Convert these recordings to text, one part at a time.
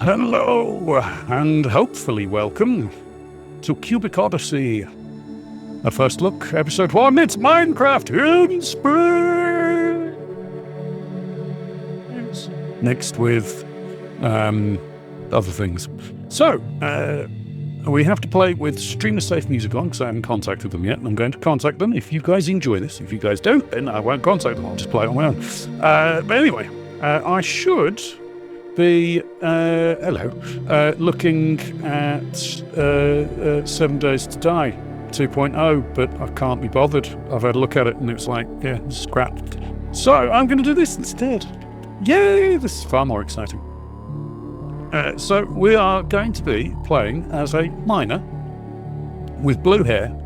Hello, and hopefully welcome to Cubic Odyssey. At first look, episode 1, it's Minecraft in space! Next with, other things. So, we have to play with streamer-safe music on, because I haven't contacted them yet, and I'm going to contact them if you guys enjoy this. If you guys don't, then I won't contact them, I'll just play it on my own. But anyway, I should be looking at 7 Days to Die 2.0, but I can't be bothered. I've had a look at it and it's like, yeah, scrap. So I'm going to do this instead. Yay, this is far more exciting. So we are going to be playing as a miner with blue hair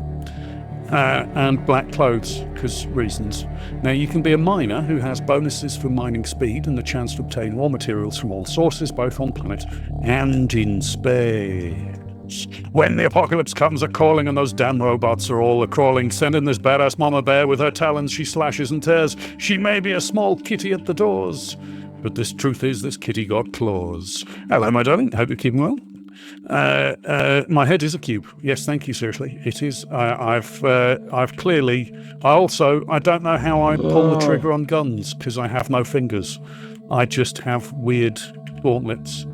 and black clothes, because reasons. Now, you can be a miner who has bonuses for mining speed and the chance to obtain raw materials from all sources, both on planet and in space. When the apocalypse comes a-calling and those damn robots are all a-crawling, send in this badass mama bear with her talons she slashes and tears. She may be a small kitty at the doors, but this truth is this kitty got claws. Hello, my darling. Hope you're keeping well. My head is a cube. Yes, thank you, seriously. It is. I've clearly... I don't know how I pull the trigger on guns, because I have no fingers. I just have weird gauntlets.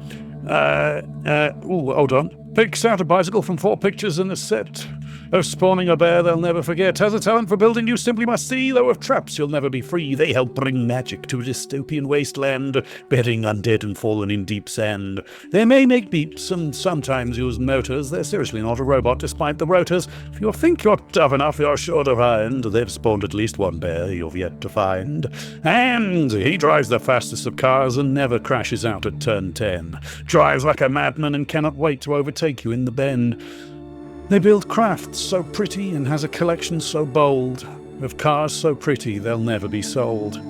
Hold on. Picks out a bicycle from 4 pictures in a set of spawning a bear they'll never forget. Has a talent for building you simply must see, though of traps you'll never be free. They help bring magic to a dystopian wasteland, burying undead and fallen in deep sand. They may make beeps and sometimes use motors. They're seriously not a robot despite the rotors. If you think you're tough enough, you're sure to find they've spawned at least one bear you've yet to find. And he drives the fastest of cars and never crashes out at turn 10. Drives like a madman and cannot wait to overtake you in the bend. They build crafts so pretty and has a collection so bold of cars so pretty they'll never be sold.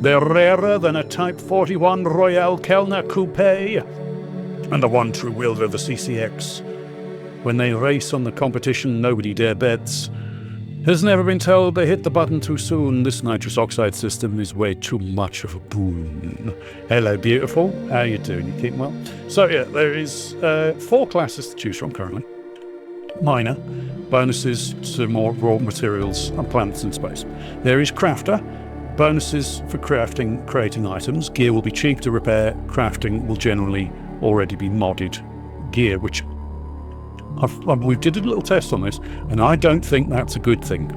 They're rarer than a Type 41 Royale Kellner Coupe and the one true wielder, the CCX. When they race on the competition nobody dare bets. Has never been told they hit the button too soon. This nitrous oxide system is way too much of a boon. Hello, beautiful. How you doing? You keeping well? So yeah, there is 4 classes to choose from currently. Miner, bonuses to more raw materials on planets in space. There is Crafter, bonuses for creating items. Gear will be cheap to repair. Crafting will generally already be modded gear, which we did a little test on this, and I don't think that's a good thing.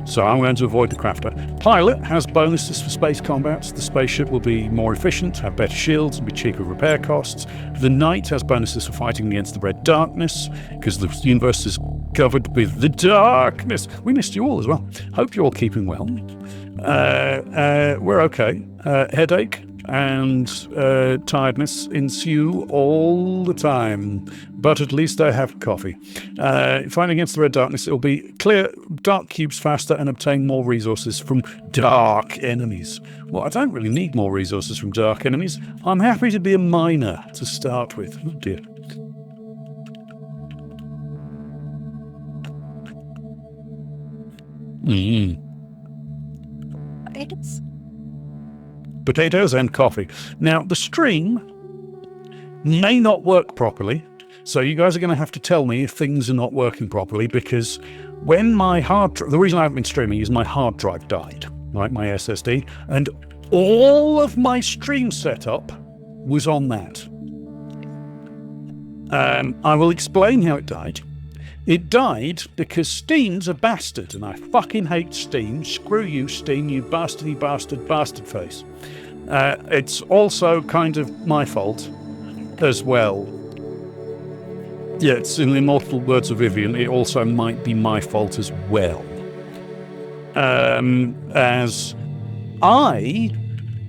So I'm going to avoid the Crafter. Pilot has bonuses for space combats. The spaceship will be more efficient, have better shields, and be cheaper repair costs. The Knight has bonuses for fighting against the Red Darkness, because the universe is covered with the darkness. We missed you all as well. Hope you're all keeping well. We're okay. Headache and tiredness ensue all the time, but at least I have coffee. Fighting against the Red Darkness, it'll be clear dark cubes faster and obtain more resources from dark enemies. Well, I don't really need more resources from dark enemies. I'm happy to be a miner to start with. Oh dear. Potatoes and coffee. Now, the stream may not work properly, so you guys are going to have to tell me if things are not working properly, because when my the reason I haven't been streaming is my hard drive died, right, my SSD, and all of my stream setup was on that. I will explain how it died. It died because Steam's a bastard, and I fucking hate Steam. Screw you, Steam, you bastardy bastard face. It's also kind of my fault as well. Yeah, it's in the immortal words of Vivian, it also might be my fault as well. As I,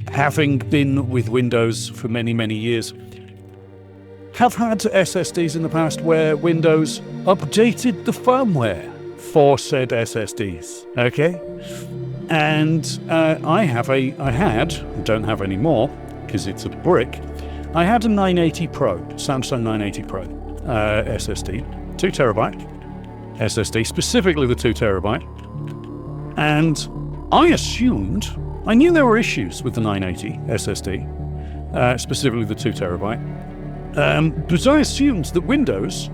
having been with Windows for many, many years, have had SSDs in the past where Windows updated the firmware for said SSDs, okay? And I don't have any more, because it's a brick, I had a 980 Pro, Samsung 980 Pro SSD, 2TB SSD, specifically the 2TB, and I assumed, I knew there were issues with the 980 SSD, specifically the 2TB, But I assumed that Windows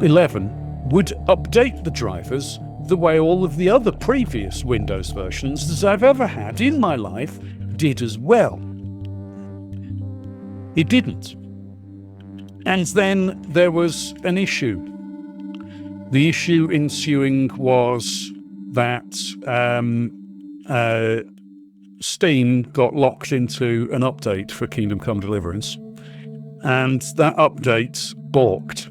11 would update the drivers the way all of the other previous Windows versions that I've ever had in my life did as well. It didn't. And then there was an issue. The issue ensuing was that Steam got locked into an update for Kingdom Come Deliverance, and that update balked.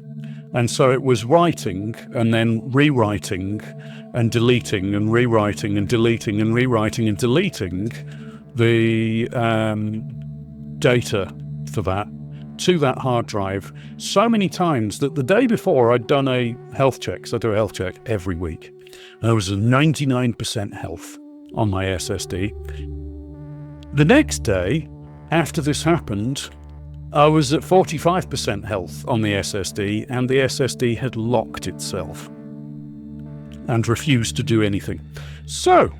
And so it was writing and then rewriting and deleting and rewriting and deleting and rewriting and deleting the data for that to that hard drive so many times that the day before I'd done a health check, because I do a health check every week. There was a 99% health on my SSD. The next day, after this happened, I was at 45% health on the SSD, and the SSD had locked itself and refused to do anything. So,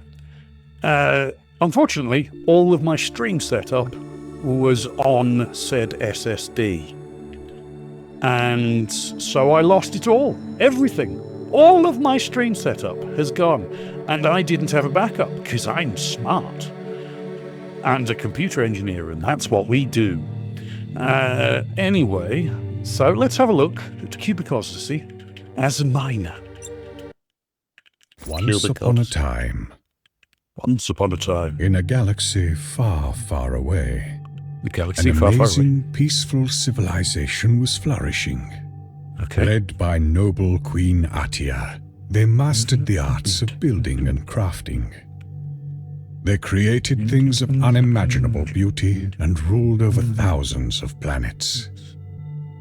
unfortunately, all of my stream setup was on said SSD. And so I lost it all. Everything. All of my stream setup has gone. And I didn't have a backup, because I'm smart. And a computer engineer, and that's what we do. Anyway, so let's have a look at Cubic Odyssey as a miner. Once upon a time, in a galaxy far, far away, an amazing, peaceful civilization was flourishing. Led by noble Queen Atia, they mastered the arts of building and crafting. They created things of unimaginable beauty and ruled over thousands of planets.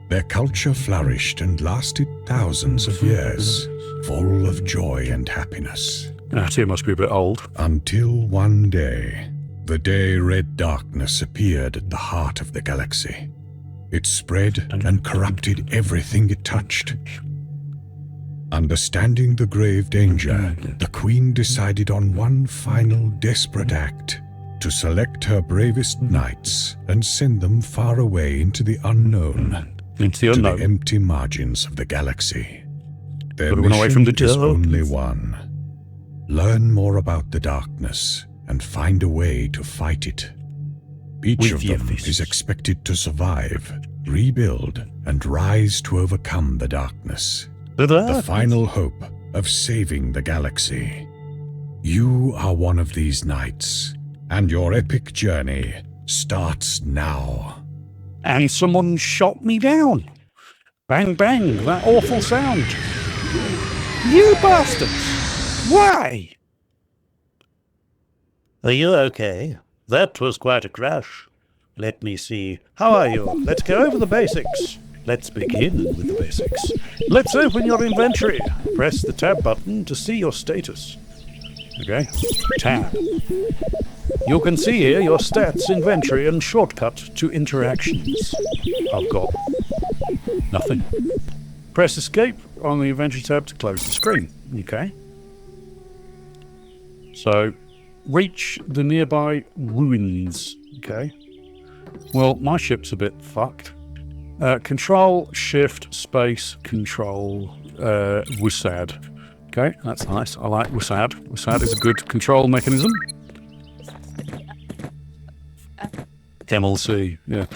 Their culture flourished and lasted thousands of years, full of joy and happiness. Atia must be a bit old. Until one day, the day red darkness appeared at the heart of the galaxy. It spread and corrupted everything it touched. Understanding the grave danger, the Queen decided on one final desperate act: to select her bravest knights and send them far away into the unknown, to the empty margins of the galaxy. Their mission is only one: learn more about the darkness and find a way to fight it. Each of them is expected to survive, rebuild, and rise to overcome the darkness. The final hope of saving the galaxy. You are one of these knights, and your epic journey starts now. And someone shot me down. Bang, bang, that awful sound. You bastards! Why? Are you okay? That was quite a crash. Let me see. How are you? Let's go over the basics. Let's begin with the basics. Let's open your inventory. Press the tab button to see your status. Okay, tab. You can see here your stats, inventory, and shortcut to interactions. I've got nothing. Press escape on the inventory tab to close the screen. Okay. So, reach the nearby ruins. Okay. Well, my ship's a bit fucked. Control, Shift, Space, Control, WSAD. Okay, that's nice. I like WSAD. WSAD is a good control mechanism. Camel C, yeah.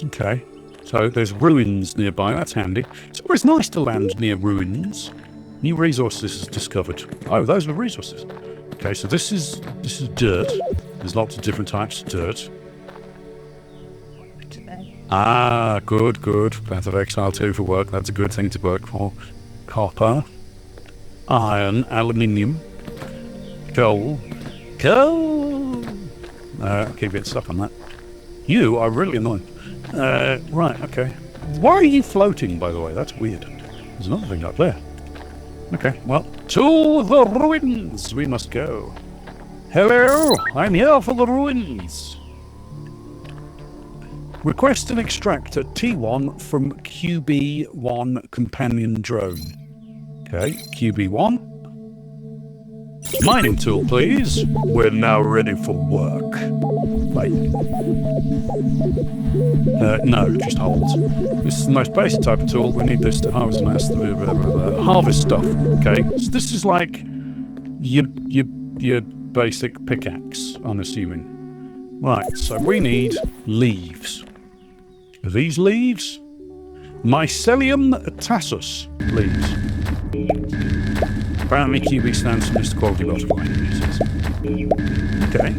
Okay, so there's ruins nearby. That's handy. It's always nice to land near ruins. New resources discovered. Oh, those are resources. Okay, so this is dirt. There's lots of different types of dirt. Ah, good. Path of Exile 2 for work. That's a good thing to work for. Copper, iron, aluminium, coal. Keep getting stuck on that. You are really annoying. Right, okay. Why are you floating, by the way? That's weird. There's another thing up there. Okay, well, to the ruins we must go. Hello, I'm here for the ruins. Request an extractor T1 from QB1 companion drone. Okay, QB1. Mining tool, please. We're now ready for work. Wait. No, just hold. This is the most basic type of tool. We need this to harvest mass, harvest stuff. Okay, so this is like your basic pickaxe, I'm assuming. Right, so we need leaves. Are these leaves? Mycelium tassus leaves. Apparently QB stands for Mr. Quality Butterfly. Okay.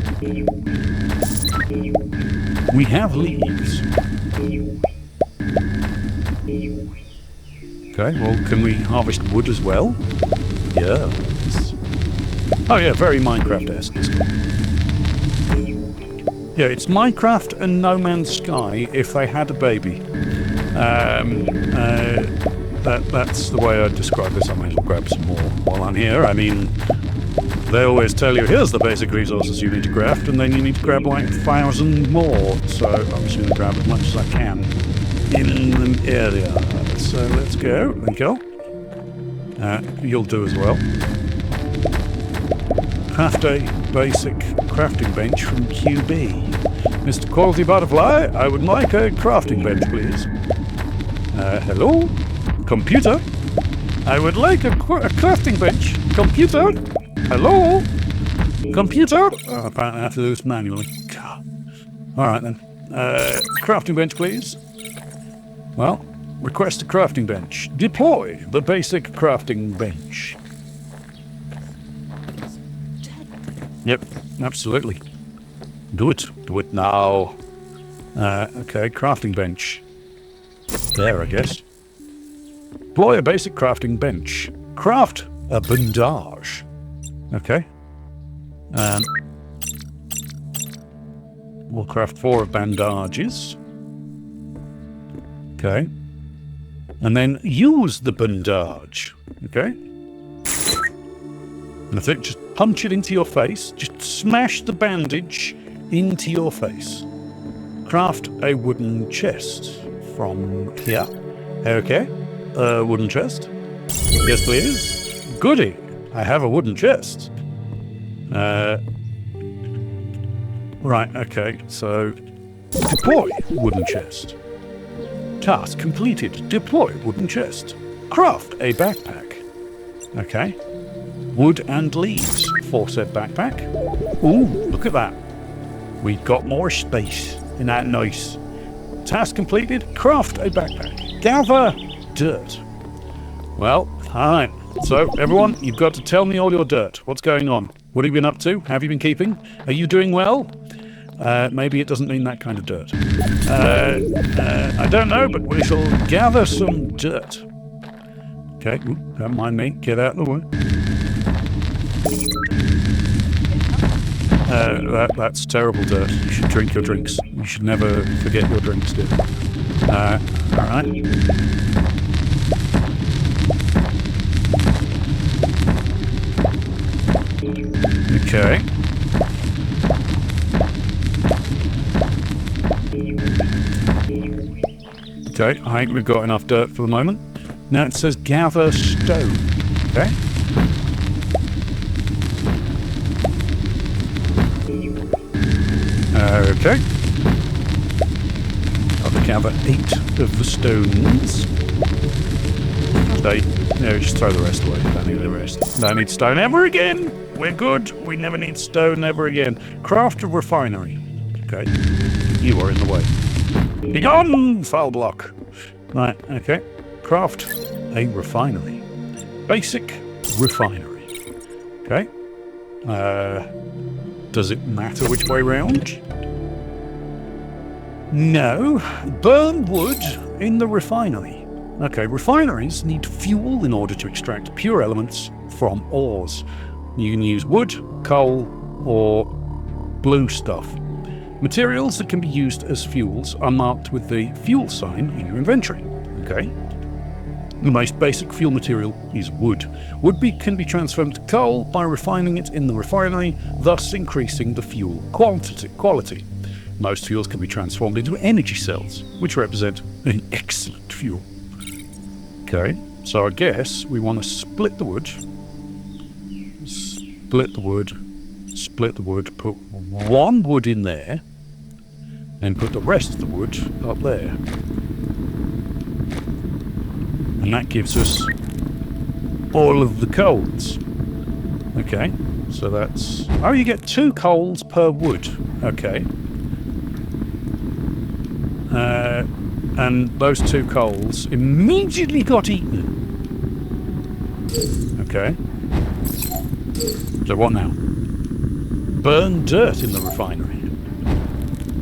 We have leaves. Okay, well, can we harvest wood as well? Yeah. Oh yeah, very Minecraft-esque. Yeah, it's Minecraft and No Man's Sky if they had a baby. That's the way I'd describe this. I might as well grab some more while I'm here. I mean, they always tell you, here's the basic resources you need to craft, and then you need to grab like 1,000 more. So I'm just going to grab as much as I can in the area. So let's go. Thank you. You'll do as well. Craft a basic crafting bench from QB. Mr. Quality Butterfly, I would like a crafting bench, please. Hello? Computer? I would like a crafting bench. Computer? Hello? Computer? Oh, apparently I have to do this manually. God. Alright then. Crafting bench, please. Well, request a crafting bench. Deploy the basic crafting bench. Yep, absolutely. Do it. Do it now. Okay, crafting bench. There, I guess. Deploy a basic crafting bench. Craft a bandage. Okay. We'll craft 4 bandages. Okay. And then use the bandage. Okay. And I think just punch it into your face. Just smash the bandage into your face. Craft a wooden chest from here. Okay. Wooden chest. Yes, please. Goody. I have a wooden chest. Right, okay. So, deploy wooden chest. Task completed. Deploy wooden chest. Craft a backpack. Okay. Wood and leaves for said backpack. Ooh, look at that. We've got more space. Isn't that nice? Task completed. Craft a backpack. Gather dirt. Well, alright. So, everyone, you've got to tell me all your dirt. What's going on? What have you been up to? Have you been keeping? Are you doing well? Maybe it doesn't mean that kind of dirt. I don't know, but we shall gather some dirt. Okay, ooh, don't mind me. Get out of the way. That's terrible dirt. You should drink your drinks. You should never forget your drinks, dear. Alright. Okay. Okay, I think we've got enough dirt for the moment. Now it says gather stone. Okay. Okay. I'll gather 8 of the stones. No, just throw the rest away. Don't need the rest. Don't need stone ever again. We're good. We never need stone ever again. Craft a refinery. Okay. You are in the way. Be gone, foul block. Right, okay. Craft a refinery. Basic refinery. Okay. Does it matter which way round? No. Burn wood in the refinery. Okay, refineries need fuel in order to extract pure elements from ores. You can use wood, coal, or blue stuff. Materials that can be used as fuels are marked with the fuel sign in your inventory. Okay. The most basic fuel material is wood. Wood can be transformed to coal by refining it in the refinery, thus increasing the fuel quality. Most fuels can be transformed into energy cells, which represent an excellent fuel. Okay, so I guess we want to split the wood. split the wood, put one wood in there, and put the rest of the wood up there. And that gives us all of the coals. Okay, so that's... Oh, you get 2 coals per wood. Okay. And those 2 coals immediately got eaten. Okay. So what now? Burn dirt in the refinery.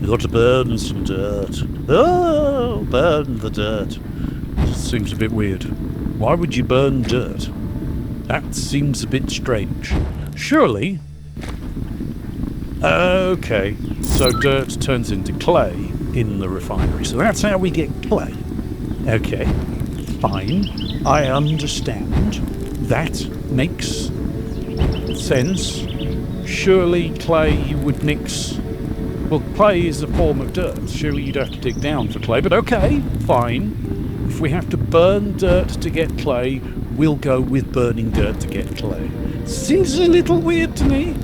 You've got to burn some dirt. Oh, burn the dirt. Seems a bit weird. Why would you burn dirt? That seems a bit strange. Surely... Okay, so dirt turns into clay in the refinery. So that's how we get clay. Okay, fine. I understand. That makes sense. Surely clay you would mix... Well, clay is a form of dirt. Surely you'd have to dig down for clay, but okay, fine. If we have to burn dirt to get clay, we'll go with burning dirt to get clay. Seems a little weird to me,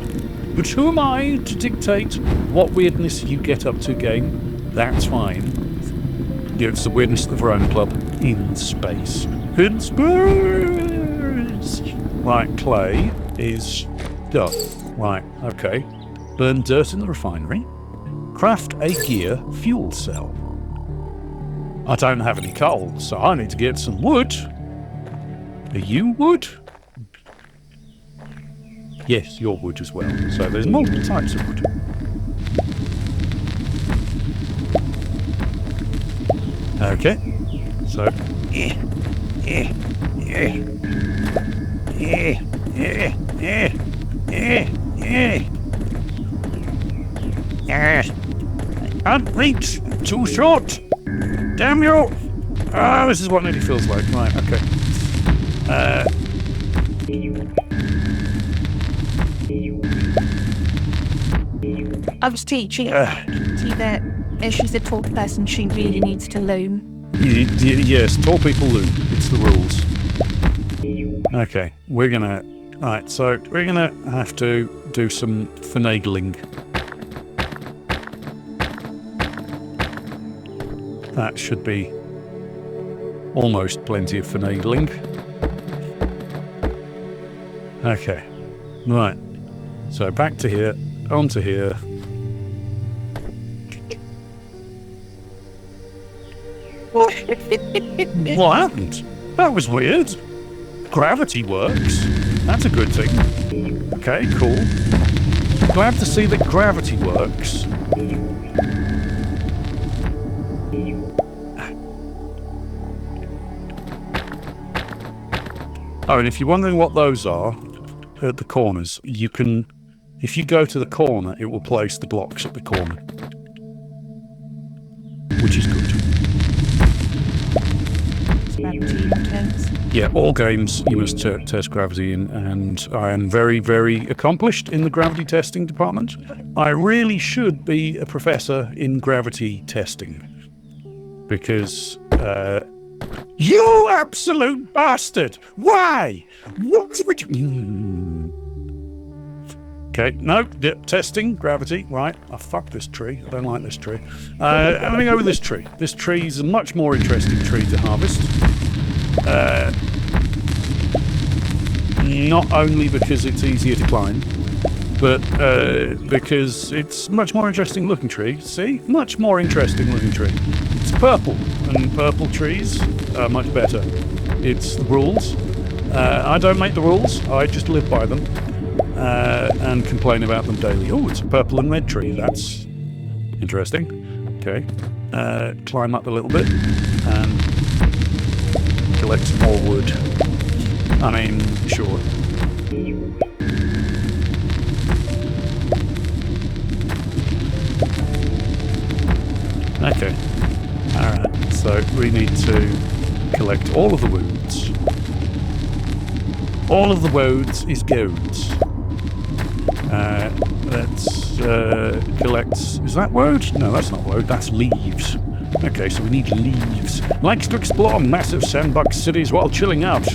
but who am I to dictate what weirdness you get up to, game? That's fine. It's the weirdness of the Verona Club in space. In space! Right, clay is done. Right, okay. Burn dirt in the refinery. Craft a gear fuel cell. I don't have any coal, so I need to get some wood. Are you wood? Yes, you're wood as well. So there's multiple types of wood. Okay. So... Can't reach! Too short! Damn you! Ah, this is what nearly feels like. Right, okay. I was teaching Katie that if she's a tall person, she really needs to loom. Yes, tall people loom. It's the rules. Okay, we're gonna... Right, so we're gonna have to do some finagling. That should be almost plenty of finagling. Okay, right. So back to here, onto here. What happened? That was weird. Gravity works. That's a good thing. Okay, cool. Glad to see that gravity works. Oh, and if you're wondering what those are, at the corners, you can... If you go to the corner, it will place the blocks at the corner. Which is good. Gravity intense. Yeah, all games you must test gravity in, and I am very, very accomplished in the gravity testing department. I really should be a professor in gravity testing. Because, you absolute bastard! Why? What would you... Okay, no, testing, gravity, right. I fucked this tree. I don't like this tree. I'm going to go with this tree. This tree is a much more interesting tree to harvest. Not only because it's easier to climb, but because it's a much more interesting looking tree. See? Much more interesting looking tree. It's purple, and purple trees are much better. It's the rules. I don't make the rules, I just live by them. And complain about them daily. Oh, it's a purple and red tree. That's interesting. Okay. Climb up a little bit and collect some more wood. I mean, sure. Okay. Alright, so we need to collect all of the woods. All of the woods is golds. Let's collect... Is that wood? No, that's not wood, that's leaves. Okay, so we need leaves. Likes to explore massive sandbox cities while chilling out.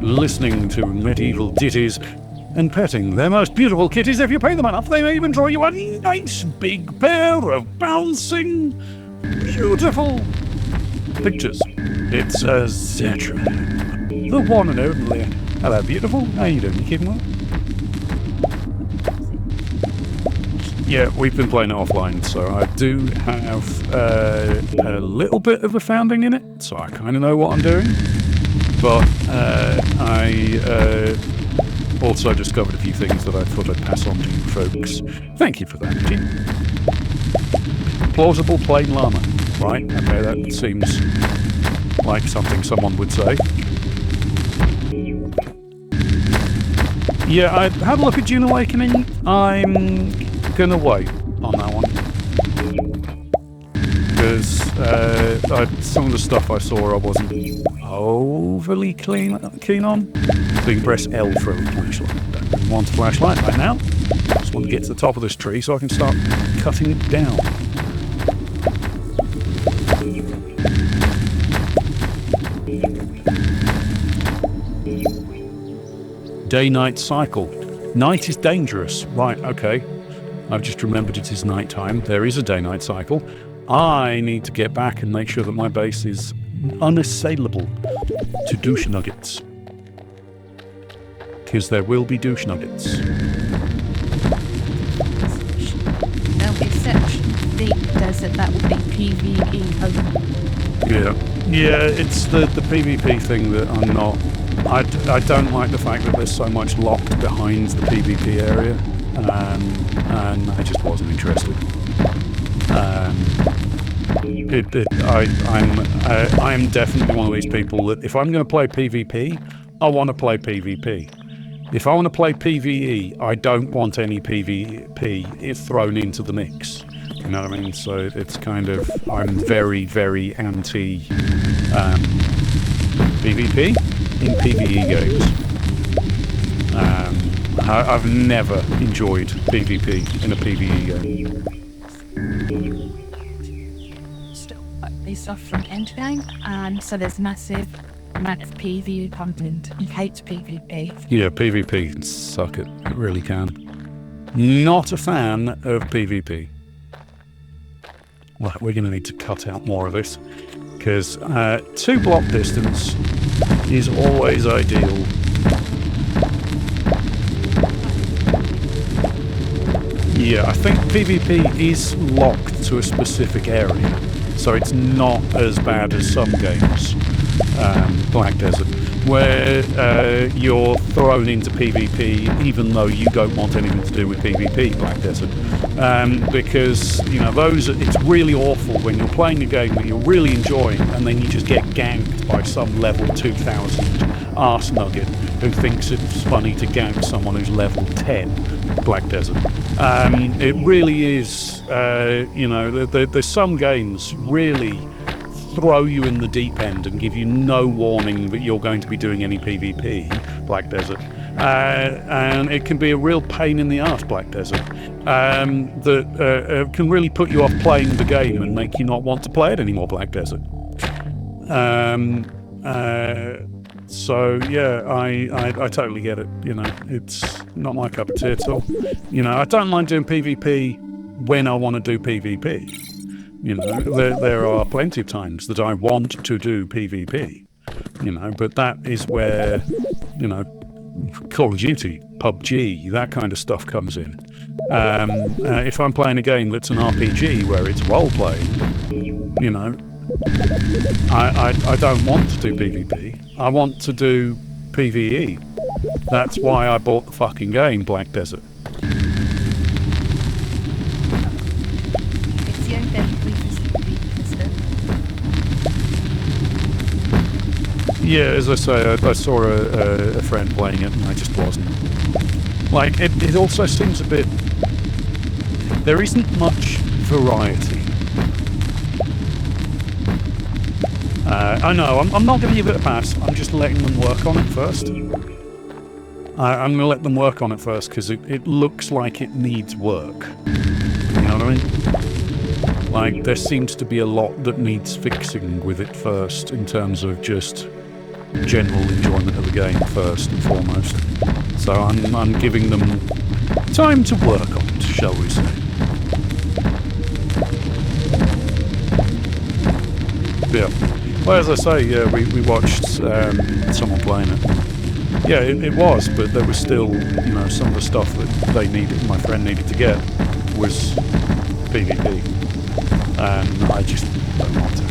Listening to medieval ditties. and petting their most beautiful kitties. If you pay them enough, they may even draw you a nice big pair of bouncing, beautiful pictures. It's Zetra, the one and only. Hello, beautiful. How you doing? You keeping well? Yeah, we've been playing it offline, so I do have a little bit of a founding in it, so I kind of know what I'm doing. But I also discovered a few things that I thought I'd pass on to you folks. Thank you for that, Jim. Plausible plain llama. Right, okay, that seems like something someone would say. Yeah, I had a look at Dune Awakening. I'm gonna wait on that one. Because some of the stuff I saw I wasn't overly keen on. So you can press L for a flashlight. Don't want a flashlight right now. Just want to get to the top of this tree so I can start cutting it down. Day-night cycle. Night is dangerous. Right, okay. I've just remembered it is night time. There is a day-night cycle. I need to get back and make sure that my base is unassailable to douche nuggets. Because there will be douche nuggets. There'll be such deep desert that will be PvE only. Yeah. Yeah, it's the PvP thing that I'm not... I don't like the fact that there's so much locked behind the PvP area. And I just wasn't interested. I'm definitely one of these people that if I'm going to play PvP, I want to play PvP. If I want to play PvE, I don't want any PvP thrown into the mix. You know what I mean? So it's kind of, I'm very, very anti PvP in PvE games. I've never enjoyed PvP in a PvE game. Still, they suffer from endgame, and so there's massive amount of PvE content. He hates PvP. Yeah, PvP can suck it. It really can. Not a fan of PvP. Well, we're going to need to cut out more of this, because 2 block distance is always ideal. Yeah, I think PvP is locked to a specific area, so it's not as bad as some games, Black Desert, where you're thrown into PvP even though you don't want anything to do with PvP, Black Desert. Because, you know, it's really awful when you're playing a game that you're really enjoying and then you just get ganked by some level 2000 arse nugget who thinks it's funny to gank someone who's level 10, Black Desert. It really is, you know, there's some games really throw you in the deep end and give you no warning that you're going to be doing any PvP, Black Desert. And it can be a real pain in the arse, Black Desert, that can really put you off playing the game and make you not want to play it anymore, Black Desert. So yeah, I totally get it. You know, it's not my cup of tea at all. You know, I don't mind doing PvP when I want to do PvP. You know, there are plenty of times that I want to do PvP. You know, but that is where, you know, Call of Duty, PUBG, that kind of stuff comes in. If I'm playing a game that's an RPG where it's role-playing, you know, I don't want to do PvP. I want to do PvE. That's why I bought the fucking game, Black Desert. It's the only weakness, isn't it? Yeah, as I say, I saw a friend playing it and I just wasn't. Like, it also seems a bit... There isn't much variety. I know, I'm not giving you a bit of pass, I'm just letting them work on it first. I'm going to let them work on it first, because it looks like it needs work. You know what I mean? Like, there seems to be a lot that needs fixing with it first, in terms of just general enjoyment of the game first and foremost. So I'm giving them time to work on it, shall we say. Yeah. Well, as I say, yeah, we watched someone playing it. Yeah, it was, but there was still, you know, some of the stuff that my friend needed to get was PvP. And I just don't want to.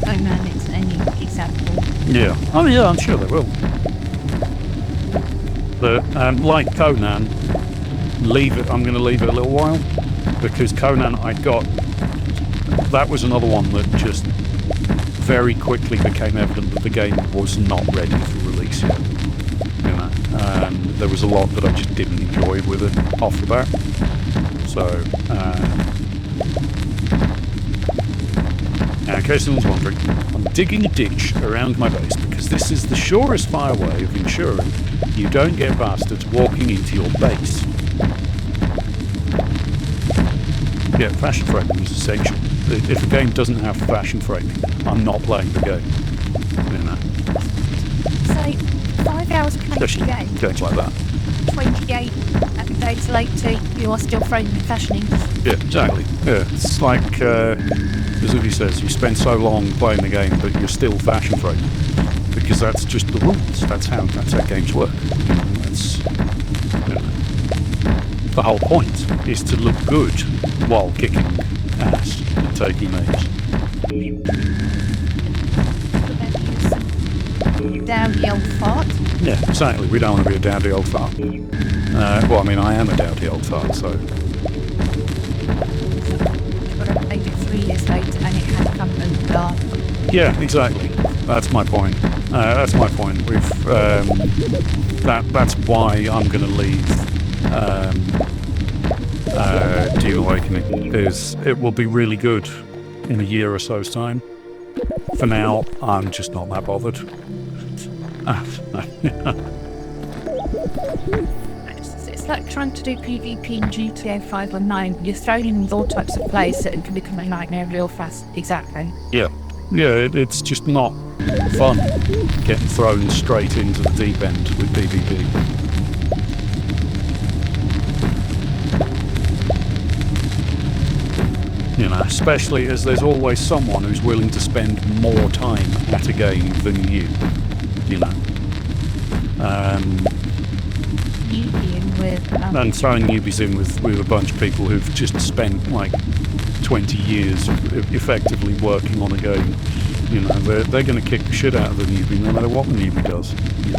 Conan is any example. Yeah. Oh, yeah, I'm sure they will. But, like Conan, I'm going to leave it a little while, because Conan that was another one that just very quickly became evident that the game was not ready for release yet. You know, there was a lot that I just didn't enjoy with it off the bat. So, now, in case anyone's wondering, I'm digging a ditch around my base because this is the surest fire way of ensuring you don't get bastards walking into your base. Yeah, fashion framing is essential. If a game doesn't have fashion framing, I'm not playing the game. You know. So, 5 hours playing the game. Games like that. 28 days later, you are still framing and fashioning. Yeah, exactly. Yeah, it's like, as Udi says, you spend so long playing the game, but you're still fashion framing. Because that's just the rules. That's how games work. That's, you know, the whole point is to look good while kicking ass and taking names. Dowdy old fart. Yeah, exactly. We don't want to be a dowdy old fart. Well, I mean, I am a dowdy old fart, so... But I played it 3 years later and it had come and dark. Yeah, exactly. That's my point. That's my point. That's why I'm going to leave Dune Awakening, is it will be really good in a year or so's time. For now, I'm just not that bothered. It's like trying to do PvP in GTA 5 or 9. You're thrown in with all types of players that can become a nightmare real fast. Exactly. Yeah, it's just not fun getting thrown straight into the deep end with PvP. You know, especially as there's always someone who's willing to spend more time at a game than you know. And throwing newbies in with a bunch of people who've just spent like 20 years effectively working on a game. You know, they're going to kick the shit out of the newbie no matter what the newbie does. You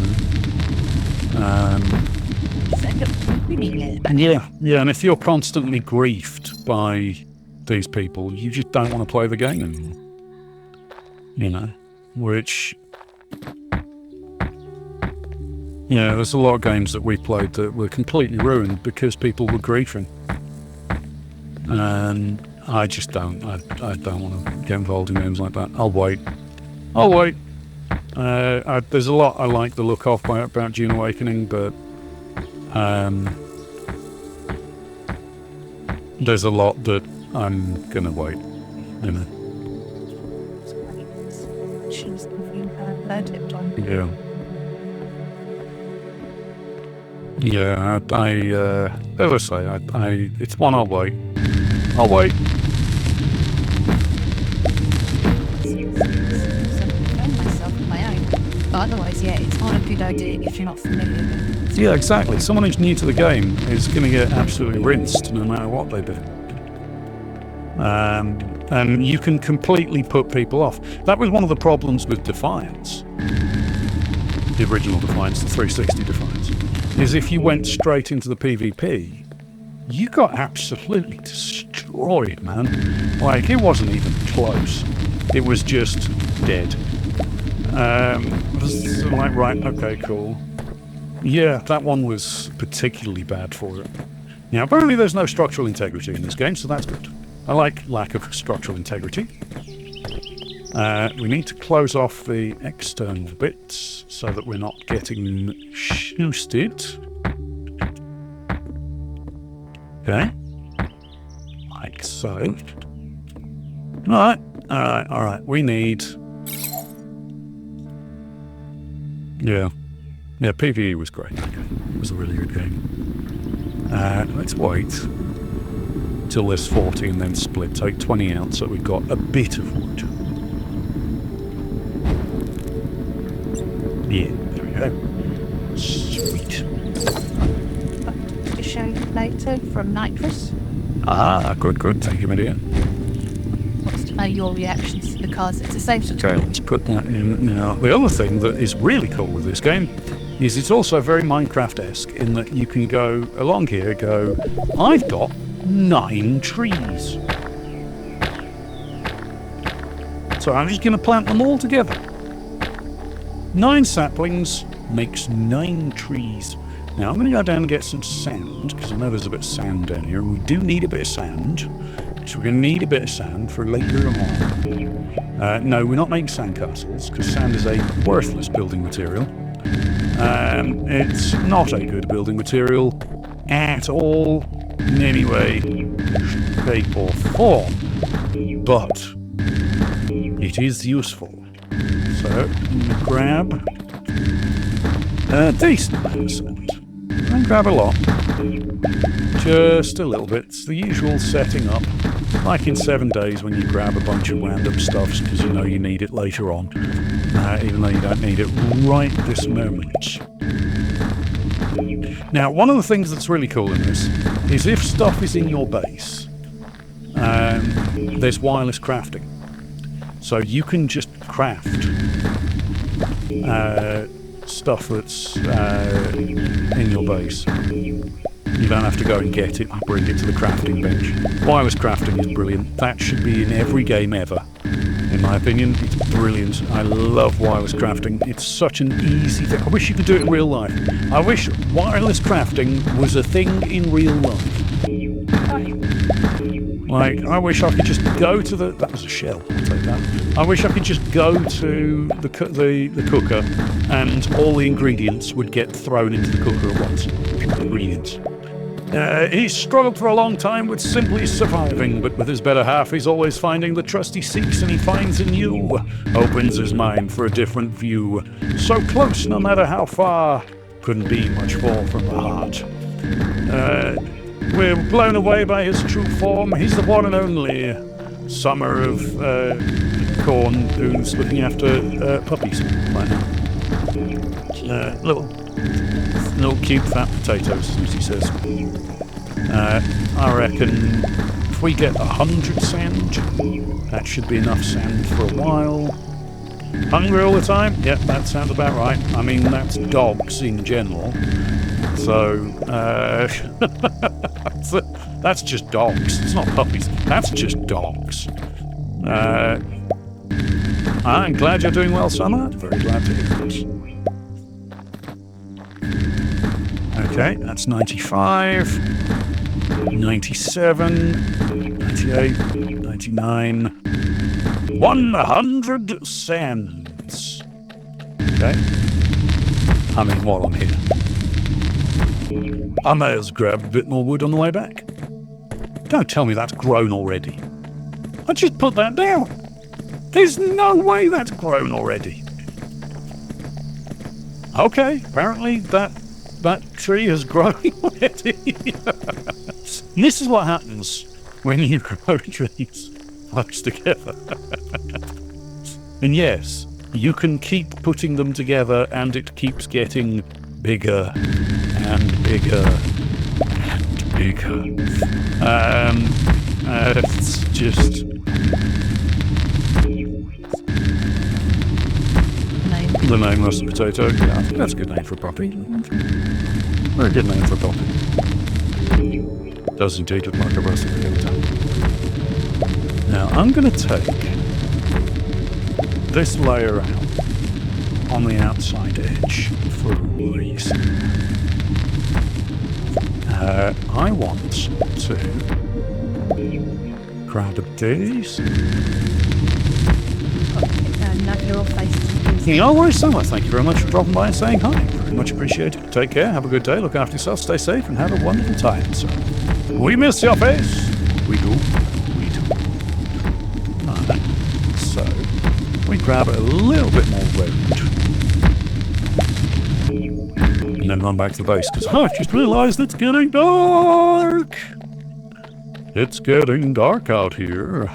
know. And if you're constantly griefed by these people, you just don't want to play the game anymore. You know, which... Yeah, there's a lot of games that we played that were completely ruined because people were griefing. And I just don't. I don't want to get involved in games like that. I'll wait. There's a lot I like the look of about Dune Awakening, but there's a lot that I'm gonna wait. You know. Yeah. Yeah, as I say, it's one I'll wait. Otherwise, yeah, it's not a good idea if you're not familiar with it. Yeah, exactly. Someone who's new to the game is going to get absolutely rinsed no matter what they do. And you can completely put people off. That was one of the problems with Defiance. The original Defiance, the 360 Defiance. Is if you went straight into the PvP, you got absolutely destroyed, man. Like, it wasn't even close. It was just dead. Like, right, okay, cool. Yeah, that one was particularly bad for it. Now, apparently there's no structural integrity in this game, so that's good. I like lack of structural integrity. We need to close off the external bits so that we're not getting shoosted. Okay. Like so. All right. We need... Yeah, PvE was great. It was a really good game. Let's wait till there's 40 and then split. Take 20 out so we've got a bit of wood. Yeah, there we go. Sweet. To show you later from Nitrous. Ah, good. Thank you, my dear. Wants to know your reactions to the cards. It's the same sort Okay, let's put that in now. The other thing that is really cool with this game is it's also very Minecraft-esque in that you can go along here, I've got 9 trees. So I'm just going to plant them all together. 9 saplings makes 9 trees. Now I'm going to go down and get some sand, because I know there's a bit of sand down here, and we do need a bit of sand. So we're going to need a bit of sand for later on. No, we're not making sandcastles, because sand is a worthless building material. It's not a good building material at all, in any way, shape or form. But it is useful. So I'm going to grab a decent amount of sand. And grab a lot. Just a little bit. It's the usual setting up. Like in 7 days when you grab a bunch of random stuffs because you know you need it later on. Even though you don't need it right this moment. Now, one of the things that's really cool in this is if stuff is in your base, there's wireless crafting. So you can just craft stuff that's in your base. You don't have to go and get it and bring it to the crafting bench. Wireless crafting is brilliant. That should be in every game ever. In my opinion, it's brilliant. I love wireless crafting. It's such an easy thing. I wish you could do it in real life. I wish wireless crafting was a thing in real life. Like, I wish I could just go to the... That was a shell, I'll take that. I wish I could just go to the cooker and all the ingredients would get thrown into the cooker at once. Ingredients. He's struggled for a long time with simply surviving, but with his better half he's always finding the trust he seeks and he finds in you. Opens his mind for a different view. So close no matter how far. Couldn't be much fall from the heart. We're blown away by his true form. He's the one and only summer of corn who's looking after puppies right now. Little cute fat potatoes, as he says. I reckon if we get 100 sand, that should be enough sand for a while. Hungry all the time? Yep, that sounds about right. I mean, that's dogs in general. So, that's just dogs. It's not puppies. That's just dogs. I'm glad you're doing well, Summer. Very glad to hear it. Okay, that's 95, 97, 98, 99, 100 sands. Okay. I mean, while I'm here, I may as well grab a bit more wood on the way back. Don't tell me that's grown already. I just put that down. There's no way that's grown already. Okay, apparently that tree has grown already. This is what happens when you grow trees close together. And yes, you can keep putting them together and it keeps getting bigger and bigger and bigger. It's just... The name Rusty Potato. Yeah, I think that's a good name for a puppy. Very good name for a puppy. Does indeed look like a rusty potato. Now I'm going to take this layer out on the outside edge for a reason. I want to grab a these. No worries, Summer. Thank you very much for dropping by and saying hi. Very much appreciated. Take care, have a good day, look after yourself, stay safe, and have a wonderful time. So, we miss your face. We do. We do. grab a little bit more road. And then run back to the base, because I just realised it's getting dark! It's getting dark out here.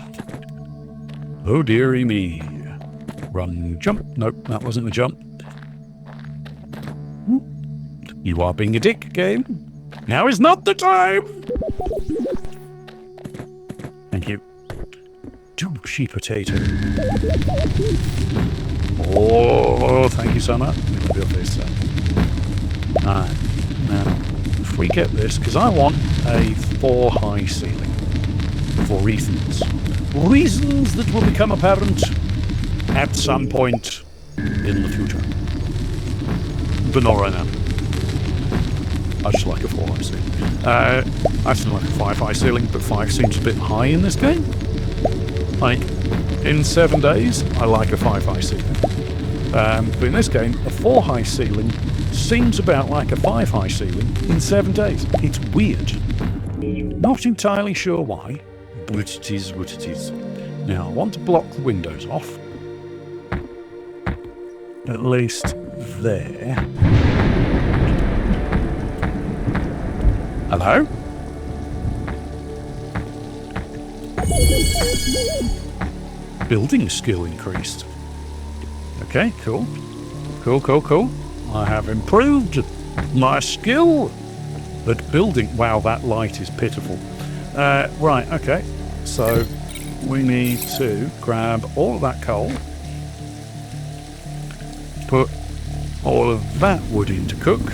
Oh dearie me. Run, jump. Nope, that wasn't a jump. You are being a dick, game. Now is not the time! Thank you. Juicy potato. Oh, thank you so much. Maybe I'll face that. Alright, now, if we get this, because I want a 4 high ceiling. For reasons. Reasons that will become apparent at some point in the future. But not right now. I just like a 4 high ceiling. I actually like a 5 high ceiling, but 5 seems a bit high in this game. Like, in 7 days, I like a 5 high ceiling. But in this game, a 4 high ceiling seems about like a 5 high ceiling in 7 days. It's weird. Not entirely sure why, but it is what it is. Now, I want to block the windows off. At least there. Hello? Building skill increased. Okay, cool. Cool. I have improved my skill at building. Wow, that light is pitiful. Right, okay. So we need to grab all of that coal, put all of that wood in to cook,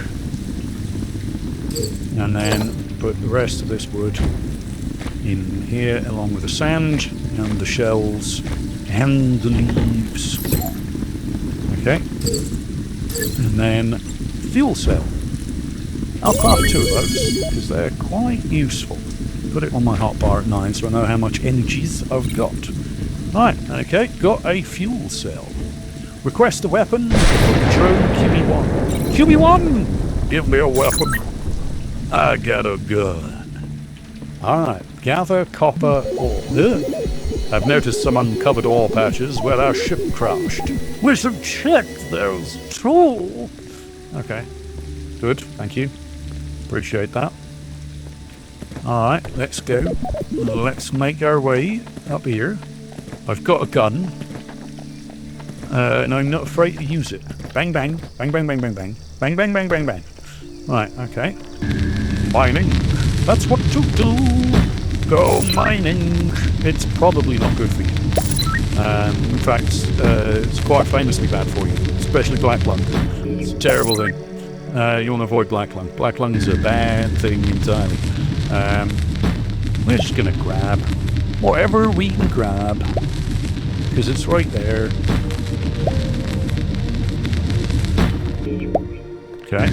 and then put the rest of this wood in here along with the sand and the shells and the leaves. Okay. And then fuel cell. I'll craft 2 of those because they're quite useful. Put it on my hotbar at 9 so I know how much energies I've got. Right, okay, got a fuel cell. Request a weapon. Drone QB1. QB1! Give me a weapon. I got a gun. Alright, gather copper ore. Ugh. I've noticed some uncovered ore patches where our ship crashed. We should check those too. Okay, good, thank you. Appreciate that. Alright, let's go. Let's make our way up here. I've got a gun. And I'm not afraid to use it. Bang, bang, bang, bang, bang, bang, bang. Bang, bang, bang, bang, bang. Right, okay. Mining. That's what to do. Go mining. It's probably not good for you. In fact, it's quite famously bad for you. Especially black lung. It's a terrible thing. You want to avoid black lung. Black lung is a bad thing entirely. We're just going to grab whatever we can grab. Because it's right there. Okay.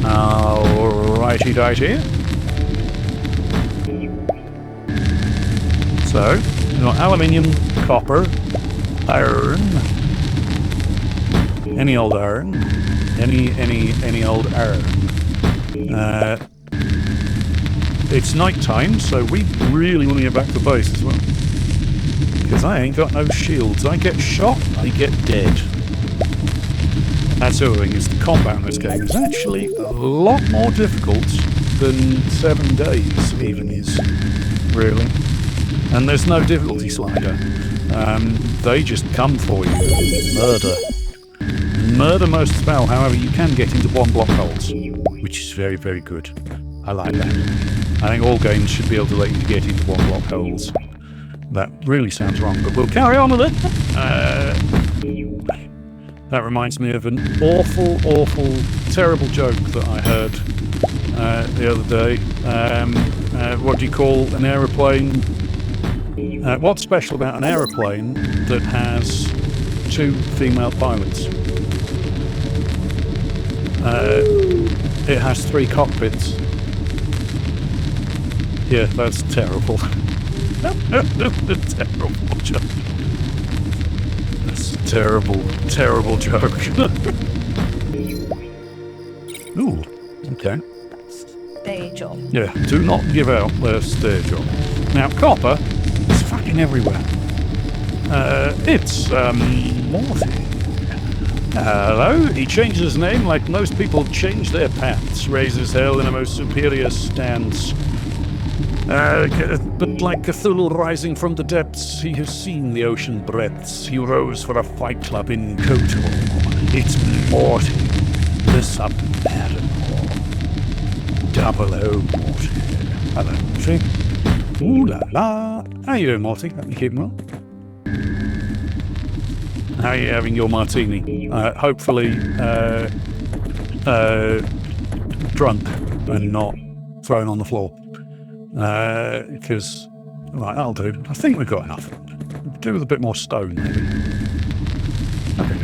Alrighty-dighty. So, you know, aluminium, copper, iron, any old iron, any old iron. It's night time, so we really want to get back to the base as well. Because I ain't got no shields. I get shot, I get dead. That's the other thing, is the combat in this game is actually a lot more difficult than 7 days even is, really. And there's no difficulty slider. They just come for you and murder. Murder most spell, however, you can get into 1 block holes, which is very, very good. I like that. I think all games should be able to let you get into 1 block holes. That really sounds wrong, but we'll carry on with it. That reminds me of an awful, terrible joke that I heard the other day. What do you call an aeroplane? What's special about an aeroplane that has 2 female pilots? It has 3 cockpits. Yeah, that's terrible. Terrible joke. That's a terrible joke. Ooh, okay. Day job. Yeah, do not give out their stage job. Now, copper is fucking everywhere. It's, Morty. Hello. He changed his name like most people change their pants. Raises hell in a most superior stance. But like Cthulhu rising from the depths, he has seen the ocean breadths. He rose for a fight club in Kotor. It's Morty, the Submariner. Double O Morty. Hello, Morty. Ooh la la. How you doing, Morty? Hope you keeping well. How are you having your martini? Hopefully, drunk and not thrown on the floor. Because, right, that'll do. I think we've got enough. Do with a bit more stone, maybe. Okay.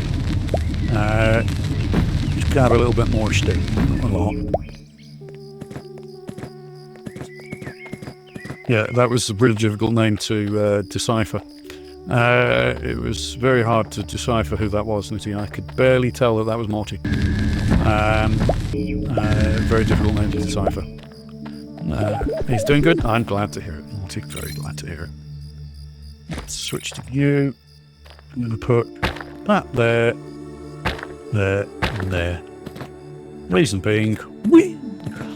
Just grab a little bit more stone. Not a lot. Yeah, that was a really difficult name to decipher. It was very hard to decipher who that was, Nitty. I could barely tell that was Morty. Very difficult name to decipher. He's doing good. I'm glad to hear it. Morty, very glad to hear it. Let's switch to you. I'm going to put that there, and there. Reason being, whee!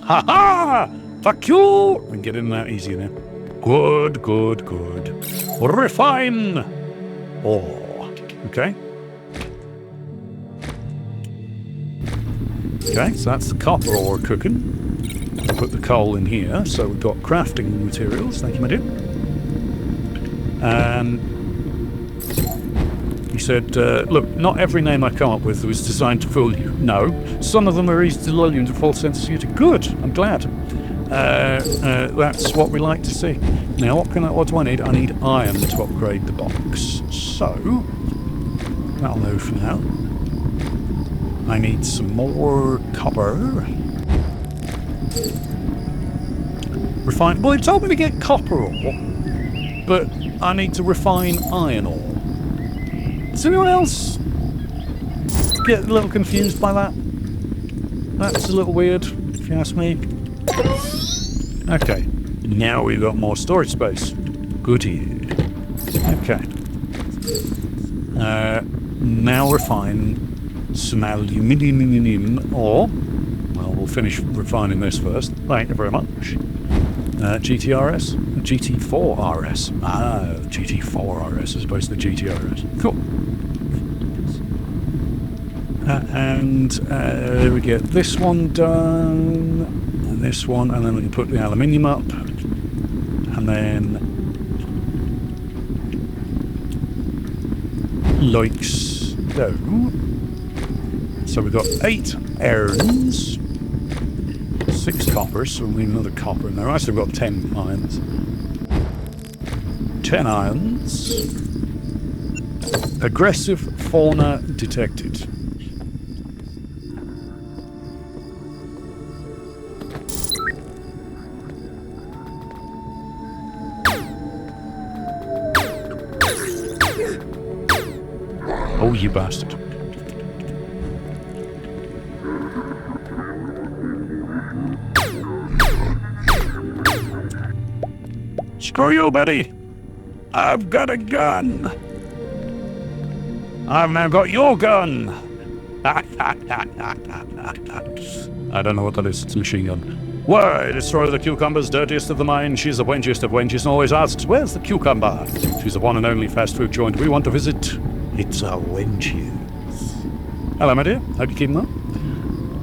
Ha ha! Fuck you! We can get in that easier now. Good, good, good. Refine! Oh, okay. Okay, so that's the copper ore cooking. I'll put the coal in here, so we've got crafting materials. Thank you, my dear. He said, look, not every name I come up with was designed to fool you. No, some of them are easy to lull you into false sense of security. Good, I'm glad. That's what we like to see. Now, what do I need? I need iron to upgrade the box. So, that'll do for now. I need some more copper. Refine. Well, it told me to get copper ore, but I need to refine iron ore. Does anyone else get a little confused by that? That's a little weird, if you ask me. Okay, now we've got more storage space. Goody. Okay. Now refine some aluminium ore. Well, we'll finish refining this first. Thank you very much. GTRS? GT4RS. Ah, GT4RS as opposed to the GTRS. Cool. We get this one done, and this one, and then we can put the aluminium up, and then like so. So we've got 8 irons, 6 coppers, so we need another copper in there. Right, so we've got 10 irons. 10 irons. Aggressive fauna detected. Oh, you bastard. Screw you, Betty. I've got a gun. I've now got your gun. I don't know what that is. It's a machine gun. Why, destroy the cucumber's dirtiest of the mine. She's the wenchiest of wenches and always asks, where's the cucumber? She's the one and only fast food joint we want to visit. It's a wenches. Hello, my dear. Hope you're keeping well.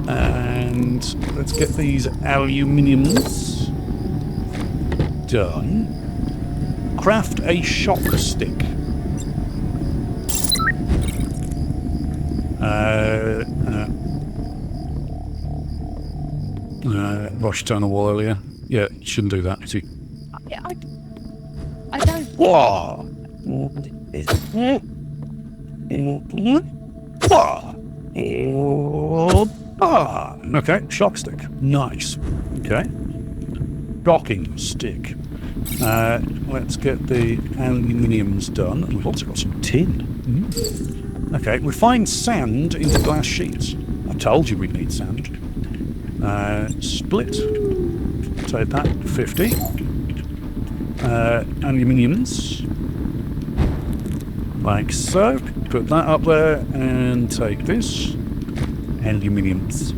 And let's get these aluminiums done. Craft a shock stick. Rosh turned the wall earlier. Yeah, you shouldn't do that. See. Yeah, I don't. Whoa! Okay, shock stick. Nice. Okay. Docking stick. Let's get the aluminiums done. We've also got some tin. Okay, refine sand into glass sheets. I told you we'd need sand. Split. Take that, 50. Aluminiums. Like so. Put that up there and take this. Aluminiums.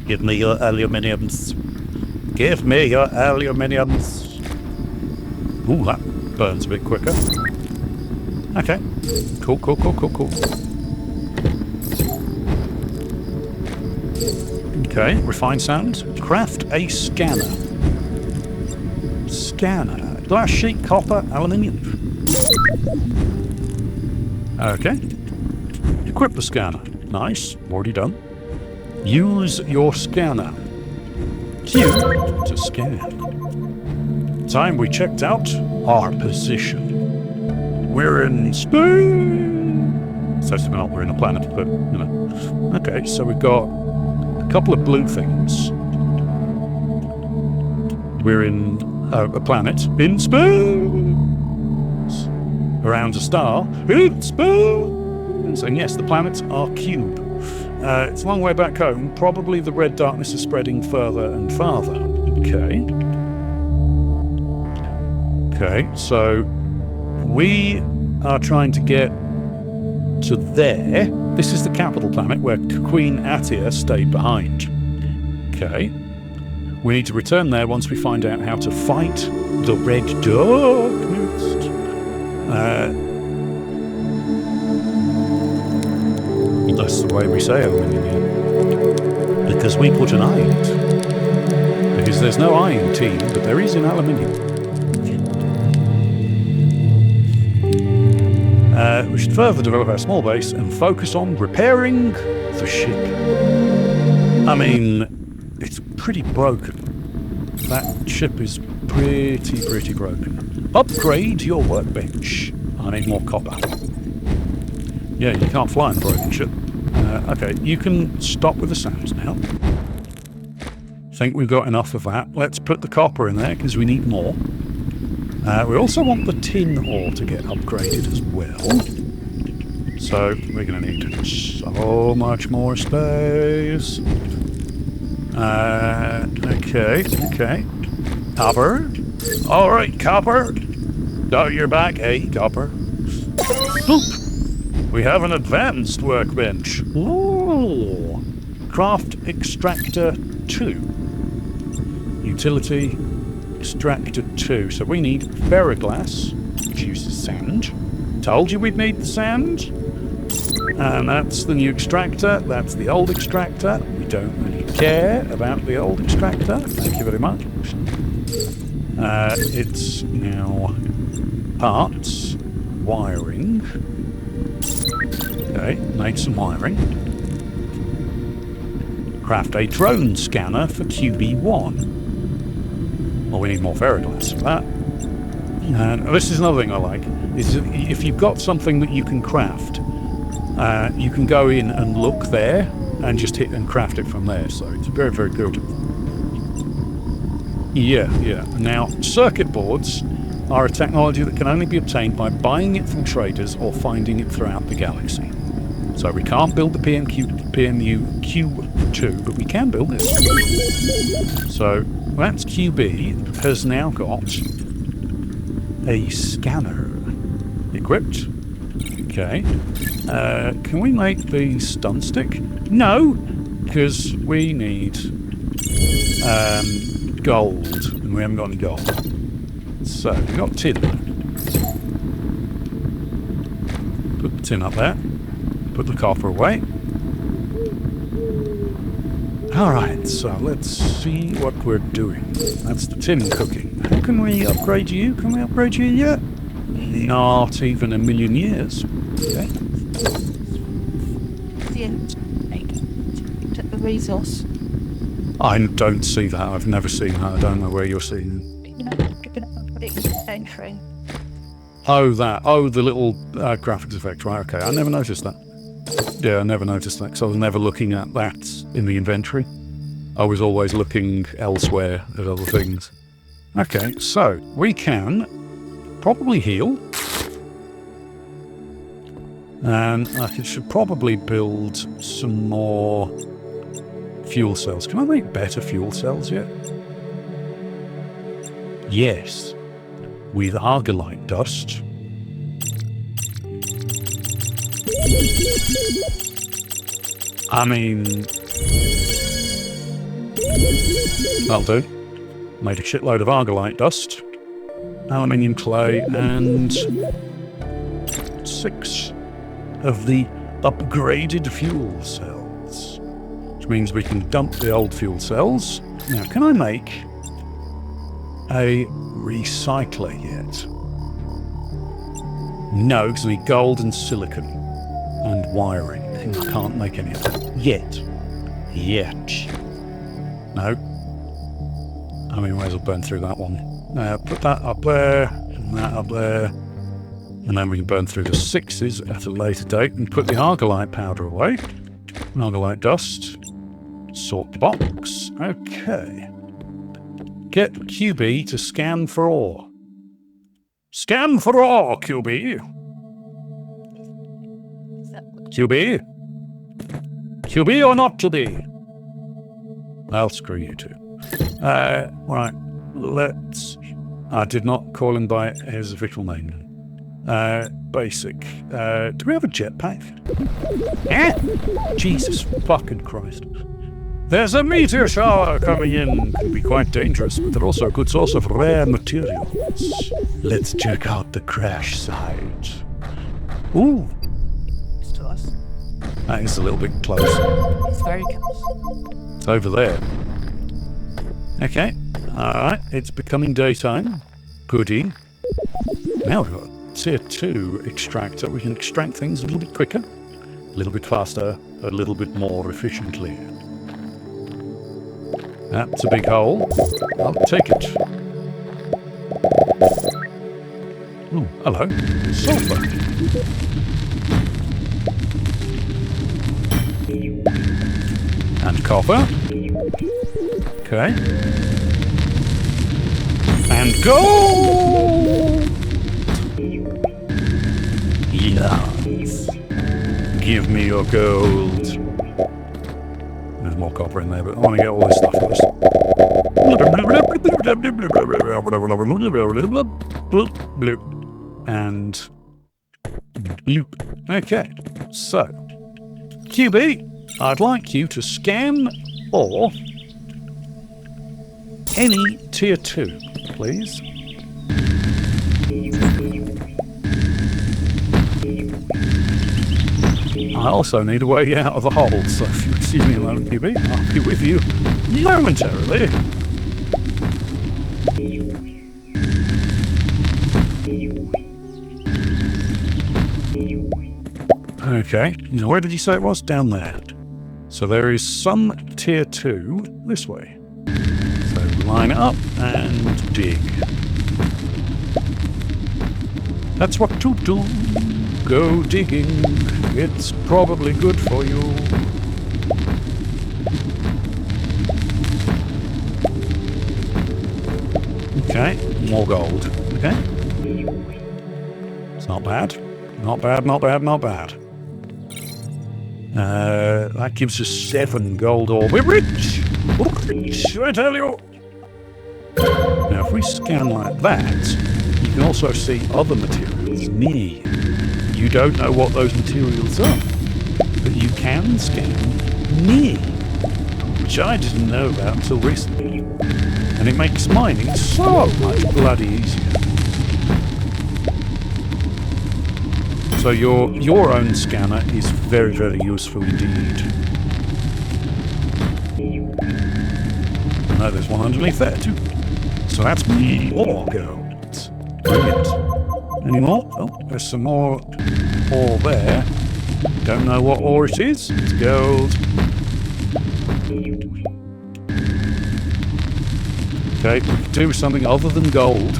Give me your aluminiums. Give me your aluminiums. Ooh, that burns a bit quicker. Okay. Cool. Okay, refined sand. Craft a scanner. Scanner. Glass sheet, copper, aluminium. Okay. Equip the scanner. Nice. Already done. Use your scanner. Q to scan. Time we checked out our position. We're in space. So we're in a planet, but you know. Okay, so we've got a couple of blue things. We're in a planet in space. Around a star in space. And yes, the planets are cube. It's a long way back home. Probably the red darkness is spreading further and farther. Okay. Okay, so we are trying to get to there. This is the capital planet where Queen Atia stayed behind. Okay. We need to return there once we find out how to fight the red darkness. That's the way we say aluminium. Because we put an I in it. Because there's no I in team, but there is in aluminium. We should further develop our small base and focus on repairing the ship. I mean, it's pretty broken. That ship is pretty broken. Upgrade your workbench. I need more copper. Yeah, you can't fly in a broken ship. Okay, you can stop with the sounds now. Think we've got enough of that. Let's put the copper in there because we need more. We also want the tin ore to get upgraded as well. So we're going to need so much more space. Okay. Copper. All right, copper. Oh, you're back. Hey, copper. Boop. We have an advanced workbench. Ooh. Craft extractor 2. Utility extractor 2. So we need ferroglass, which uses sand. Told you we'd need the sand. And that's the new extractor. That's the old extractor. We don't really care about the old extractor. Thank you very much. It's now parts, wiring. Okay, made some wiring. Craft a drone scanner for QB1. Well, we need more ferroglass for that. And this is another thing I like, is if you've got something that you can craft, you can go in and look there and just hit and craft it from there. So it's very good. Yeah. Now, circuit boards are a technology that can only be obtained by buying it from traders or finding it throughout the galaxy. So we can't build the PMU Q2, but we can build it. So that's QB has now got a scanner equipped. Okay. Can we make the stun stick? No, because we need gold, and we haven't got any gold. So we've got tin. Put the tin up there. Put the copper away. Alright, so let's see what we're doing. That's the tin cooking. How can we upgrade you? Can we upgrade you yet? Not even a million years. Okay. The resource. I don't see that. I've never seen that. I don't know where you're seeing it. Oh, that. Oh, the little graphics effect. Right, okay. I never noticed that. Yeah, I never noticed that because I was never looking at that in the inventory. I was always looking elsewhere at other things. Okay, so we can probably heal. And I should probably build some more fuel cells. Can I make better fuel cells yet? Yes. With argolite dust. I mean, that'll do. Made a shitload of argolite dust, aluminium clay, and 6 of the upgraded fuel cells, which means we can dump the old fuel cells. Now, can I make a recycler yet? No, because we need gold and silicon and wiring. And I can't make any of that yet. No. I mean, we might as well burn through that one. Put that up there, and that up there. And then we can burn through the 6s at a later date and put the argolite powder away. Argolite dust. Sort the box. Okay. Get QB to scan for ore. Scan for ore, QB. QB? QB or not to be? I'll screw you two. Right, let's... I did not call him by his official name. Basic. Do we have a jetpack? Jesus fucking Christ. There's a meteor shower coming in. Can be quite dangerous, but they're also a good source of rare materials. Let's check out the crash site. Ooh. It's to us. That is a little bit close. It's very close. It's over there. Okay. Alright, it's becoming daytime. Goody. Now we've got tier 2 extractor. We can extract things a little bit quicker, a little bit faster, a little bit more efficiently. That's a big hole. I'll take it. Oh, hello. Sulfur. And copper. Okay. And gold! Yes. Give me your gold. There's more copper in there, but I want to get all this stuff first. And loop. Okay, so QB, I'd like you to scan or any tier 2, please. I also need a way out of the hole, so if you excuse me a moment, QB, I'll be with you momentarily. Okay, now where did you say it was? Down there. So there is some tier 2 this way. So line it up and dig. That's what to do. Go digging. It's probably good for you. Okay, more gold. Okay. It's not bad. Not bad, not bad, not bad. That gives us 7 gold ore. We're rich! We're rich, I tell you! Now, if we scan like that, you can also see other materials near you. You don't know what those materials are, but you can scan near, which I didn't know about until recently. And it makes mining so much bloody easier. So your own scanner is very, very useful indeed. I know there's one underneath there too. So that's more gold. Brilliant. Any more? Oh, there's some more ore there. Don't know what ore it is. It's gold. Okay, we can do something other than gold.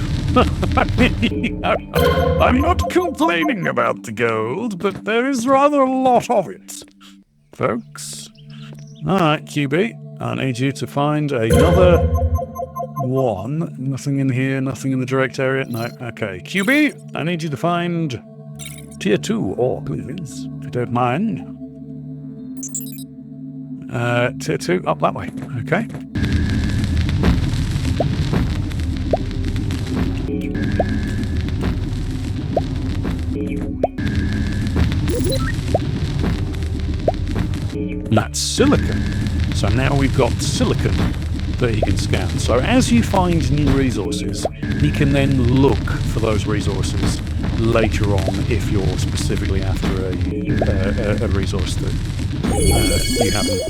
I'm not complaining about the gold, but there is rather a lot of it, folks. Alright, QB, I need you to find another one. Nothing in here, nothing in the direct area. No, okay. QB, I need you to find tier 2 ore, please, if you don't mind. Tier 2, up that way. Okay. that's silicon. So now we've got silicon that he can scan. So as he finds new resources, he can then look for those resources later on if you're specifically after a resource that you haven't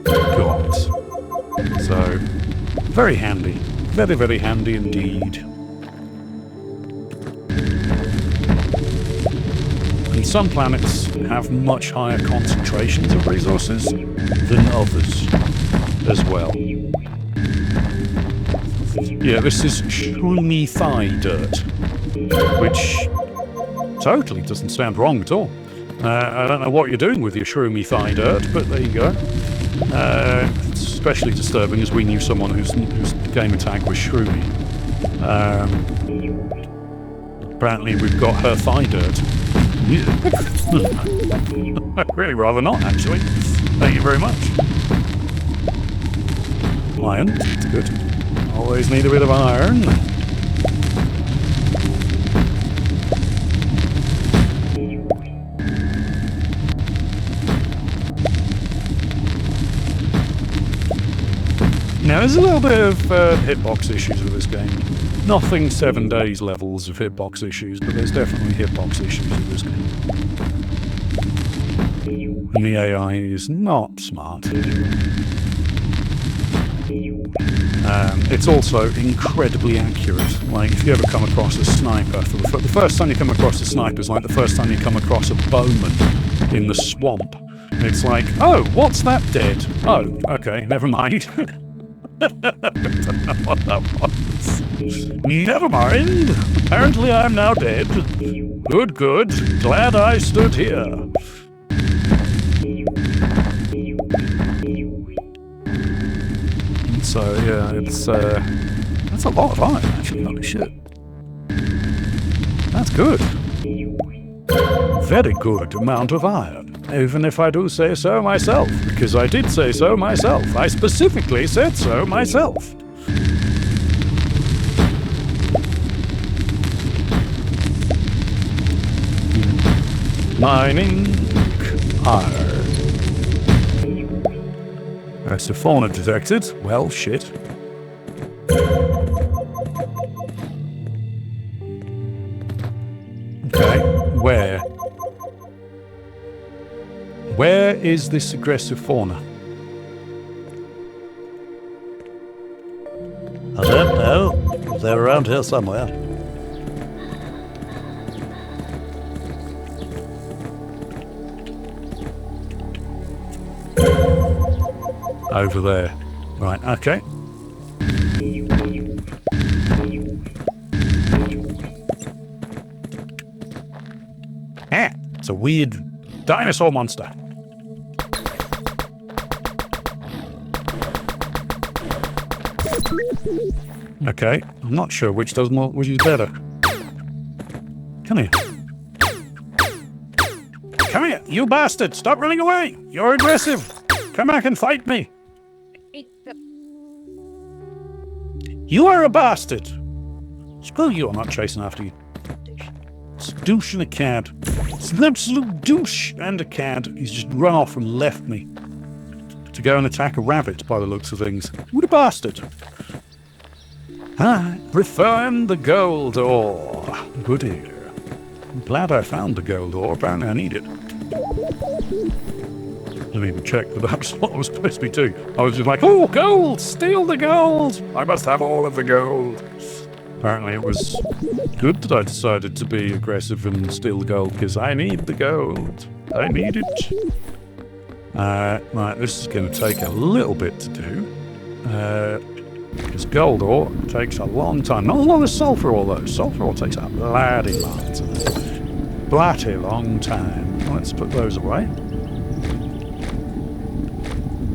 got. So, very handy. Very, very handy indeed. And some planets have much higher concentrations of resources than others as well. Yeah, this is shroomy thigh dirt, which totally doesn't sound wrong at all. I don't know what you're doing with your shroomy thigh dirt, but there you go. It's especially disturbing as we knew someone whose gamer tag was shroomy. Apparently we've got her thigh dirt. I'd really rather not, actually. Thank you very much. Iron, it's good. Always need a bit of iron. Now, there's a little bit of hitbox issues with this game. Nothing 7 days levels of hitbox issues, but there's definitely hitbox issues with this game. And the AI is not smart. It's also incredibly accurate. Like, if you ever come across a sniper, the first time you come across a sniper is like the first time you come across a bowman in the swamp. It's like, oh, what's that dead? Oh, okay, never mind. I don't know what that was. Never mind. Apparently I'm now dead. Good, good. Glad I stood here. So, yeah, that's a lot of iron, actually. Holy shit. That's good. Very good amount of iron. Even if I do say so myself, because I did say so myself. I specifically said so myself. Mining iron. That's a fauna detected. Well, shit. Okay, where? Where is this aggressive fauna? I don't know. They're around here somewhere. Over there. Right, okay. Ah, it's a weird dinosaur monster. Okay, I'm not sure which is better. Come here. Come here, you bastard! Stop running away! You're aggressive! Come back and fight me! You are a bastard! Screw you, I'm not chasing after you. It's a douche and a cad. It's an absolute douche and a cad. He's just run off and left me to go and attack a rabbit by the looks of things. What a bastard! Ah, return the gold ore. Good here. I'm glad I found the gold ore. Apparently I need it. Didn't even check that that's what I was supposed to be doing. I was just like, oh, gold! Steal the gold! I must have all of the gold. Apparently it was good that I decided to be aggressive and steal the gold, because I need the gold. I need it. Right, this is going to take a little bit to do. Because gold ore takes a long time. Not a lot of sulfur ore, though. Sulfur ore takes a bloody long time. Bloody long time. Let's put those away.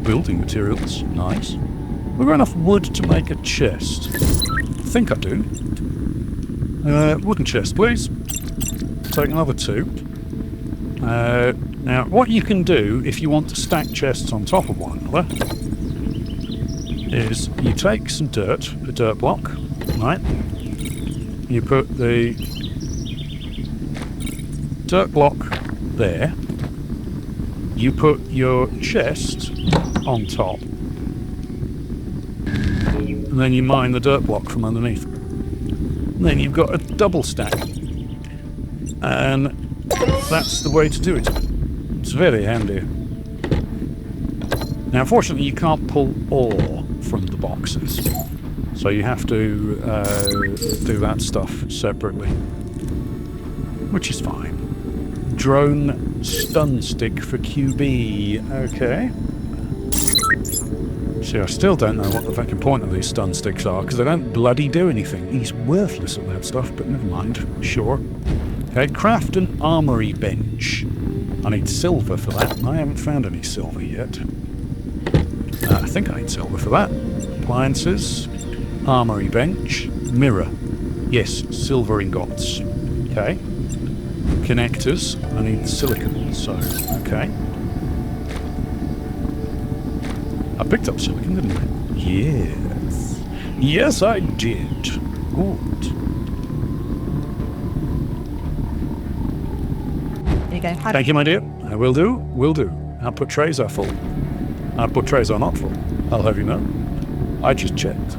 Building materials. Nice. We've got enough wood to make a chest. I think I do. Wooden chest, please. Take another 2. Now, what you can do if you want to stack chests on top of one another is you take some dirt, a dirt block, right? You put the dirt block there. you put your chest on top, and then you mine the dirt block from underneath. And then you've got a double stack, and that's the way to do it. It's very handy. Now, unfortunately, you can't pull ore from the boxes, so you have to do that stuff separately, which is fine. Drone stun stick for QB. Okay. See, I still don't know what the fucking point of these stun sticks are, because they don't bloody do anything. He's worthless at that stuff, but never mind. Sure. Okay, craft an armory bench. I need silver for that, and I haven't found any silver yet. I think I need silver for that. Appliances. Armory bench. Mirror. Yes, silver ingots. Okay. Connectors. I need silicon, so, okay. I picked up silicon, didn't I? Yes. Yes, I did. Good. There you go. Thank you, my dear. I will do. Will do. Output trays are full. Output trays are not full. I'll have you know. I just checked.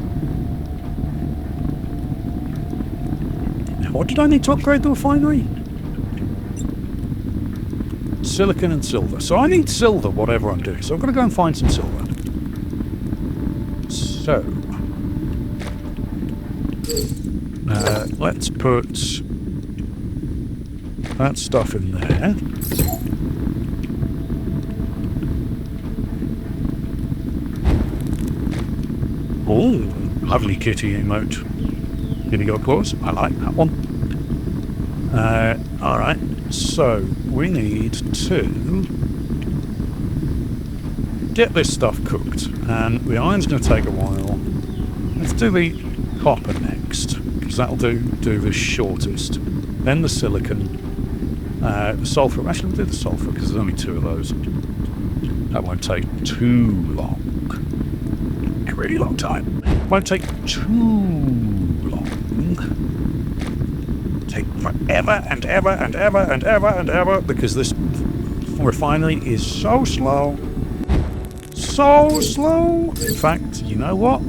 Now, what did I need to upgrade the refinery? Silicon and silver. So I need silver, whatever I'm doing. So I'm going to go and find some silver. So, let's put that stuff in there. Oh, lovely kitty emote. Kitty got claws. I like that one. Alright, so we need to get this stuff cooked, and the iron's going to take a while. Let's do the copper next, because that'll do the shortest. Then the silicon, the sulfur. Actually, we'll do the sulfur because there's only 2 of those. That won't take too long. A really long time. Won't take too long. Take forever and ever and ever and ever and ever, because this refinery is so slow. So slow. In fact, you know what?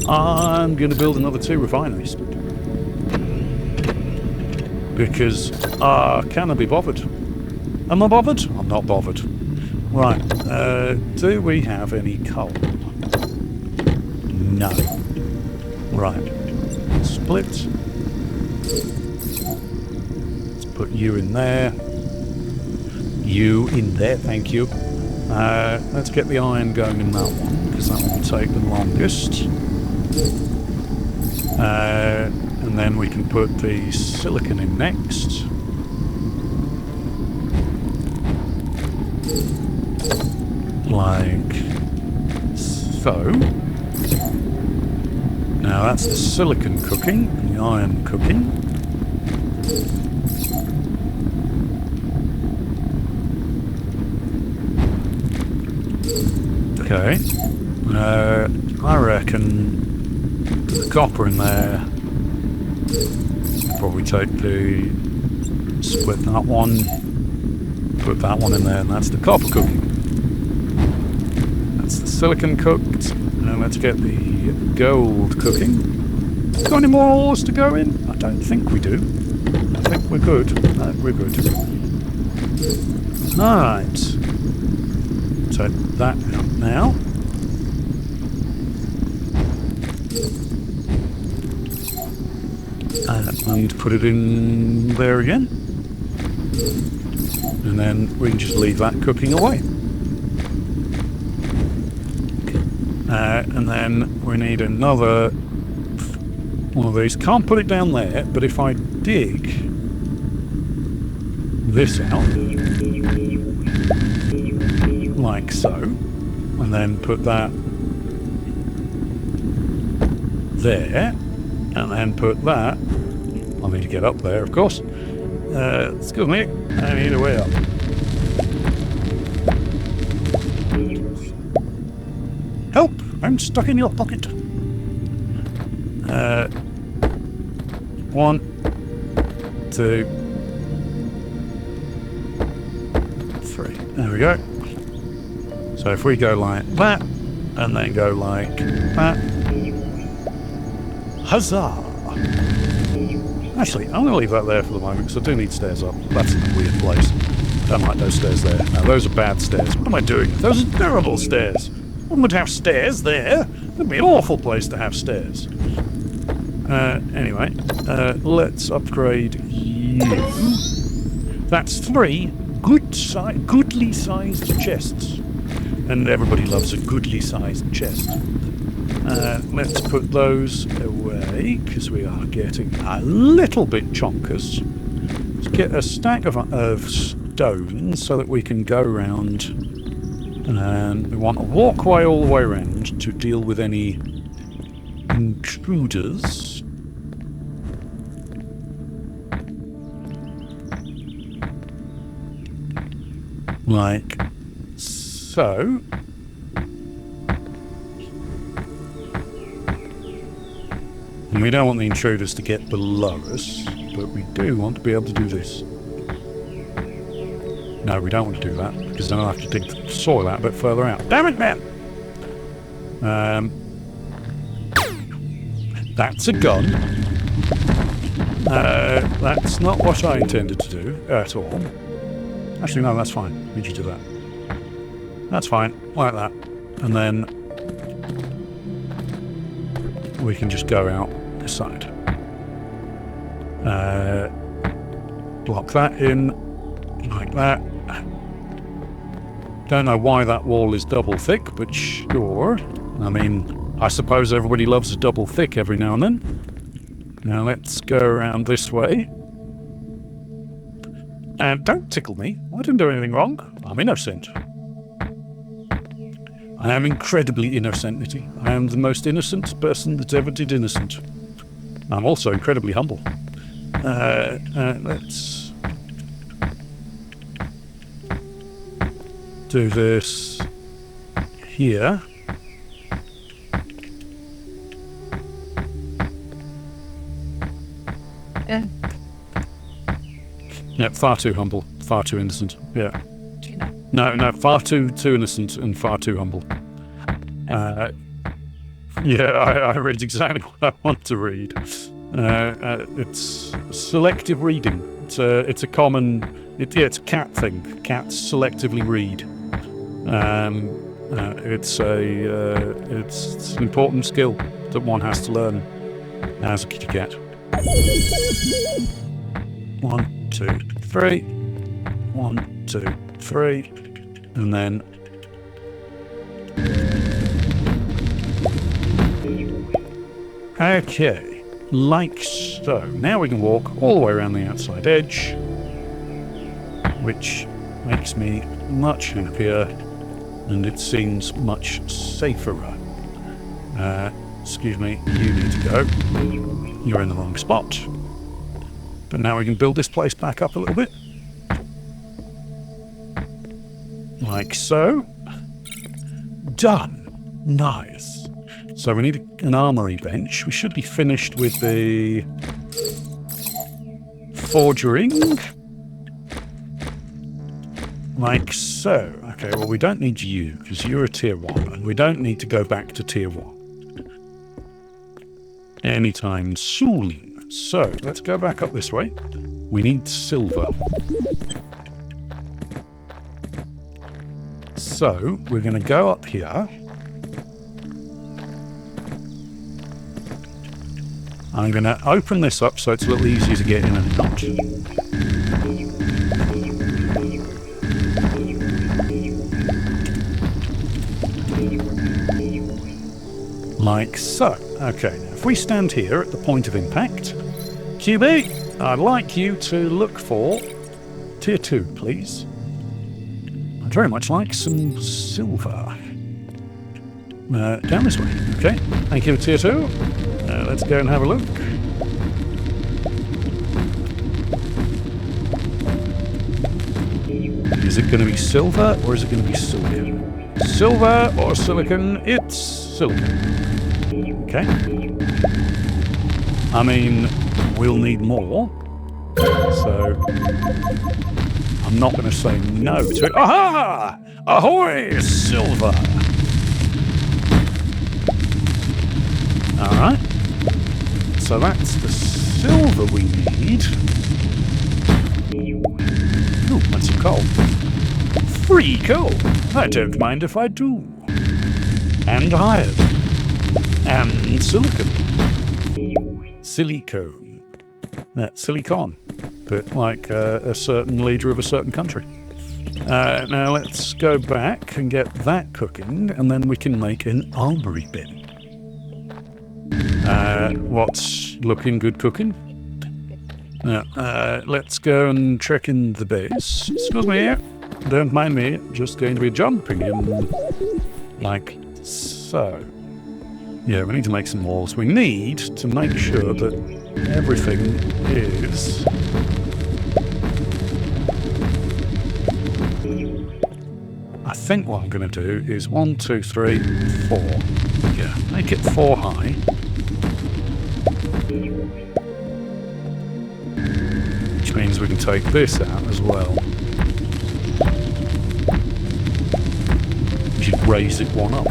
I'm going to build another 2 refineries. Because, can I be bothered? Am I bothered? I'm not bothered. Right, do we have any coal? No. Right. Split. Let's put you in there. You in there, thank you. Let's get the iron going in that one, because that will take the longest. And then we can put the silicon in next. Like so. Now that's the silicon cooking, and the iron cooking. Okay. I reckon the copper in there. Probably take the split that one, put that one in there, and that's the copper cooking. That's the silicon cooked. And let's get the gold cooking. Got any more ores to go in? I don't think we do. I think we're good. No, we're good. Alright. Take that out now. And put it in there again. And then we can just leave that cooking away. And then we need another one of these. Can't put it down there, but if I dig this out, like so, and then put that there, and then put that, I need to get up there, of course. Excuse me, I need a way up. Help! I'm stuck in your pocket. 1, 2, 3. There we go. So if we go like that, and then go like that. Huzzah! Actually, I'm going to leave that there for the moment, because I do need stairs up. That's in a weird place. Don't like those stairs there. No, those are bad stairs. What am I doing? Those are terrible stairs. I wouldn't have stairs there. It'd be an awful place to have stairs. Anyway, let's upgrade you. That's 3 goodly sized chests. And everybody loves a goodly sized chest. Let's put those away, because we are getting a little bit chonkers. Let's get a stack of stones so that we can go around. And we want a walkway all the way around to deal with any intruders. Like so. And we don't want the intruders to get below us, but we do want to be able to do this. No, we don't want to do that, because then I'll have to dig the soil out a bit further out. Damn it, man! That's a gun. That's not what I intended to do at all. Actually, no, that's fine. We should do that. That's fine, like that. And then we can just go out this side. Block that in, like that. Don't know why that wall is double thick, but sure. I mean, I suppose everybody loves a double thick every now and then. Now let's go around this way. And don't tickle me. I didn't do anything wrong. I'm innocent. I am incredibly innocent. I am the most innocent person that ever did innocent. I'm also incredibly humble. Let's do this here. Yeah. Yeah, far too humble, far too innocent. Yeah. Do you know? No, far too innocent and far too humble. Yeah, I read exactly what I want to read. It's selective reading. It's a common. It's a cat thing. Cats selectively read. It's an important skill that one has to learn as a kitty cat. 1, 2, 3. 1, 2, 3. And then okay, like so. Now we can walk all the way around the outside edge, which makes me much happier, and it seems much safer. Excuse me, you need to go. You're in the wrong spot. But now we can build this place back up a little bit. Like so. Done. Nice. So we need an armory bench. We should be finished with the forging. Like so. Okay, well we don't need you, because you're a tier 1, and we don't need to go back to tier 1 anytime soon. So, let's go back up this way. We need silver. So, we're going to go up here. I'm going to open this up so it's a little easier to get in and out. Like so. Okay, now if we stand here at the point of impact, QB, I'd like you to look for tier 2, please. I'd very much like some silver. Down this way. Okay, thank you, tier 2. Let's go and have a look. Is it going to be silver or is it going to be silicon? Silver or silicon? It's silicon. Okay. I mean, we'll need more. So I'm not going to say no to it. Aha! Ahoy, silver! Alright. So that's the silver we need. Ooh, that's some coal. Free coal! I don't mind if I do. And iron. And silicon. Silicone. Silicon. But like a certain leader of a certain country. Now let's go back and get that cooking, and then we can make an armory bin. What's looking good cooking? Let's go and check in the base. Excuse me, don't mind me, just going to be jumping in like so. Yeah, we need to make some walls. We need to make sure that everything is... I think what I'm going to do is 1, 2, 3, 4. Yeah, make it 4 high. Which means we can take this out as well. We should raise it 1 up.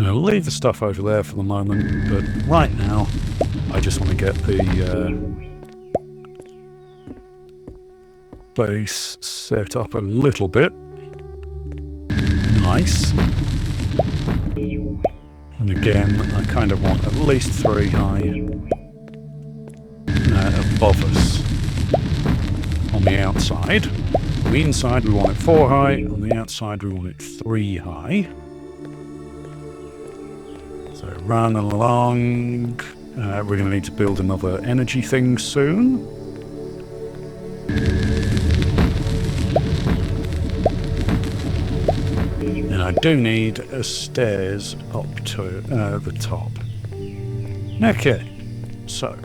I'll leave the stuff over there for the moment, but right now I just want to get the base set up a little bit. Nice. And again, I kind of want at least 3 high above us on the outside. On the inside we want it 4 high, on the outside we want it 3 high. So run along. We're going to need to build another energy thing soon. And I do need a stairs up to the top. Okay, so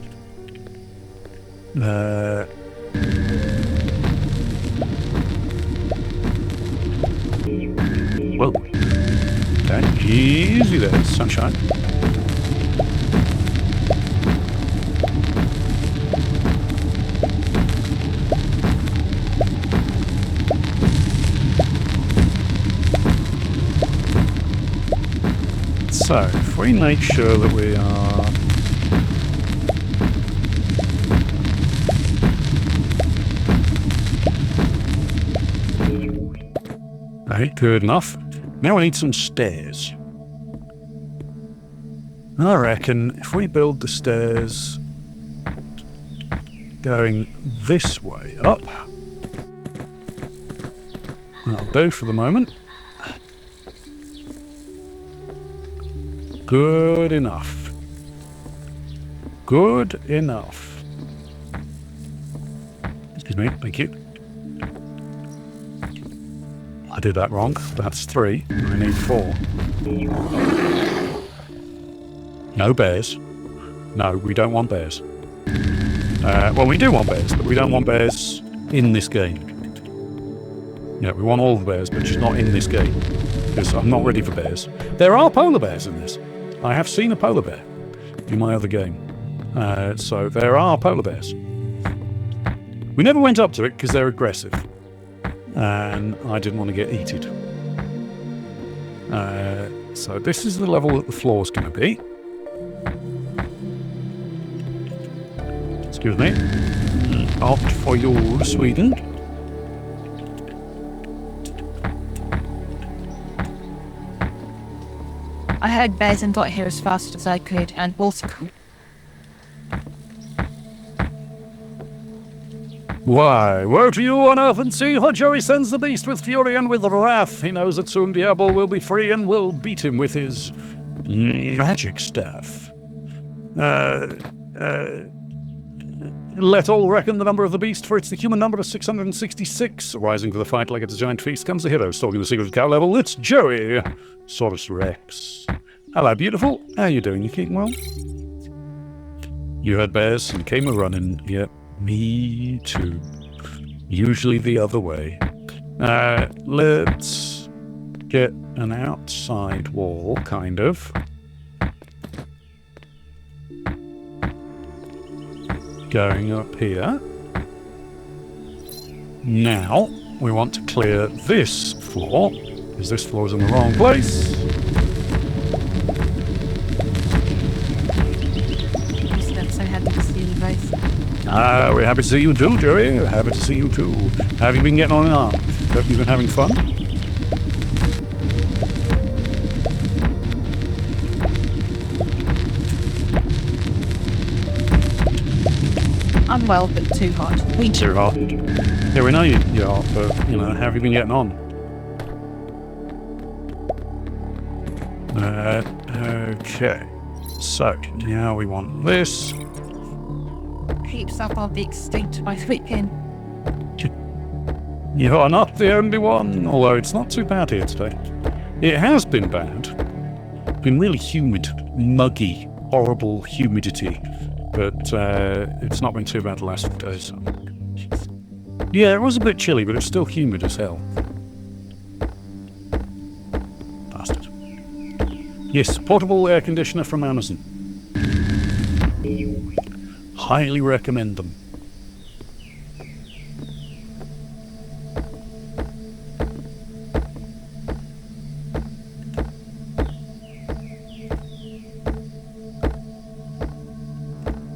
whoa. Okay, easy there, sunshine. So, if we make sure that we are... Okay, good enough. Now we need some stairs. I reckon if we build the stairs going this way up, that'll do for the moment. Good enough. Good enough. Excuse me, thank you. I did that wrong. That's 3. I need 4. No bears. No, we don't want bears. Well, we do want bears, but we don't want bears in this game. Yeah, we want all the bears, but just not in this game. Because I'm not ready for bears. There are polar bears in this. I have seen a polar bear in my other game. So there are polar bears. We never went up to it because they're aggressive. And I didn't want to get eaten. So this is the level that the floor's going to be. Excuse me. Opt for you, Sweden. I heard bears and got here as fast as I could, and also... Why, woe to you on earth and sea, for Joey sends the beast with fury and with wrath. He knows that soon Diablo will be free and will beat him with his magic staff. Let all reckon the number of the beast, for it's the human number of 666. Rising for the fight like it's a giant feast comes the hero, stalking the secret of cow level. It's Joey, Saurus Rex. Hello, beautiful. How you doing? You keeping well? You heard bears and came a-running. Yep, me too. Usually the other way. Let's get an outside wall, kind of. Going up here. Now, we want to clear this floor, because this floor is in the wrong place. So happy to see you guys. We're happy to see you too, Joey. Happy to see you too. How have you been getting on in art? Hope you've been having fun. I'm well, but too hot. Too hot. Yeah, we know you're hot, but, you know, how have you been getting on? Okay. So, now we want this. Keeps up our big extinct by the weekend. You are not the only one, although it's not too bad here today. It has been bad. Been really humid, muggy, horrible humidity. But it's not been too bad the last few days. So. Yeah, it was a bit chilly, but it's still humid as hell. Bastard. Yes, portable air conditioner from Amazon. Highly recommend them.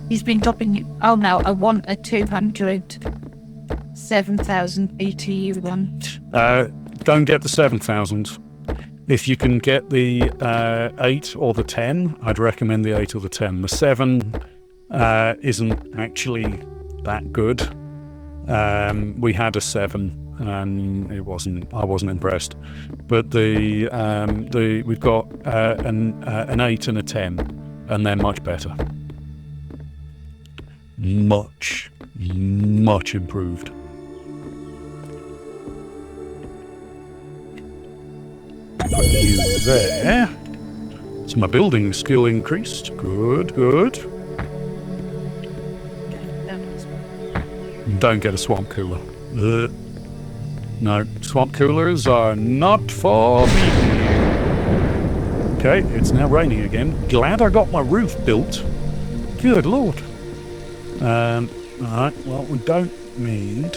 He's been dropping. Oh no, I want a 200 7,000 BTU one. Don't get the 7,000. If you can get the 8 or the 10, I'd recommend the 8 or the 10. The 7 isn't actually that good. We had a 7 and I wasn't impressed. But we've got an 8 and a 10, and they're much better. Much improved. Put you there. So my building skill increased. Good. Don't get a swamp cooler. No, swamp coolers are not for me. Okay, it's now raining again. Glad I got my roof built. Good lord. Alright, well, we don't need...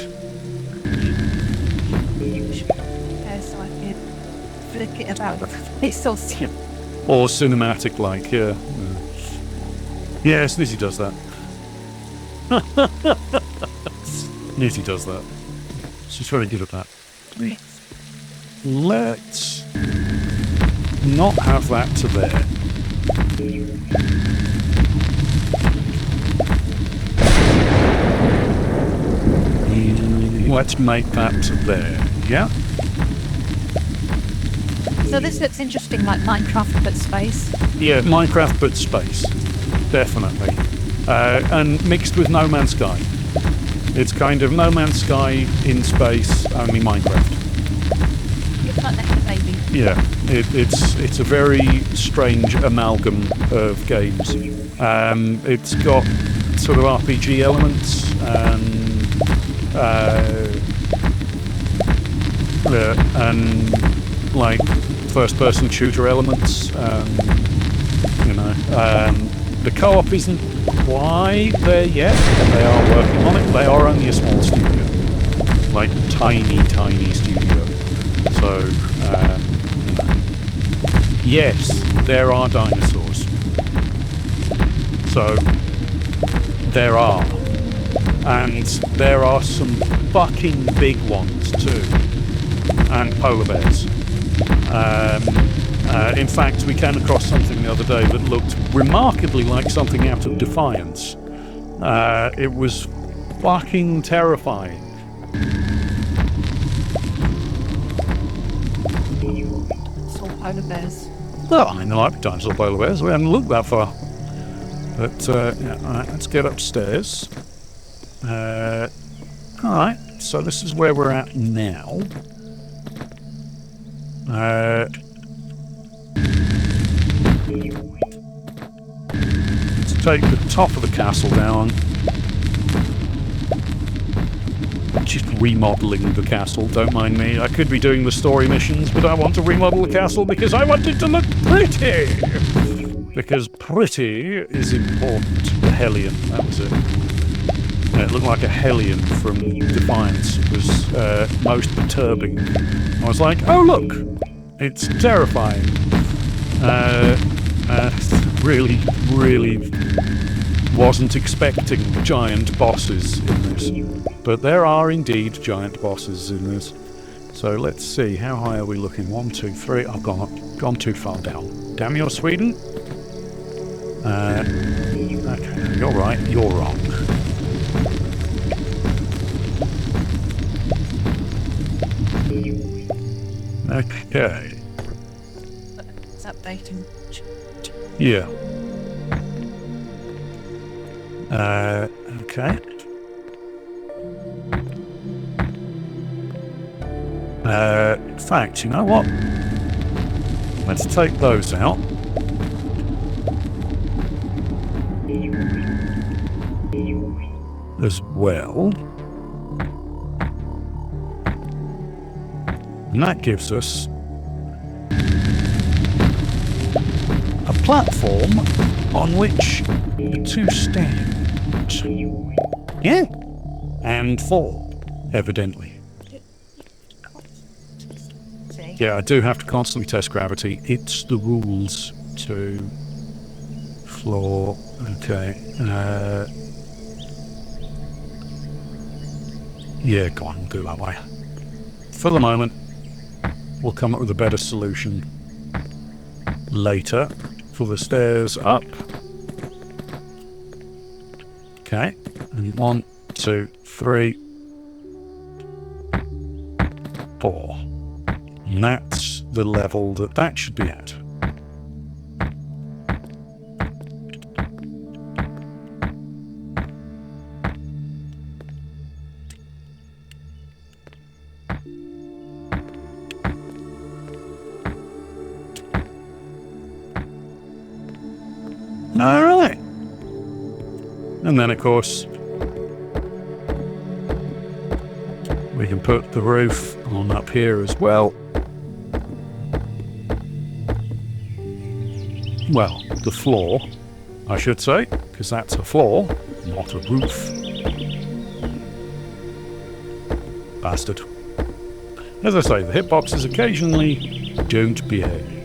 So I can flick it about. It's so simple. Or cinematic, like, yeah. Yes, Nizzy does that. Nizzy does that. She's very good at that. Let's not have that to there. Let's make that to there, yeah? So this looks interesting, like Minecraft but space. Yeah, Minecraft but space. Definitely. And mixed with No Man's Sky. It's kind of No Man's Sky in space, only Minecraft. It's like that, baby. Yeah, it's a very strange amalgam of games. It's got sort of RPG elements and like first-person shooter elements. The co-op isn't quite there yet, but they are working on it. They are only a small studio, like tiny studio. So, yes, there are dinosaurs. So, there are. And there are some fucking big ones too. And polar bears. In fact, we came across something the other day that looked remarkably like something out of Defiance. It was fucking terrifying. It's all polar bears. Well, I mean, there might be dinosaur polar bears. We haven't looked that far. But, yeah, alright, let's get upstairs. Alright, so this is where we're at now. Let's take the top of the castle down. Just remodeling the castle, don't mind me. I could be doing the story missions, but I want to remodel the castle because I want it to look pretty! Because pretty is important. The Hellion, that was it. Yeah, it looked like a Hellion from Defiance. It was most perturbing. I was like, oh look! It's terrifying. Really wasn't expecting giant bosses in this. But there are indeed giant bosses in this. So let's see, how high are we looking? 1, 2, 3. I've gone too far down. Damn you, Sweden. Okay, you're right, you're wrong. Okay. It's updating. Yeah. Okay. In fact, you know what? Let's take those out. As well. And that gives us a platform on which the two stand. Yeah. And 4, evidently. Yeah, I do have to constantly test gravity. It's the rules to floor. Okay. Yeah, go on, do it that way. For the moment, we'll come up with a better solution later for the stairs up. Okay, and 1, 2, 3, 4. And that's the level that should be at. Alright. And then, of course, we can put the roof on up here as well. Well, the floor, I should say, because that's a floor, not a roof. Bastard. As I say, the hitboxes occasionally don't behave.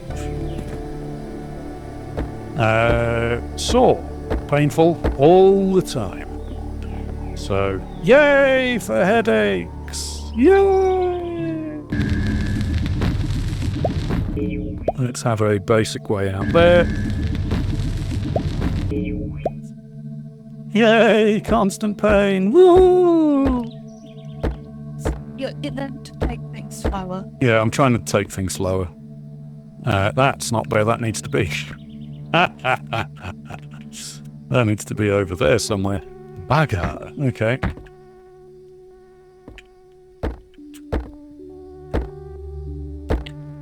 Sore. Painful all the time. So, yay for headaches! Yay! Let's have a basic way out there. Yay! Constant pain! Woo! You're learn to take things slower. Yeah, I'm trying to take things slower. That's not where that needs to be. That needs to be over there somewhere. Bugger. Okay.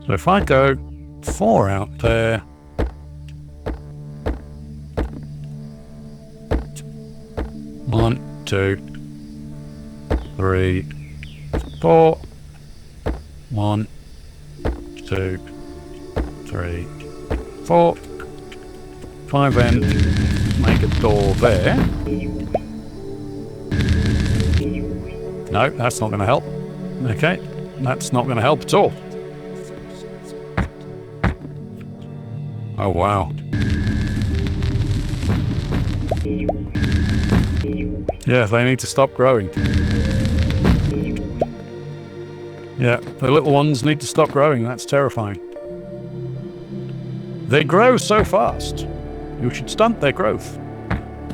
So if I go 4 out there. 1, 2, 3, 4. 1, 2, 3, 4. 5 then make a door there. No, that's not going to help. Okay, that's not going to help at all. Oh wow. Yeah, they need to stop growing. Yeah, the little ones need to stop growing. That's terrifying. They grow so fast. You should stunt their growth.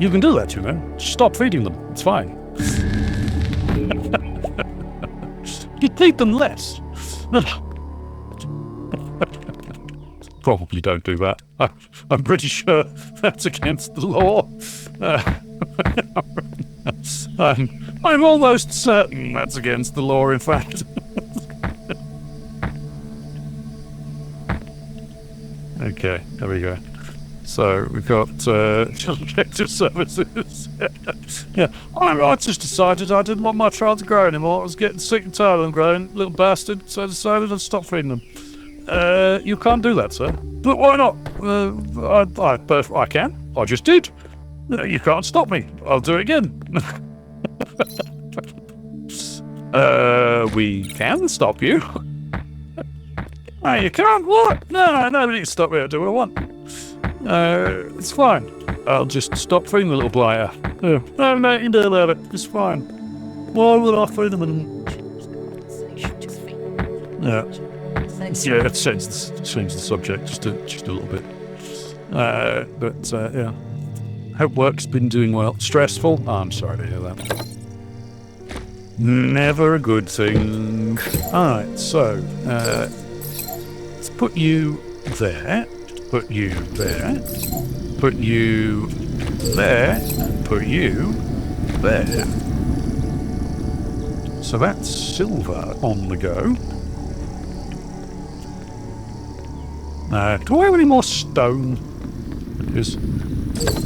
You can do that, you know. Stop feeding them. It's fine. You feed them less. Probably don't do that. I'm pretty sure that's against the law. I'm almost certain that's against the law, in fact. Okay, there we go. So we've got protective services. Yeah, I just decided I didn't want my child to grow anymore. I was getting sick and tired of them growing, little bastard, so I decided I'd stop feeding them. You can't do that, sir. But why not? I can. I just did. You can't stop me. I'll do it again. We can stop you. No, you can't. What? No, nobody can stop me. I do what I want. It's fine. I'll just stop feeding the little blighter. No, you can do that. It's fine. Why would I feed them? Yeah, let's change the subject just a little bit. But yeah. Hope work's been doing well. Stressful? Oh, I'm sorry to hear that. Never a good thing. Alright, so, let's put you there, put you there, put you there, put you there. So that's silver on the go. Do I have any more stone? Because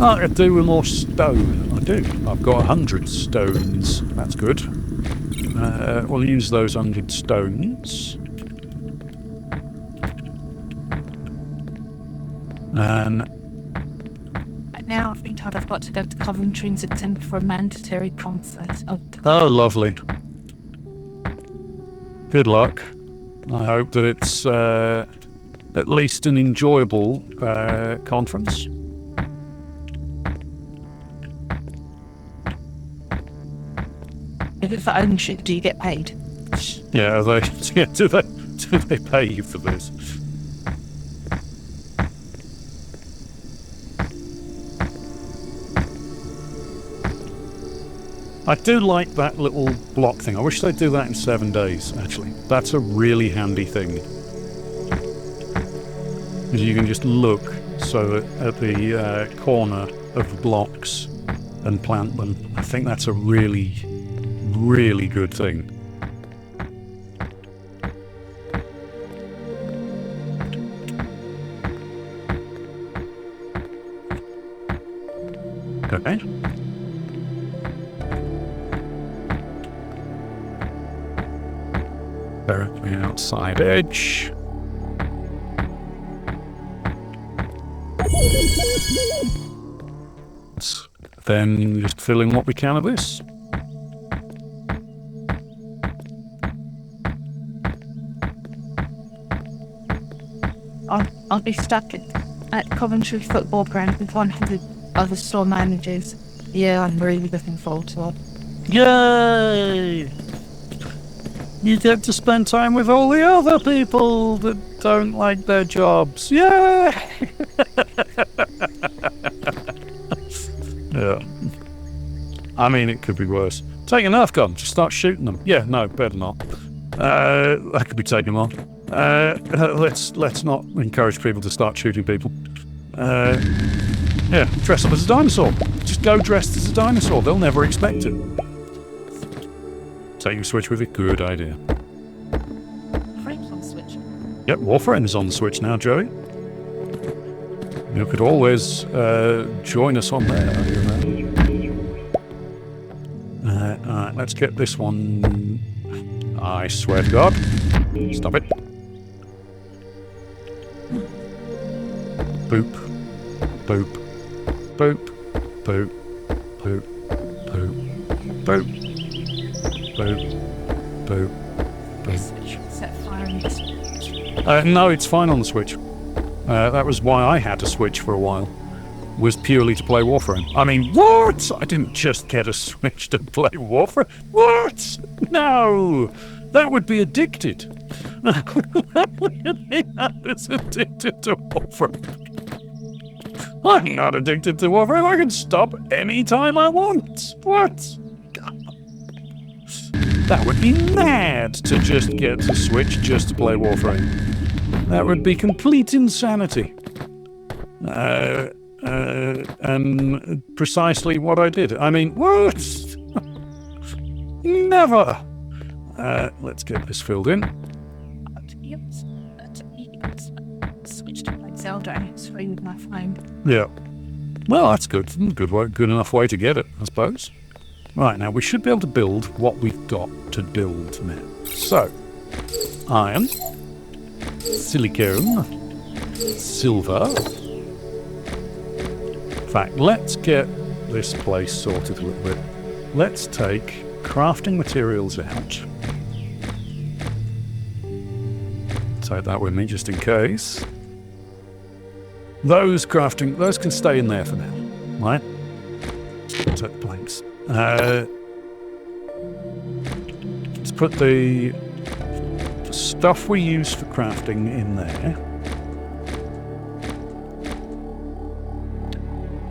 I could do with more stone. I do. I've got 100 stones. That's good. We'll use those 100 stones. And now I've been told I've got to go to Coventry in September for a mandatory concert. oh, lovely. Good luck. I hope that it's at least an enjoyable conference. If it's for ownership, do you get paid? Yeah, do they pay you for this? I do like that little block thing. I wish they'd do that in 7 days, actually. That's a really handy thing. Because you can just look at the corner of the blocks and plant them. I think that's a really, really good thing. Okay. Directly outside edge. Then just fill in what we can of this. I'll be stuck at Coventry football ground with 100 other store managers. Yeah, I'm really looking forward to it. Yay! You get to spend time with all the other people that don't like their jobs. Yay! Yeah. I mean, it could be worse. Take a Nerf gun, just start shooting them. Yeah, no, better not. That could be taken on. Let's not encourage people to start shooting people. Yeah, dress up as a dinosaur. Just go dressed as a dinosaur. They'll never expect it. Taking a Switch with it, good idea. Frame's on Switch. Yep, Warframe is on the Switch now, Joey. You could always join us on there. Alright, let's get this one. I swear to God. Stop it. Boop. Boop. Boop. Boop. Boop. Boop. Boop. Boop. Boop. Boop. Set fire in this. No, it's fine on the Switch. That was why I had a Switch for a while. Was purely to play Warframe. I mean, what? I didn't just get a Switch to play Warframe. What? No! That would be addicted. I was addicted to Warframe. I'm not addicted to Warframe. I can stop any time I want. What? That would be mad to just get the Switch just to play Warframe. That would be complete insanity. And precisely what I did. I mean, what? Never! Let's get this filled in. Switch to my Zelda screen with my phone. Yeah. Well, that's good. Good enough way to get it, I suppose. Right, now we should be able to build what we've got to build now. So, iron, silicone, silver. In fact, let's get this place sorted a little bit. Let's take crafting materials out. Take that with me just in case. Those can stay in there for now, right? Take the planks. Let's put the stuff we use for crafting in there.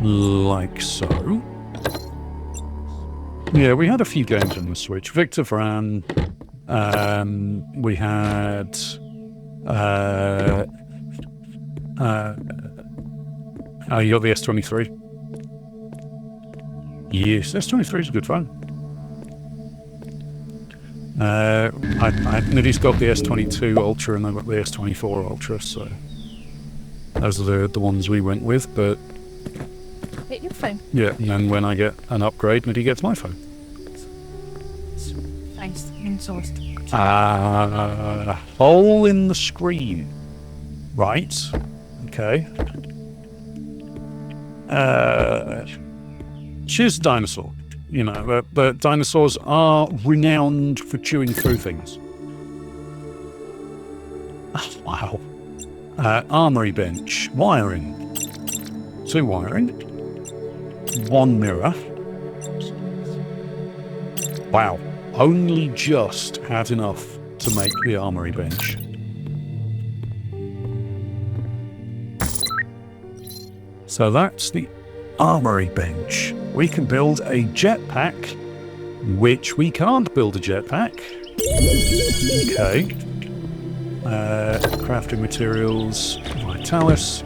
Like so. Yeah, we had a few games on the Switch. Victor Vran. We had... you got the S23? Yes, S23 is good fun. Niddy's got the S22 Ultra and I've got the S24 Ultra, so those are the ones we went with, but... Get your phone. Yeah, and then when I get an upgrade, Niddy gets my phone. Thanks, insourced. Hole in the screen. Right. Okay. She's a dinosaur. You know, but dinosaurs are renowned for chewing through things. Oh, wow. Armory bench. Wiring. 2 wiring. 1 mirror. Wow. Only just had enough to make the armory bench. So that's the armory bench. We can build a jetpack, which we can't build a jetpack. Okay. Crafting materials, Vitalis.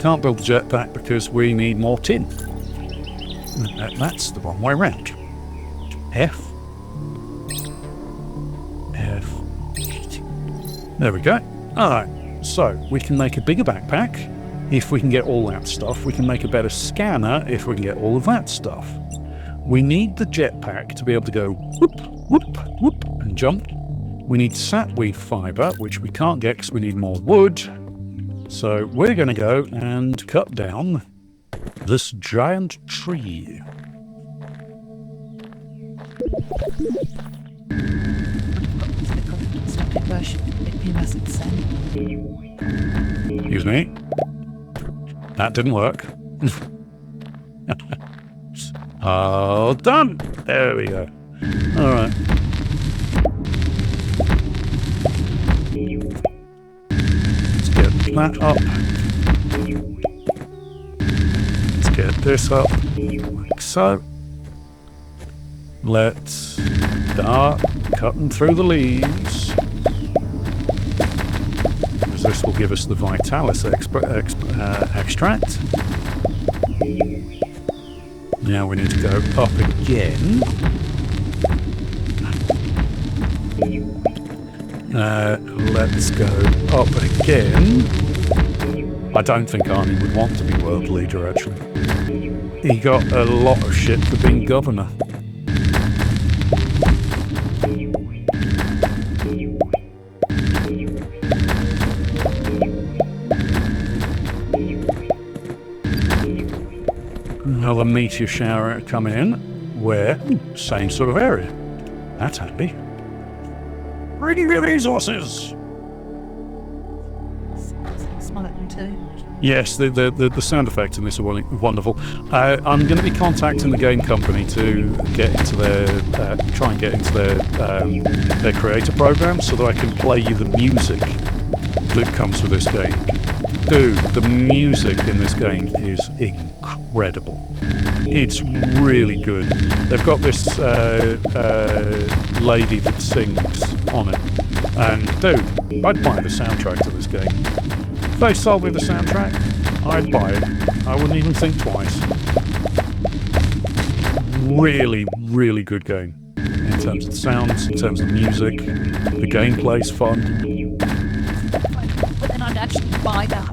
Can't build a jetpack because we need more tin. That's the wrong way around. F. There we go. Alright, so we can make a bigger backpack if we can get all that stuff. We can make a better scanner if we can get all of that stuff. We need the jetpack to be able to go whoop, whoop, whoop, and jump. We need sapweed fibre, which we can't get because we need more wood. So we're going to go and cut down this giant tree. Excuse me. That didn't work. All done. There we go. All right. Let's get that up. Let's get this up, like so. Let's start cutting through the leaves. Because this will give us the Vitalis extract. Now we need to go up again. Let's go up again. I don't think Arnie would want to be world leader, actually. He got a lot of shit for being governor. Another meteor shower coming in, where, same sort of area. That's handy. Bring me resources! Smell it too. Yes, the sound effects in this are wonderful. I'm going to be contacting the game company to get into their, try and get into their creator program so that I can play you the music that comes with this game. Dude, the music in this game is incredible. It's really good. They've got this lady that sings on it. And dude, I'd buy the soundtrack to this game. If they sold me the soundtrack, I'd buy it. I wouldn't even think twice. really, really good game. In terms of sounds, in terms of music, the gameplay's fun. But then I'd actually buy that.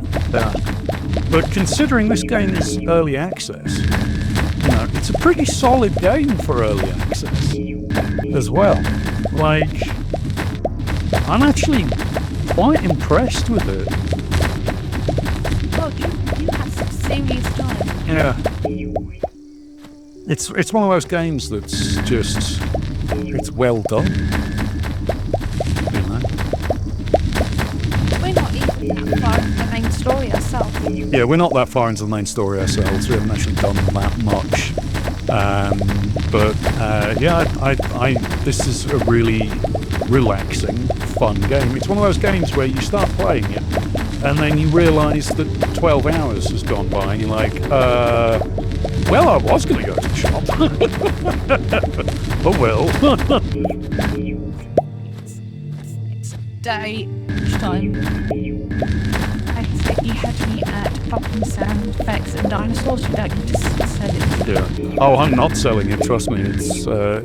But considering this game is early access, you know, it's a pretty solid game for early access as well. Like, I'm actually quite impressed with it. Oh, you have some serious time. Yeah. It's one of those games that's just, it's well done. You know? We're not even that far in the main story ourselves. Yeah, we're not that far into the main story ourselves. We haven't actually done that much. This is a really relaxing, fun game. It's one of those games where you start playing it, and then you realise that 12 hours has gone by, and you're like, well, I was going to go to the shop. Oh well. It's day time. I think you had me at fucking sound effects and dinosaurs. You don't need to sell it. Yeah. Oh, I'm not selling it, trust me. It's, that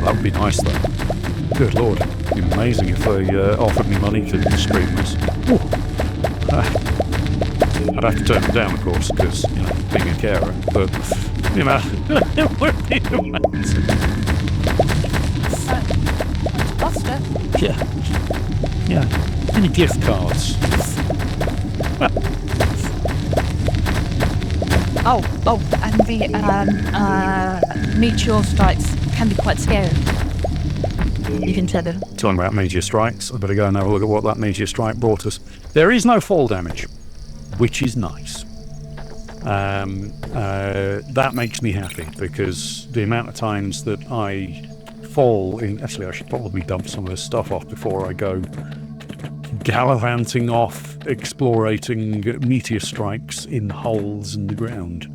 would be nice though. Good lord. It'd be amazing if they offered me money to stream this. I'd have to turn it down, of course, because, you know, being a carer, but, you know, it would be amazing. So, that's Buster. Yeah. Yeah. Any gift cards? Oh, and the meteor strikes can be quite scary. You can tell them. Talking about meteor strikes, I better go and have a look at what that meteor strike brought us. There is no fall damage, which is nice. That makes me happy, because the amount of times that I fall in... Actually, I should probably dump some of this stuff off before I go gallivanting off, exploring meteor strikes in holes in the ground.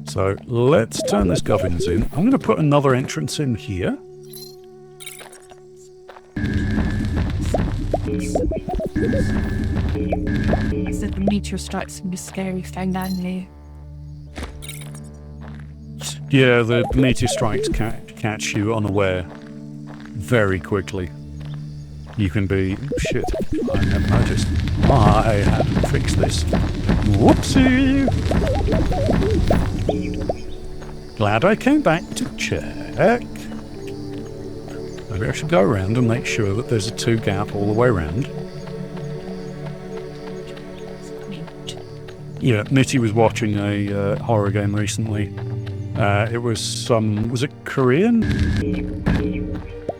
So let's turn this gubbins in. I'm going to put another entrance in here. I said the meteor strikes can be scary thing down here. Yeah, the meteor strikes catch you unaware very quickly. You can be... Shit, I never noticed. I hadn't fixed this. Whoopsie! Glad I came back to check. Maybe I should go around and make sure that there's a 2 gap all the way around. Yeah, Mitty was watching a horror game recently. It was some... Was it Korean?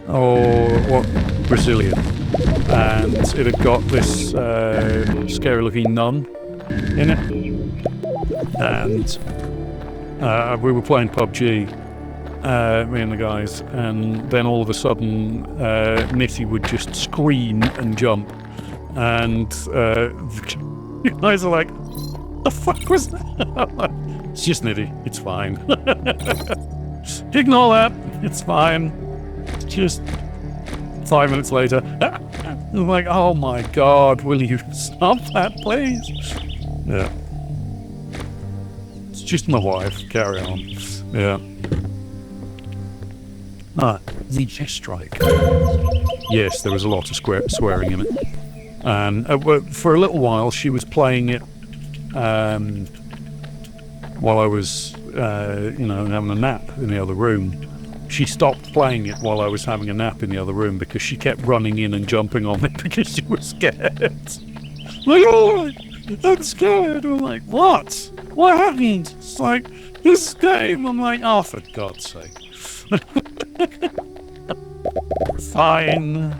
Or what? Brazilian. And it had got this scary looking nun in it. And we were playing PUBG, me and the guys, and then all of a sudden Mitty would just scream and jump. And you guys are like, the fuck was that? It's just Nitty. It's fine. Ignore that. It's fine. It's just 5 minutes later. I'm like, oh my god, will you stop that, please? Yeah. It's just my wife. Carry on. Yeah. The chest strike. Yes, there was a lot of swearing in it. And for a little while, she was playing it while I was, having a nap in the other room. She stopped playing it while I was having a nap in the other room because she kept running in and jumping on me because she was scared. Like, oh, I'm scared. I'm like, what? What happened? It's like, this game. I'm like, oh, for God's sake. Fine.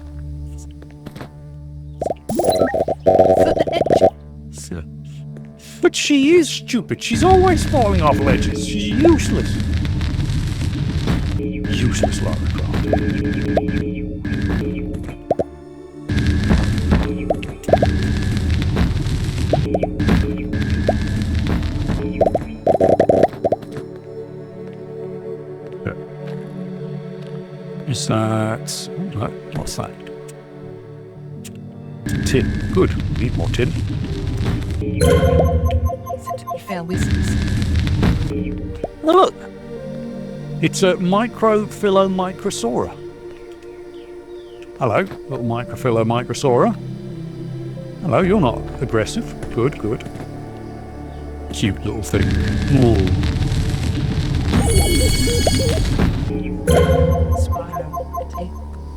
But she is stupid. She's always falling off ledges. She's useless. Useless Lara Croft. Is that... What's that? Tin. Good. Need more tin. To be fair, wizards. Oh, look. It's a Microphilomicrosaura. Hello, little Microphilomicrosaura. Hello, you're not aggressive. Good, good. Cute little thing. Ooh.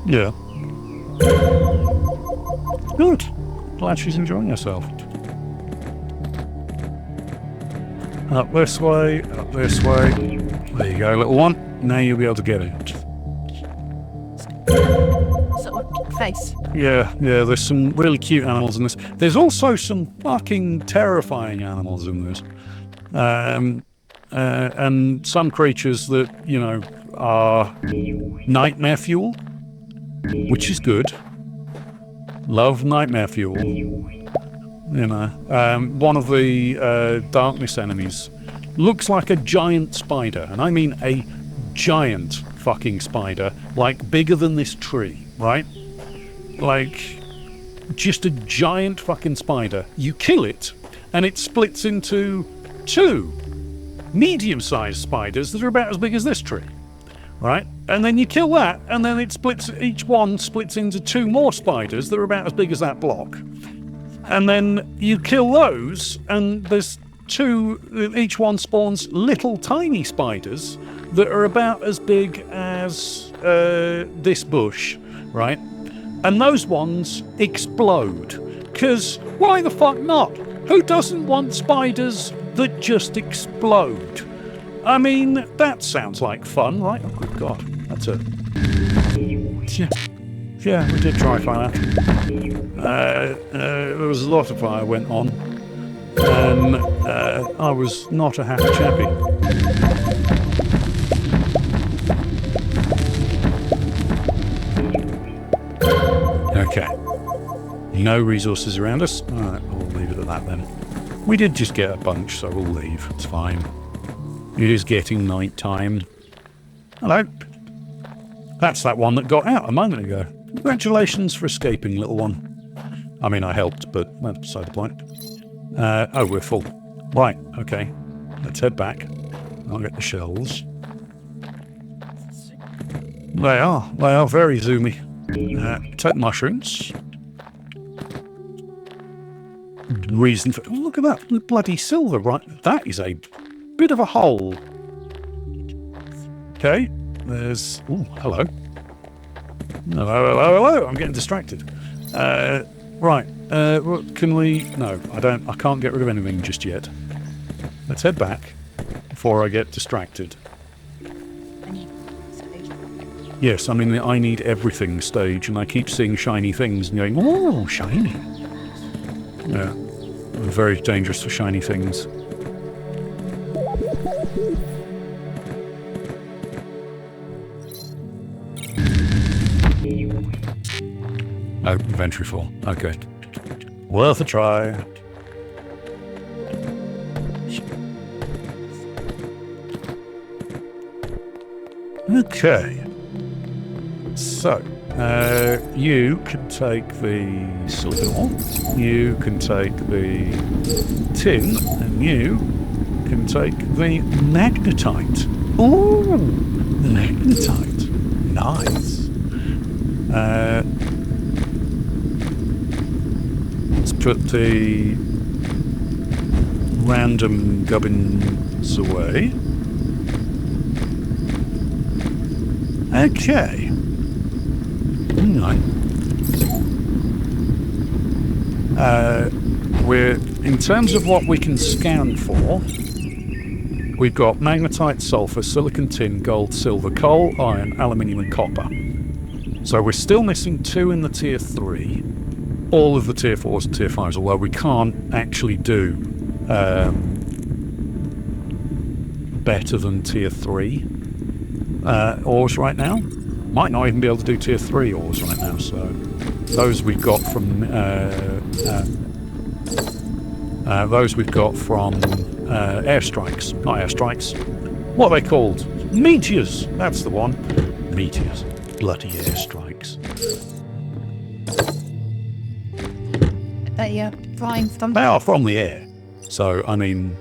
Yeah. Good. Glad she's enjoying herself. Up this way, up this way. There you go, little one. Now you'll be able to get it. Sort of face. Yeah, there's some really cute animals in this. There's also some fucking terrifying animals in this. And some creatures that, you know, are nightmare fuel, which is good. Love nightmare fuel. You know, one of the darkness enemies looks like a giant spider, and I mean a giant fucking spider, like bigger than this tree, right? Like, just a giant fucking spider. You kill it, and it splits into 2 medium-sized spiders that are about as big as this tree, right? And then you kill that, and then it splits. Each one splits into 2 more spiders that are about as big as that block. And then you kill those, and there's 2. Each one spawns little tiny spiders that are about as big as this bush, right? And those ones explode. Because why the fuck not? Who doesn't want spiders that just explode? I mean, that sounds like fun, right? Oh, good God. That's a... Yeah, we did try fire. There was a lot of fire went on. And I was not a happy chappy. Okay. No resources around us. Alright, we'll leave it at that then. We did just get a bunch, so we'll leave. It's fine. It is getting night time. Hello. That's that one that got out a moment ago. Congratulations for escaping, little one. I mean, I helped, but that's beside the point. Oh, we're full. Right, okay. Let's head back. I'll get the shells. They are very zoomy. Take mushrooms. Reason for... Oh, look at that, the bloody silver, right? That is a bit of a hole. Okay, there's... Oh, hello. Hello. I'm getting distracted. Right. Can we... No, I can't get rid of anything just yet. Let's head back before I get distracted. Yes, I mean, I need everything stage, and I keep seeing shiny things and going, oh, shiny. Yeah. Very dangerous for shiny things. Oh, inventory full. Okay. Worth a try. Okay. So, you can take the silver ore, you can take the tin, and you can take the magnetite. Ooh, magnetite. Nice. Let's put the random gubbins away. Okay. We're in terms of what we can scan for. We've got magnetite, sulfur, silicon, tin, gold, silver, coal, iron, aluminium, and copper. So we're still missing 2 in the tier 3. All of the tier 4s and tier 5s, although we can't actually do better than tier 3 ores right now. Might not even be able to do tier 3 ores right now, so those we've got from airstrikes. Not airstrikes. What are they called? Meteors! That's the one. Meteors. Bloody airstrikes. They are flying from... They are from the air. So, I mean...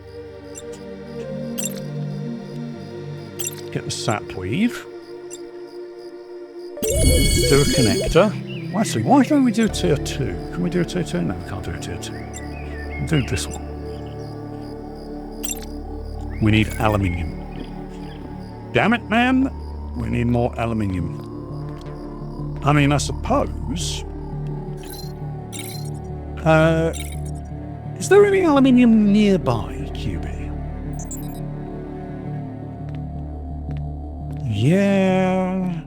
Get the sap weave. Do a connector. Well, actually, why don't we do tier 2? Can we do a tier 2? No, we can't do a tier 2. We'll do this one. We need aluminium. Damn it, man! We need more aluminium. I mean, I suppose... is there any aluminium nearby, QB? Yeah...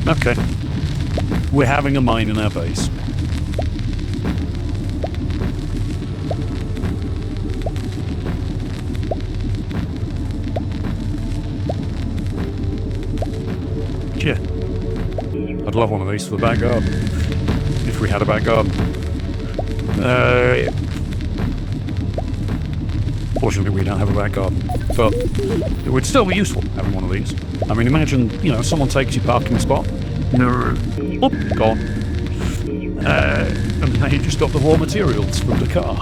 Okay. We're having a mine in our base. Yeah. I'd love one of these for the back garden. If we had a back garden. Fortunately, we don't have a back garden. But it would still be useful having one of these. I mean, imagine, you know, someone takes your parking spot. Oh, gone. And now you just got the raw materials from the car.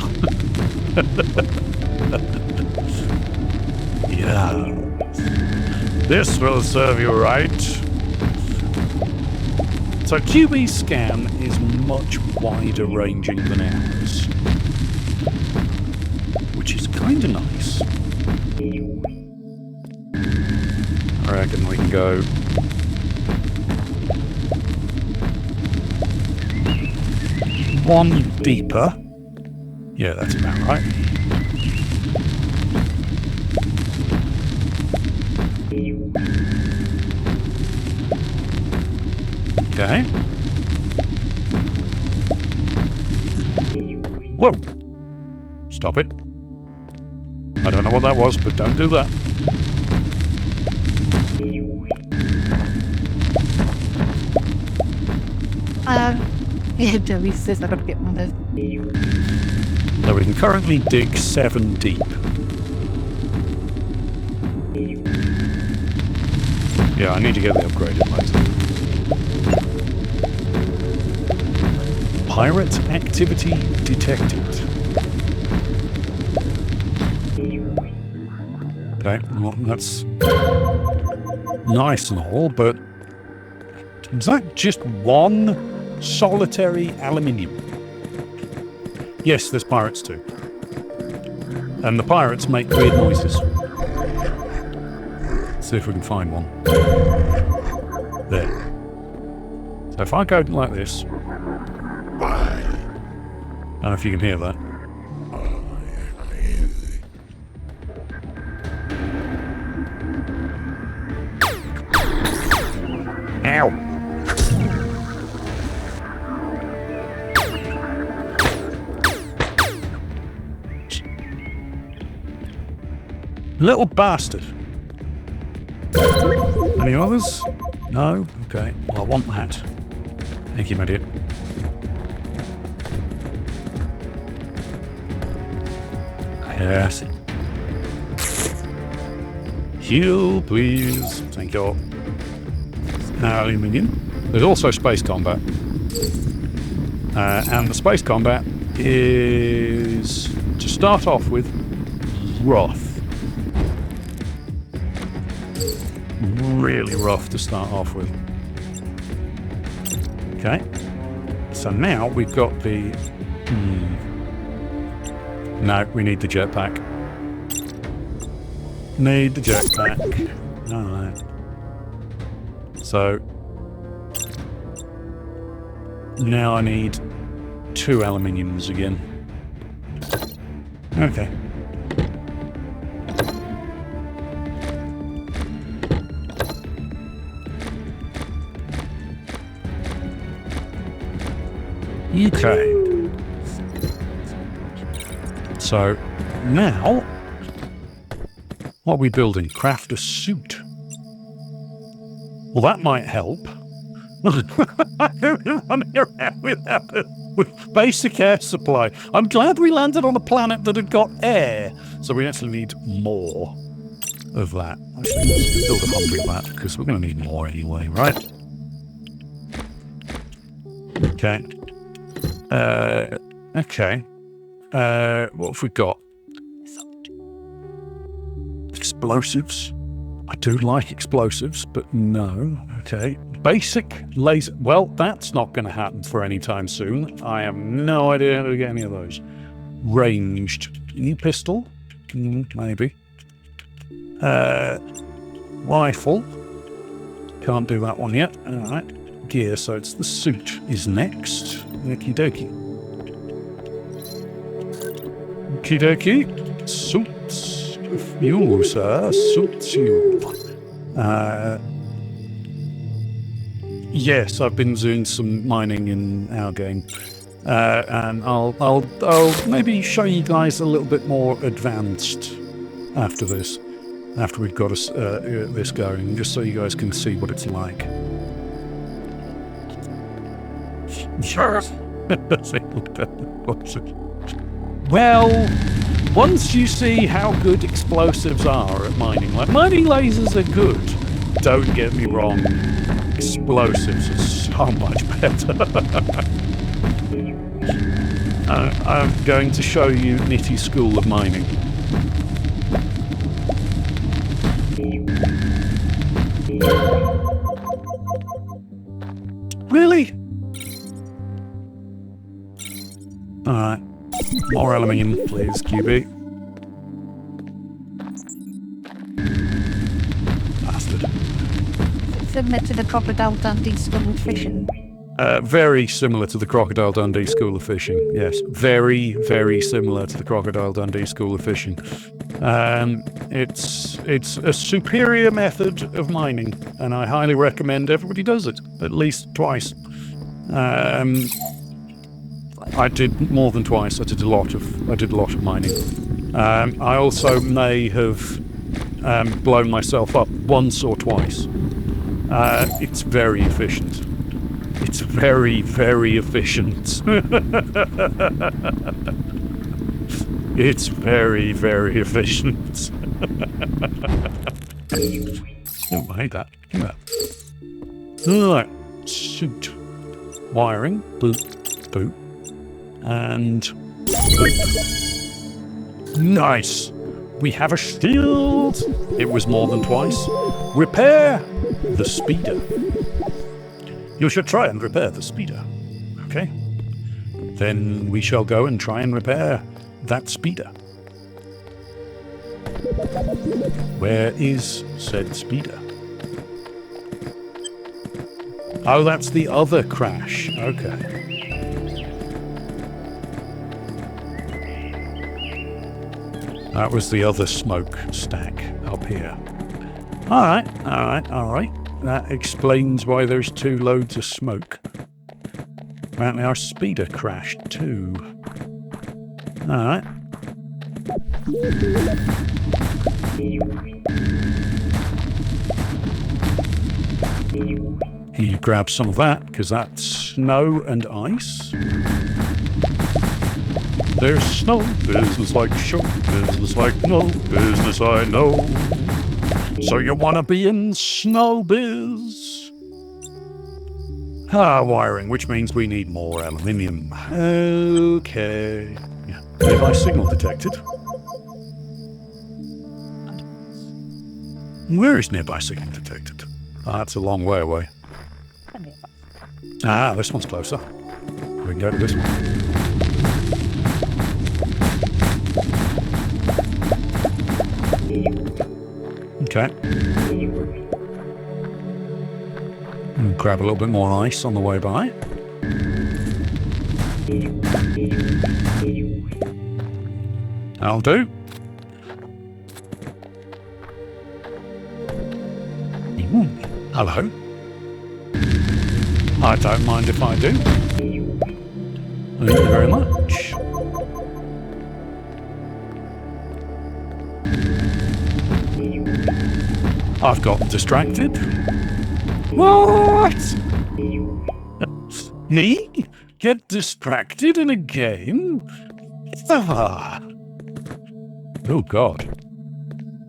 Yeah. This will serve you right. So QB's scan is much wider ranging than ours. Which is kind of nice. I reckon we can go... one deeper. Yeah, that's about right. Okay. Whoa! Stop it. I don't know what that was, but don't do that. Yeah, Joey says I gotta get one of those. So we can currently dig 7 deep. Yeah, I need to get the upgraded later. Pirate activity detected. Okay, well, that's nice and all, but is that just one solitary aluminium? Yes, there's pirates too. And the pirates make weird noises. Let's see if we can find one. There. So if I go like this, I don't know if you can hear that. Ow! Little bastard. Any others? No? Okay. Well, I want that. Thank you, my dear. Yes. Heal, please. Thank you. Aluminium. There's also space combat. And the space combat is, to start off with, rough. Really rough to start off with. Okay. So now we've got the... No, we need the jetpack. Need the jetpack. Alright. So... now I need 2 aluminiums again. Okay. Okay. So, now, what are we building? Craft a suit. Well, that might help. I'm running around with basic air supply. I'm glad we landed on a planet that had got air. So we actually need more of that. Actually, let's build 100 of that, because we're going to need more anyway, right? Okay. Okay. What have we got? Explosives. I do like explosives, but no. Okay. Basic laser. Well, that's not going to happen for any time soon. I have no idea how to get any of those. Ranged. New pistol? Maybe. Rifle. Can't do that one yet. Alright. Gear, so it's the suit is next. Okie dokie. Okie dokie. Suits you, sir. Suits you. Yes, I've been doing some mining in our game. And I'll maybe show you guys a little bit more advanced after this. After we've got this going, just so you guys can see what it's like. Sure. Well, once you see how good explosives are at mining, like mining lasers are good. Don't get me wrong, explosives are so much better. I'm going to show you Nitty's School of Mining. Really? Alright. More aluminium, please, QB. Bastard. Similar to the Crocodile Dundee School of Fishing. Very similar to the Crocodile Dundee School of Fishing. Yes, very, very similar to the Crocodile Dundee School of Fishing. It's a superior method of mining, and I highly recommend everybody does it at least twice. I did more than twice. I did a lot of mining. I also may have blown myself up once or twice. It's very efficient. It's very, very efficient. It's very, very efficient. Oh, I hate that. Look at that. Alright, suit. Wiring. Boop. Boop. And... boop. Nice! We have a shield! It was more than twice. Repair the speeder. You should try and repair the speeder. Okay? Then we shall go and try and repair that speeder. Where is said speeder? Oh, that's the other crash. Okay. That was the other smoke stack up here. Alright. That explains why there's two loads of smoke. Apparently our speeder crashed too. Alright. You grab some of that, because that's snow and ice. There's snow business like show business like no business I know. So you want to be in snow biz? Wiring, which means we need more aluminium. Okay. Yeah. Nearby signal detected. Where is nearby signal detected? That's a long way away. This one's closer. We can go to this one. Okay. And grab a little bit more ice on the way by. That'll do. Hello. I don't mind if I do. Thank you very much. I've got distracted. What? Me? Get distracted in a game? Ah. Oh God.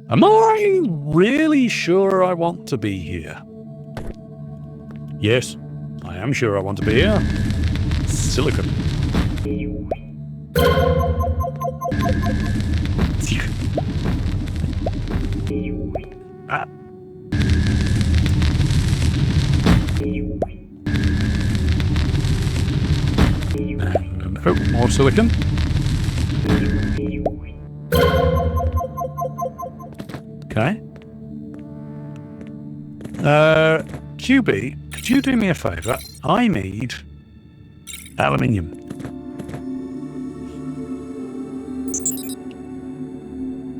Am I really sure I want to be here? Yes, I am sure I want to be here. Silicon. Ah. Oh, more silicon. Okay. QB, could you do me a favour? I need aluminium.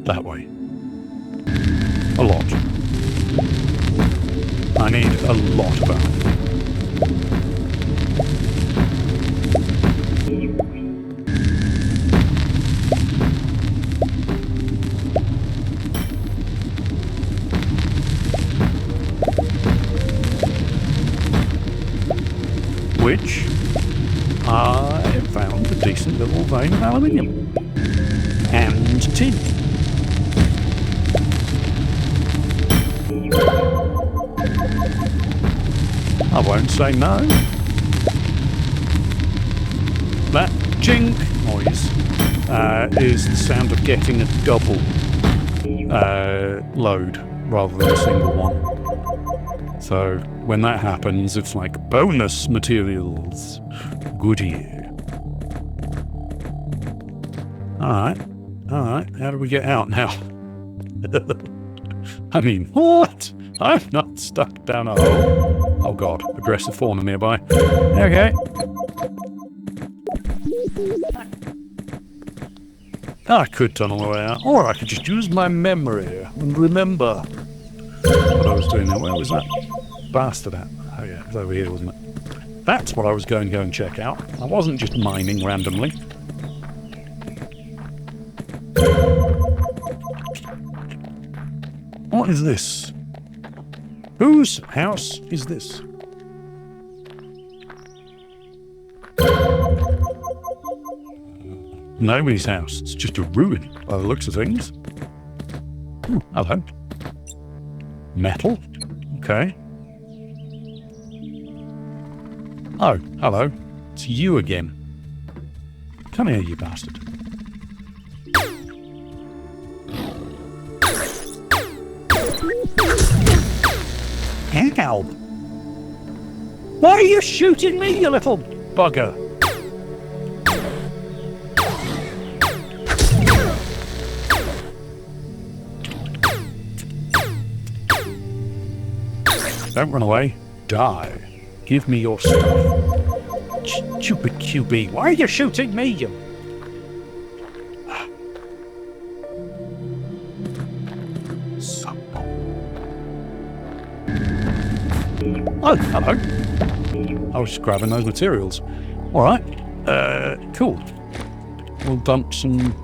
That way. A lot. I need a lot of aluminium. Which I found a decent little vein of aluminium and tin. I won't say no. That jink noise is the sound of getting a double load rather than a single one. So when that happens, it's like bonus materials. Goody. Alright. How do we get out now? I mean, what? I'm not stuck down a hole. Oh God, aggressive fauna nearby. Okay. I could tunnel the way out, or I could just use my memory and remember what I was doing there. Where was that bastard at? Oh yeah, it was over here, wasn't it? That's what I was going to go and check out. I wasn't just mining randomly. What is this? Whose house is this? Nobody's house. It's just a ruin by the looks of things. Ooh, hello. Metal. Okay. Oh, hello. It's you again. Come here, you bastard. Help! Why are you shooting me, you little bugger? Don't run away. Die. Give me your stuff. Stupid QB. Why are you shooting me, you... Oh, hello. I was just grabbing those materials. Alright. Cool. We'll dump some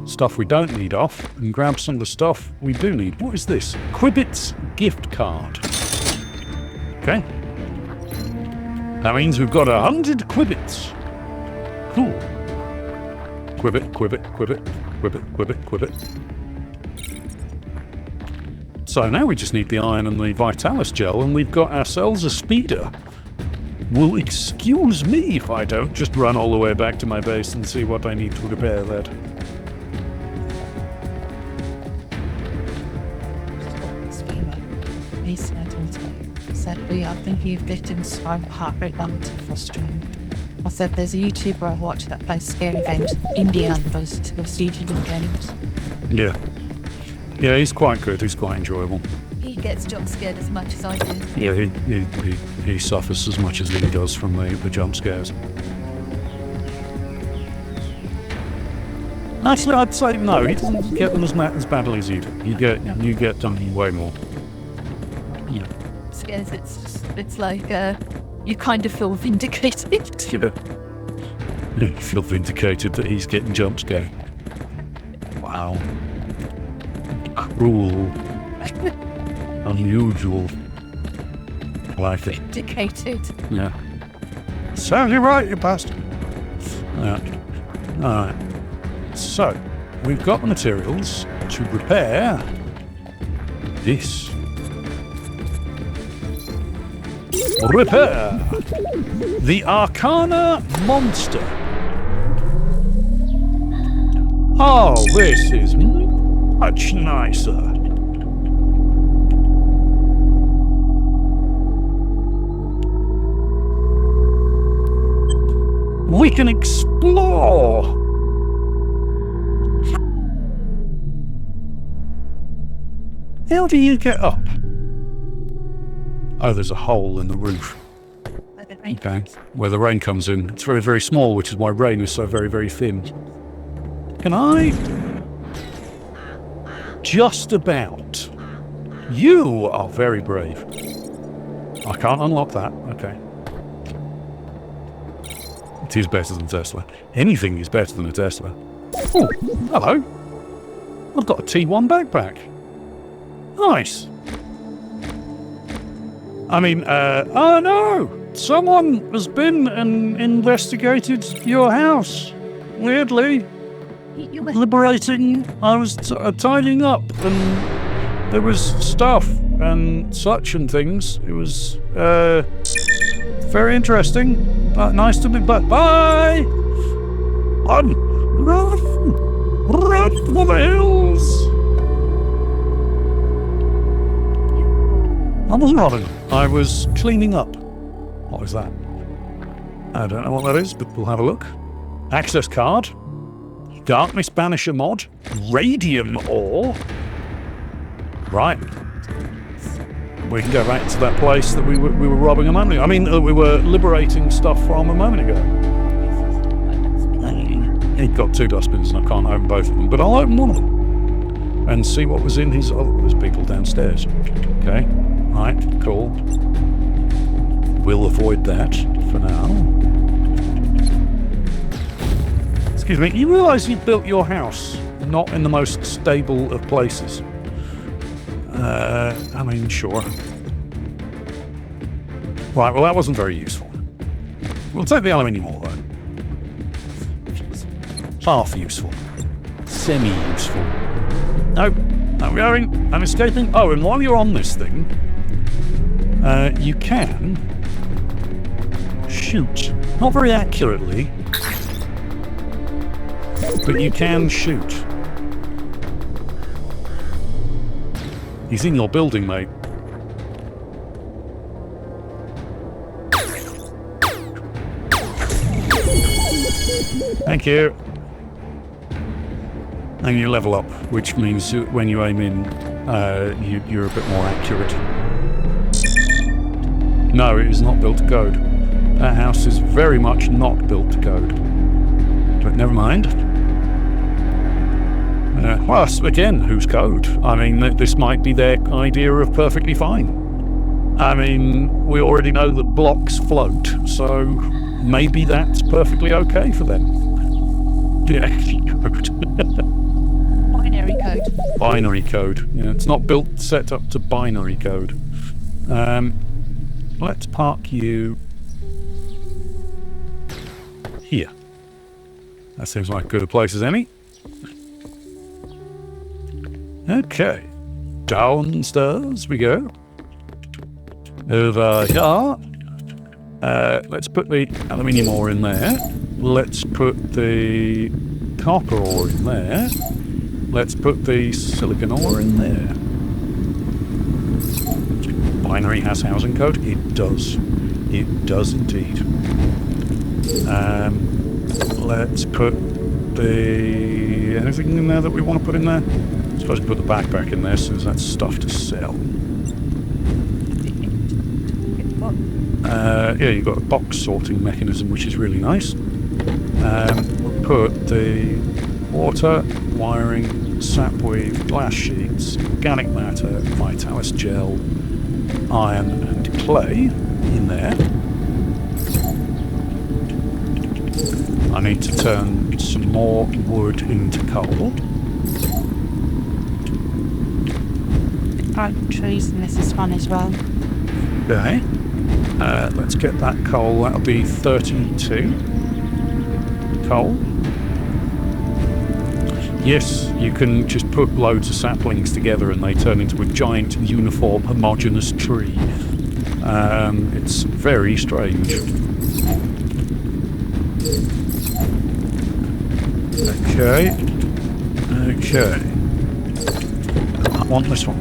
stuff we don't need off and grab some of the stuff we do need. What is this? Quibbit's gift card. Okay. That means we've got 100 Quibbits. Cool. Quibbit, Quibbit, Quibbit, Quibbit, Quibbit, Quibbit. So now we just need the iron and the Vitalis gel, and we've got ourselves a speeder. Well, excuse me if I don't just run all the way back to my base and see what I need to repair that. He said, I think you've bitten so hard right down to frustrating. I said, there's a YouTuber I watch that plays scary games. India does digital games. Yeah. Yeah, he's quite good. He's quite enjoyable. He gets jump scared as much as I do. Yeah, he suffers as much as he does from the jump scares. Actually, I'd say no. He doesn't get them as badly as you do. You get done way more. Yeah. Scares. It's like you kind of feel vindicated. Yeah. You feel vindicated that he's getting jump scared. Wow. Cruel. Unusual. Like it. Indicated. Yeah. Sound you right, you bastard. Alright. So, we've got the materials to repair this. Repair the Arcana Monster. Oh, this is much nicer. We can explore. How do you get up? Oh, there's a hole in the roof. Okay, where the rain comes in. It's very, very small, which is why rain is so very, very thin. Can I? Just about. You are very brave. I can't unlock that. Okay. It is better than Tesla. Anything is better than a Tesla. Oh, hello. I've got a T1 backpack. Nice. I mean, oh no! Someone has been and investigated your house. Weirdly. Liberating. I was tidying up and there was stuff and such and things. It was, very interesting. Nice to be back. Bye! Run! Run for the hills! I was running. I was cleaning up. What was that? I don't know what that is, but we'll have a look. Access card. Darkness Banisher mod. Radium ore. Right. We can go back to that place that we were robbing a moment ago. I mean, we were liberating stuff from a moment ago. He got 2 dustbins and I can't open both of them, but I'll open one of them and see what was in his... Oh, there's people downstairs. Okay. Right, cool. We'll avoid that for now. Excuse me, you realise you built your house not in the most stable of places? I mean, sure. Right, well that wasn't very useful. We'll take the aluminium ore though. Half useful. Semi-useful. No, I'm going. I'm escaping. Oh, and while you're on this thing, you can shoot. Not very accurately, but you can shoot. He's in your building, mate. Thank you. And you level up, which means when you aim in, you're a bit more accurate. No, it is not built to code. That house is very much not built to code. But never mind. Well, again, whose code? I mean, this might be their idea of perfectly fine. I mean, we already know that blocks float, so maybe that's perfectly okay for them. Yeah, code. Binary code. Binary code. Yeah, it's not built set up to binary code. Let's park you here. That seems like as good a place as any. Okay. Downstairs we go. Over here. Let's put the aluminium ore in there. Let's put the copper ore in there. Let's put the silicon ore in there. Binary has housing code? It does. It does indeed. Let's put the... anything in there that we want to put in there? I suppose we put the backpack in there since that's stuff to sell. Yeah, you've got a box sorting mechanism, which is really nice. We'll put the water, wiring, sapweave, glass sheets, organic matter, Vitalis gel, iron and clay in there. I need to turn some more wood into coal. Trees, and this is fun as well. Okay. Let's get that coal. That'll be 32 coal. Yes, you can just put loads of saplings together and they turn into a giant, uniform, homogeneous tree. It's very strange. Okay. I want this one.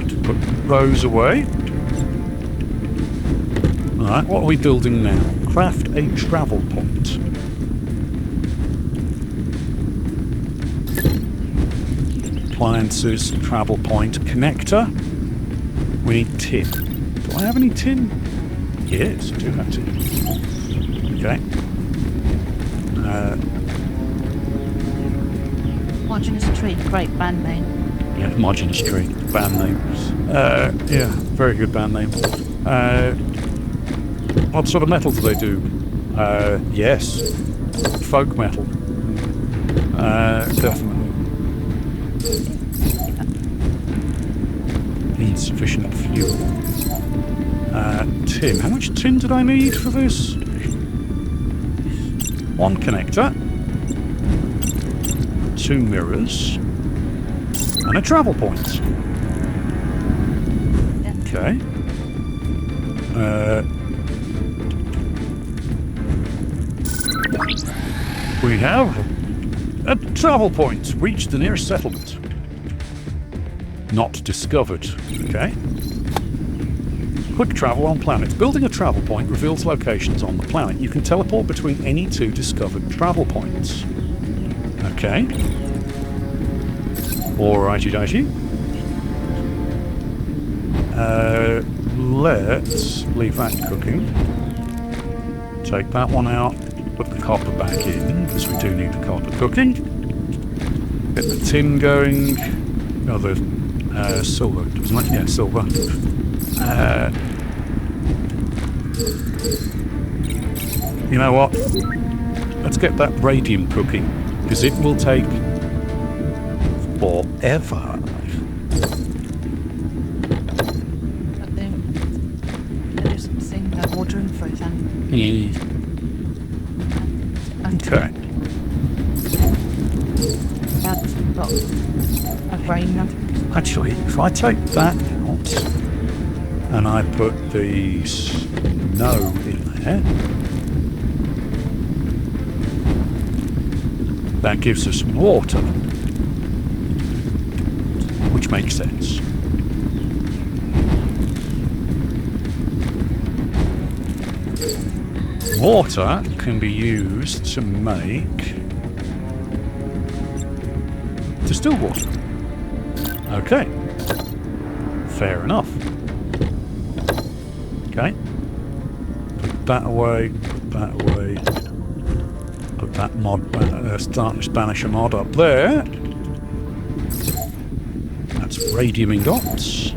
To put those away. Alright, what are we building now? Craft a travel point. Appliances, travel point, connector. We need tin. Do I have any tin? Yes, I do have tin. Okay. Homogeneous tree, great band name. Yeah, homogeneous tree, band name. Yeah, very good band name. What sort of metal do they do? Yes, folk metal. Definitely. Need sufficient fuel. Tin. How much tin did I need for this? One connector. 2 mirrors. And a travel point. Okay. We have a travel point. Reach the nearest settlement. Not discovered. Okay. Quick travel on planets. Building a travel point reveals locations on the planet. You can teleport between any 2 discovered travel points. Okay. Alrighty doity. Let's leave that cooking. Take that one out. Put the copper back in, because we do need the copper cooking. Get the tin going. Oh, the silver. Doesn't it? Yeah, silver. You know what? Let's get that radium cooking, because it will take forever. But then there's something that watering for them. Yeah. Okay. That's got a brain. Actually, if I take that out and I put the snow in there, that gives us water, which makes sense. Water can be used to make distilled water. Okay. Fair enough. Okay. Put that away, put that away. Put that mod, start Spanish mod up there. That's radium ingots.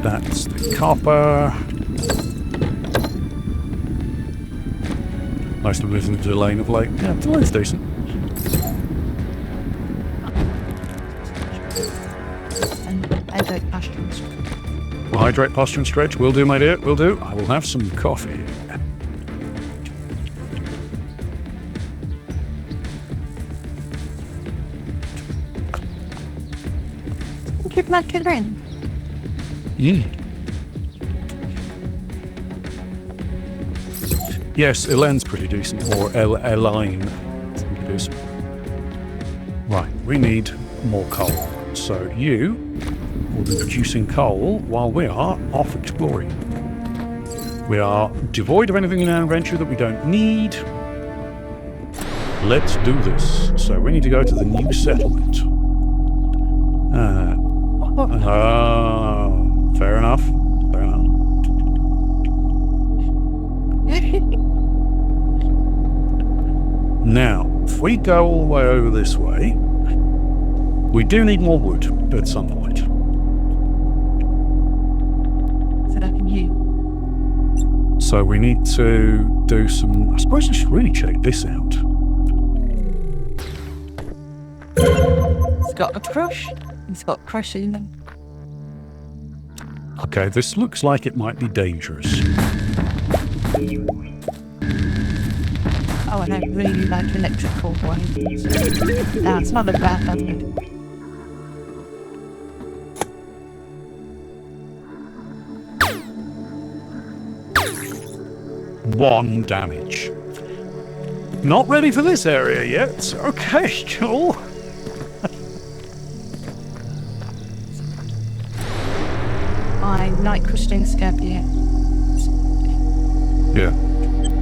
That's the copper. Most of it is in Delane of Lake. Yeah, Delane's decent. And hydrate pasture and stretch. We'll hydrate, posture and stretch. Will do, my dear, will do. I will have some coffee. Keep that children. Yes, Elaine's pretty decent, or Elaine. It is. Right, we need more coal. So you will be producing coal while we are off exploring. We are devoid of anything in our inventory that we don't need. Let's do this. So we need to go to the new settlement. Fair enough. Fair enough. Now, if we go all the way over this way, we do need more wood at some point. So that can you. So So we need to do some... I suppose I should really check this out. It's got a crush. It's got crush in them. Okay, this looks like it might be dangerous. Oh, and I really like electrical waves. No, it's not a bad one. One damage. Not ready for this area yet. Okay, cool. I like Christine Scabier. Yeah.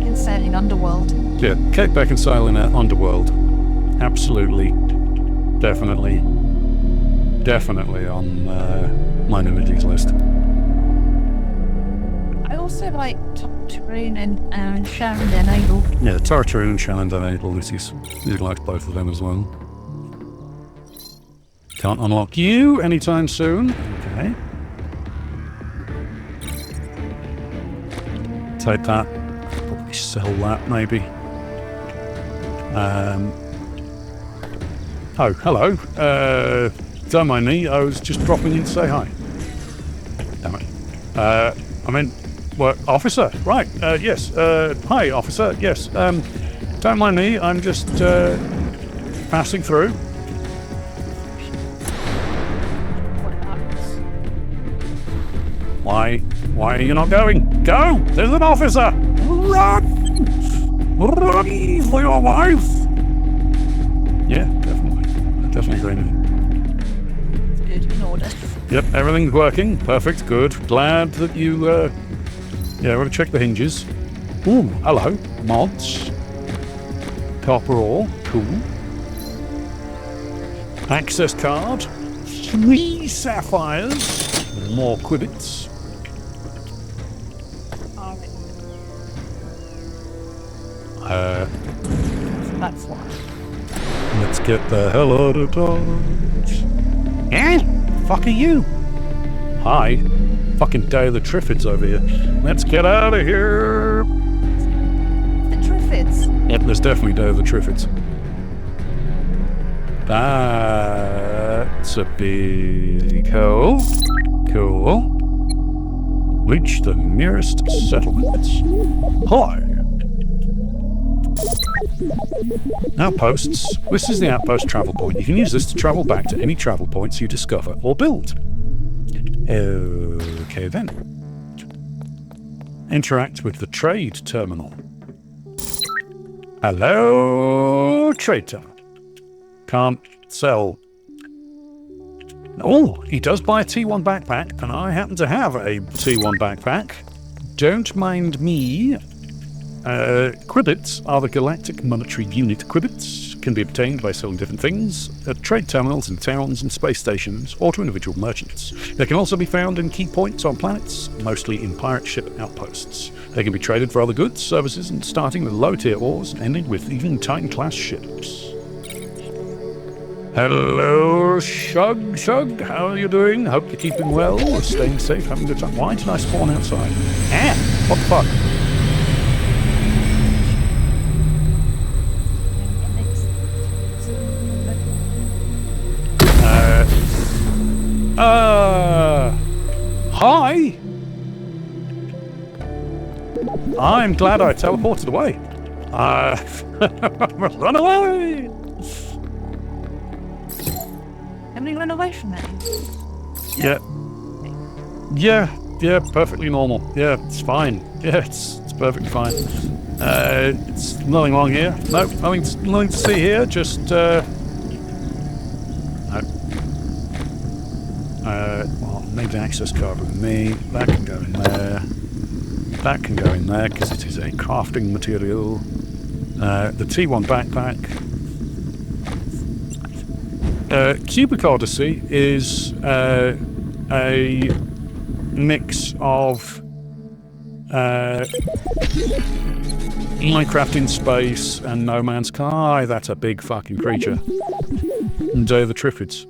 Insane Underworld. Yeah, Kate Beckinsale in Underworld. Absolutely. Definitely on my nudity list. I also like Tartarine and Sharon Den Adel. Yeah, Tartarine and Shannon Donadel. Lucy's likes both of them as well. Can't unlock you anytime soon. Okay. Take that. Probably sell that, maybe. Oh, hello. Don't mind me. I was just dropping in to say hi. Damn it. I meant, what, officer? Right. Yes. Hi, officer. Yes. Don't mind me. I'm just passing through. Why are you not going? Go! There's an officer! Run! Run for your life! Yeah, definitely green. It's good, in order. Yep, everything's working. Perfect, good. Glad that you, yeah, we're gonna check the hinges. Ooh, hello. Mods. Copper ore, cool. Access card. 3 sapphires. More quibbits. That's why. Let's get the hell out of Dodge. Eh? Fuck are you? Hi. Fucking Day of the Triffids over here. Let's get out of here. The Triffids. Yep, there's definitely Day of the Triffids. That's a big hole. Cool. Reach the nearest settlements. Hi. Outposts. This is the outpost travel point. You can use this to travel back to any travel points you discover or build. Okay then. Interact with the trade terminal. Hello, trade terminal. Can't sell. Oh, he does buy a T1 backpack, and I happen to have a T1 backpack. Don't mind me. Quibbits are the galactic monetary unit. Quibbits can be obtained by selling different things at trade terminals in towns and space stations, or to individual merchants. They can also be found in key points on planets, mostly in pirate ship outposts. They can be traded for other goods, services, and starting with low-tier ores, ending with even Titan-class ships. Hello, Shug. How are you doing? Hope you're keeping well, staying safe, having a good time. Why did I spawn outside? Ah, what the fuck? Hi! I'm glad I teleported away. Run away! Can we run away from that? Yeah, perfectly normal. Yeah, it's fine. Yeah, it's perfectly fine. It's nothing wrong here. Nope, nothing to see here, just, no. Well, need the access card with me. That can go in there. That can go in there, because it is a crafting material. The T1 backpack. Cubic Odyssey is a mix of Minecraft in space and No Man's Sky. That's a big fucking creature. And Day of the Triffids.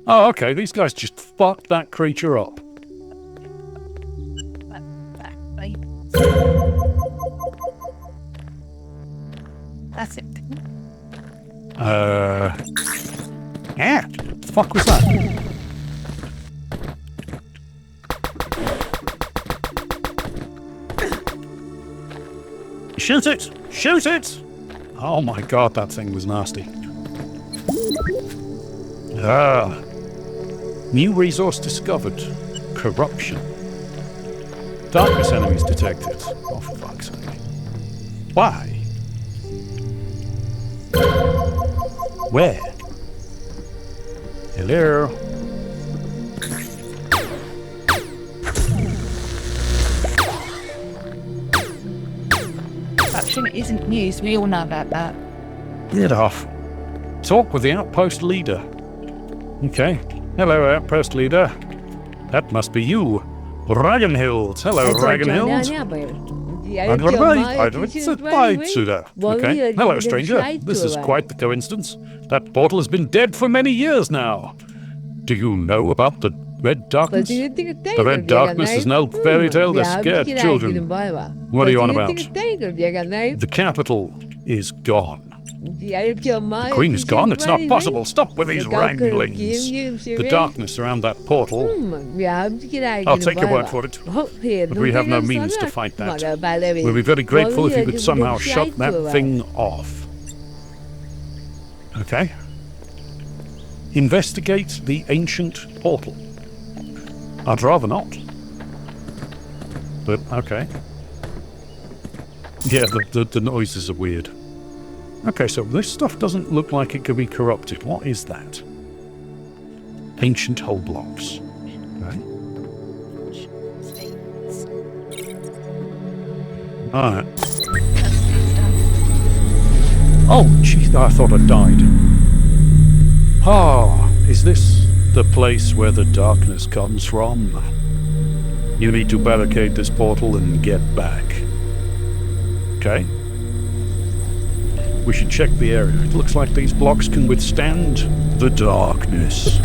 Oh, okay, these guys just fucked that creature up. That's it. Yeah. The fuck was that? Shoot it! Shoot it! Oh my god, that thing was nasty. Ah. New resource discovered. Corruption. Darkness enemies detected. Oh, for fuck's sake. Why? Where? Hello? Corruption isn't news. We all know about that. Get off. Talk with the outpost leader. Okay. Hello, outpost leader. That must be you. Ragenhild. Hello, Ragenhild. Okay. Hello, stranger. This is quite the coincidence. That portal has been dead for many years now. Do you know about the Red Darkness? The Red Darkness is an old fairy tale that scared children. What are you on about? The capital is gone. The Queen is gone? It's not possible. Stop with these wranglings. The darkness around that portal. I'll take your word for it. But we have no means to fight that. We'll be very grateful if you could somehow shut that thing off. Okay. Investigate the ancient portal. I'd rather not. But, okay. Yeah, the noises are weird. Okay, so this stuff doesn't look like it could be corrupted. What is that? Ancient hull blocks. Okay. Alright. Oh, jeez, I thought I died. Ah, is this the place where the darkness comes from? You need to barricade this portal and get back. Okay. We should check the area. It looks like these blocks can withstand the darkness.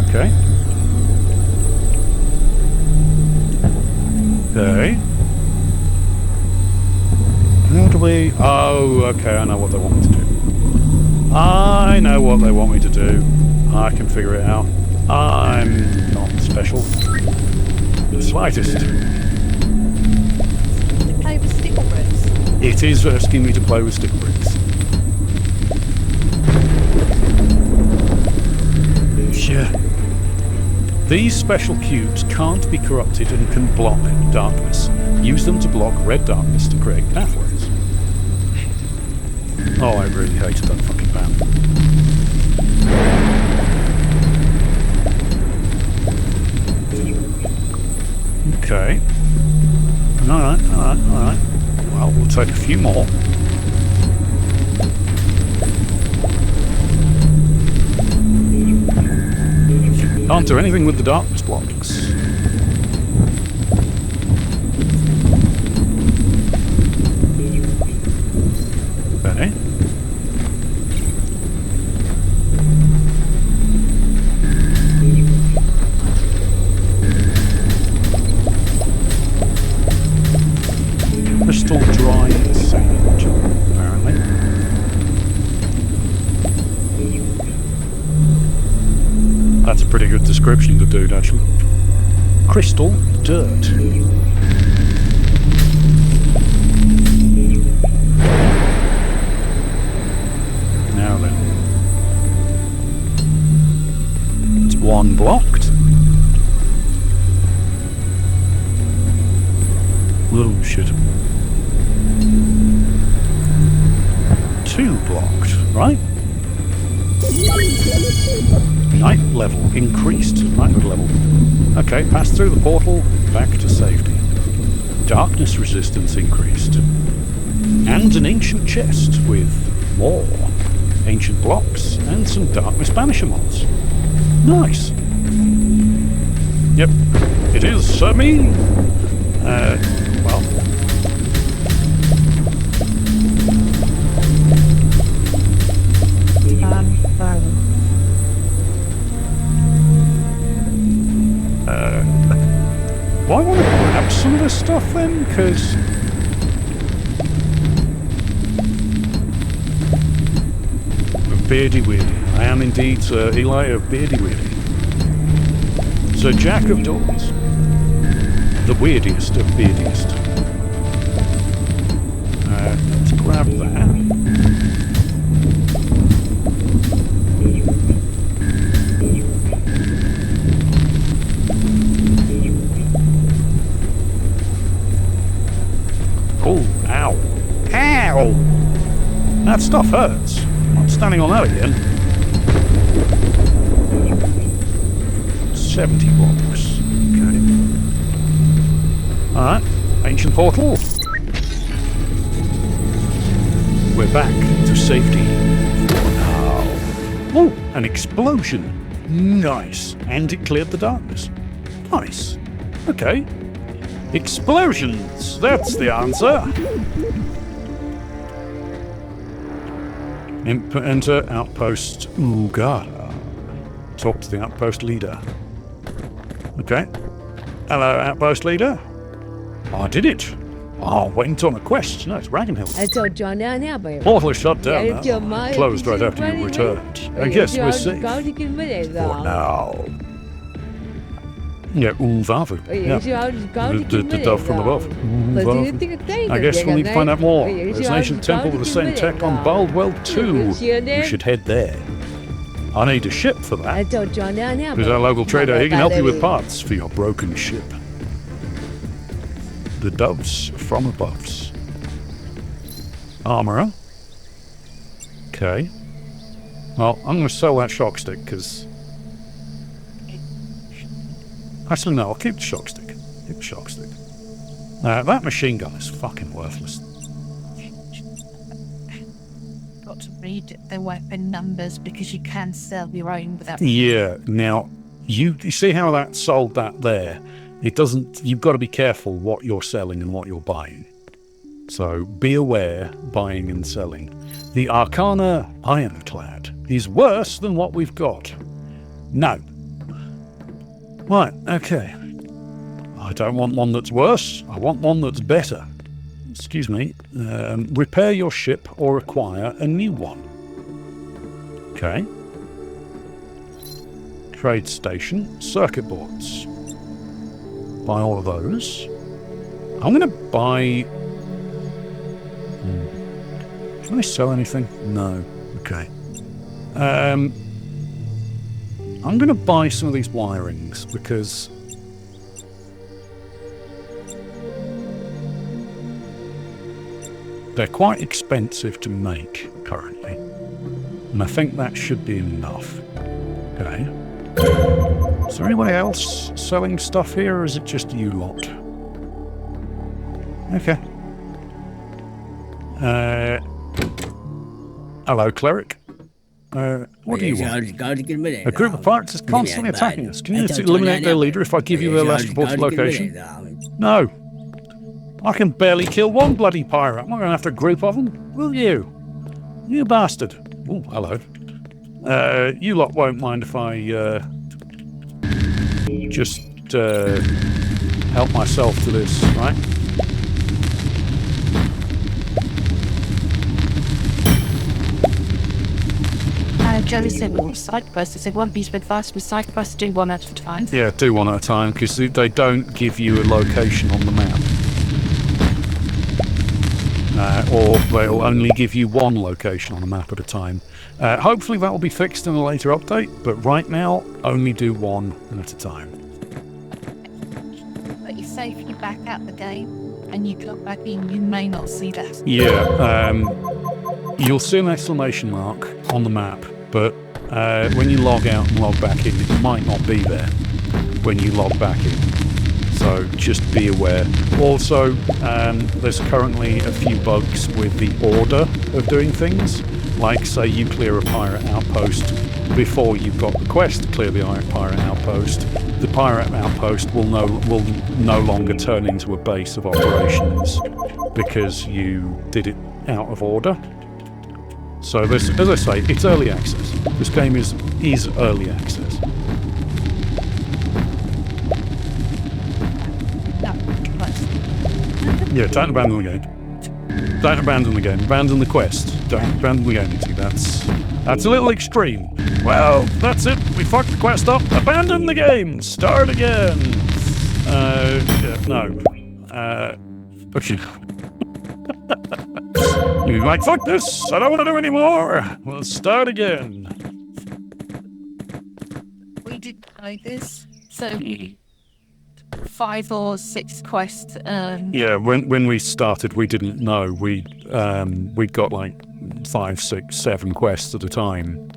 Okay. Okay. How do we... Oh, okay, I know what they want me to do. I know what they want me to do. I can figure it out. I'm not special. The slightest. Play with stick bricks. It is asking me to play with stick bricks. Sure. These special cubes can't be corrupted and can block darkness. Use them to block red darkness to create pathways. Oh, I really hated that fucking band. Okay. Alright. Well, we'll take a few more. Can't do anything with the darkness blocks. Okay. Crystal dry sand, apparently. That's a pretty good description to do, actually. Crystal dirt. Now then. It's one blocked. Oh shit. Two blocked, right? Night level increased. Night level. Okay, pass through the portal, back to safety. Darkness resistance increased. And an ancient chest with more ancient blocks and some darkness banisher mods. Nice. Yep, it is me. Well. Do I want to grab some of this stuff then? Because Beardy Weirdy. I am indeed Sir Eli of Beardy Weirdy. Sir Jack of Doors. The weirdest of beardiest. Let's grab that. Oh, ow. Ow! That stuff hurts. I'm standing on that again. 70 blocks. Okay. Alright. Ancient portal. We're back to safety for now. Oh, an explosion. Nice. And it cleared the darkness. Nice. Okay. Explosions. That's the answer. Enter outpost Ugara. Talk to the outpost leader. Okay. Hello, outpost leader. I did it. I went on a quest. No, it's Ragnhild. Portal is shut down now. Closed right after you returned. I guess we're safe. For now. Yeah, Ulvavu. Yeah. The dove from above. Ulvavu. I guess we'll need to find out more. There's an ancient temple with the same tech on Baldwell too. You should head there. I need a ship for that. There's our local trader. He can help you with parts for your broken ship. The doves from aboves. Armourer. Okay. Well, I'm going to sell that shock stick because... Actually, no, I'll keep the shock stick. Keep the shock stick. That machine gun is fucking worthless. Got to read the weapon numbers because you can sell your own without... Yeah, now, you see how that sold that there? It doesn't... You've got to be careful what you're selling and what you're buying. So, be aware, buying and selling. The Arcana Ironclad is worse than what we've got. No. Right, okay. I don't want one that's worse. I want one that's better. Excuse me. Repair your ship or acquire a new one. Okay. Trade station. Circuit boards. Buy all of those. I'm going to buy... Can I sell anything? No. Okay. I'm going to buy some of these wirings because they're quite expensive to make currently. And I think that should be enough. Okay. Is there anyone else selling stuff here, or is it just you lot? Okay. Hello, cleric. What do you want? A group of pirates is constantly attacking us. Can you eliminate their leader if I give you their last reported location? No. I can barely kill one bloody pirate. I'm not going to have to group of them, will you? You bastard. Oh, hello. You lot won't mind if I just help myself to this, right? Joey said all side quests. He said one piece of advice with side quests, do one at a time. Yeah, do one at a time, because they don't give you a location on the map. Or they'll only give you one location on the map at a time. Hopefully that will be fixed in a later update, but right now, only do one at a time. But you say if you back out the game and you clock back in, you may not see that. Yeah, you'll see an exclamation mark on the map, but when you log out and log back in, it might not be there when you log back in. So just be aware. Also, there's currently a few bugs with the order of doing things. Like, say you clear a pirate outpost before you've got the quest to clear the pirate outpost. The pirate outpost will no longer turn into a base of operations because you did it out of order. So this, as I say, it's early access. This game is early access. No, close. Yeah, don't abandon the game. Don't abandon the game. Abandon the quest. Don't abandon the game. That's a little extreme. Well, that's it. We fucked the quest up. Abandon the game. Start again. No. Okay. You're like, fuck this. I don't want to do anymore. We'll start again. We didn't know this, so 5 or 6 quests. Yeah, when we started, we didn't know. We'd got like 5, 6, 7 quests at a time,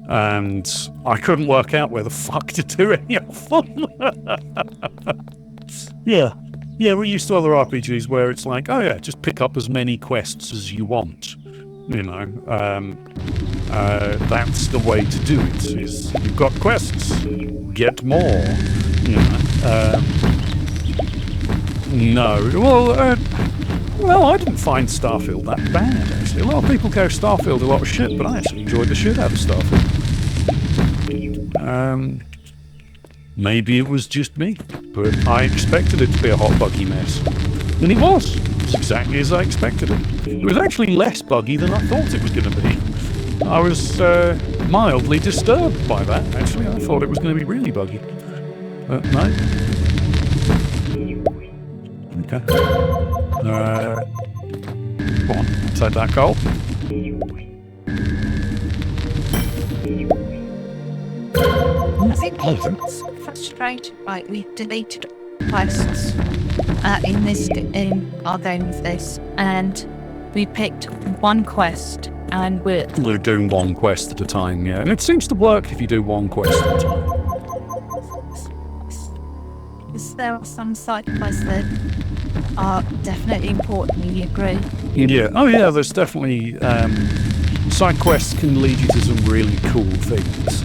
and I couldn't work out where the fuck to do any of them. Yeah, we're used to other RPGs where it's like, oh yeah, just pick up as many quests as you want. You know, that's the way to do it. Is you've got quests, get more. You know. No, well, I didn't find Starfield that bad, actually. A lot of people go Starfield a lot of shit, but I actually enjoyed the shit out of Starfield. Maybe it was just me, but I expected it to be a hot, buggy mess. And it was. It's exactly as I expected it. It was actually less buggy than I thought it was going to be. I was mildly disturbed by that, actually. I thought it was going to be really buggy. But no. Okay. Go on, take that goal. It's frustrating, right? We deleted quests in our game with this, and we picked one quest, and we're doing one quest at a time, yeah. And it seems to work if you do one quest at a time. Is there some side quests that are definitely important? You agree? Yeah. Oh, yeah. There's definitely side quests can lead you to some really cool things.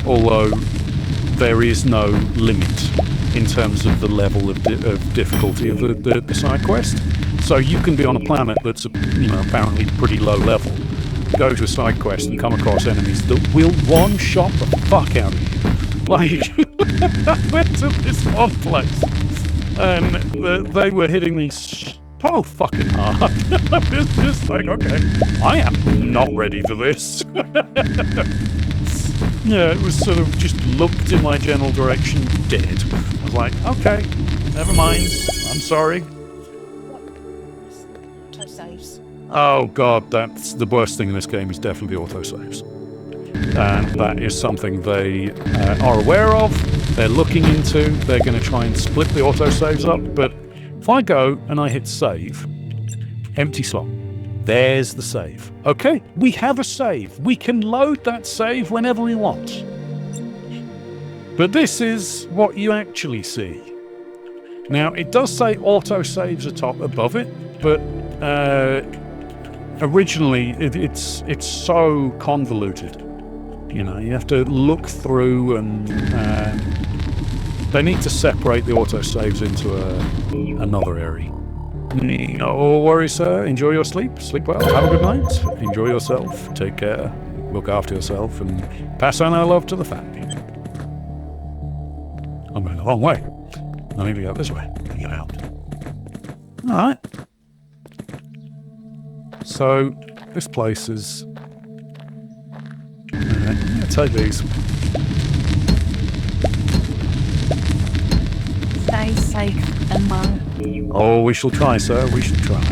Although there is no limit in terms of the level of difficulty of the side quest. So you can be on a planet that's apparently pretty low level, go to a side quest and come across enemies that will one-shot the fuck out of you. Like, I went to this one place, and they were hitting me so fucking hard. It's just like, okay, I am not ready for this. Yeah, it was sort of just looked in my general direction, dead. I was like, okay, never mind, I'm sorry. Autosaves. Oh god, that's the worst thing in this game is definitely autosaves. And that is something they are aware of, they're looking into, they're going to try and split the autosaves up, but if I go and I hit save, empty slot, there's the save. Okay, we have a save. We can load that save whenever we want. But this is what you actually see. Now, it does say autosaves above it, but originally it's so convoluted. You know, you have to look through, and they need to separate the autosaves into another area. No worries, sir. Enjoy your sleep. Sleep well. Have a good night. Enjoy yourself. Take care. Look after yourself, and pass on our love to the family. I'm going the wrong way. I need to go this way. Get out. All right. So this place is. Take these. Stay safe and well. Oh, we shall try, sir. We shall try.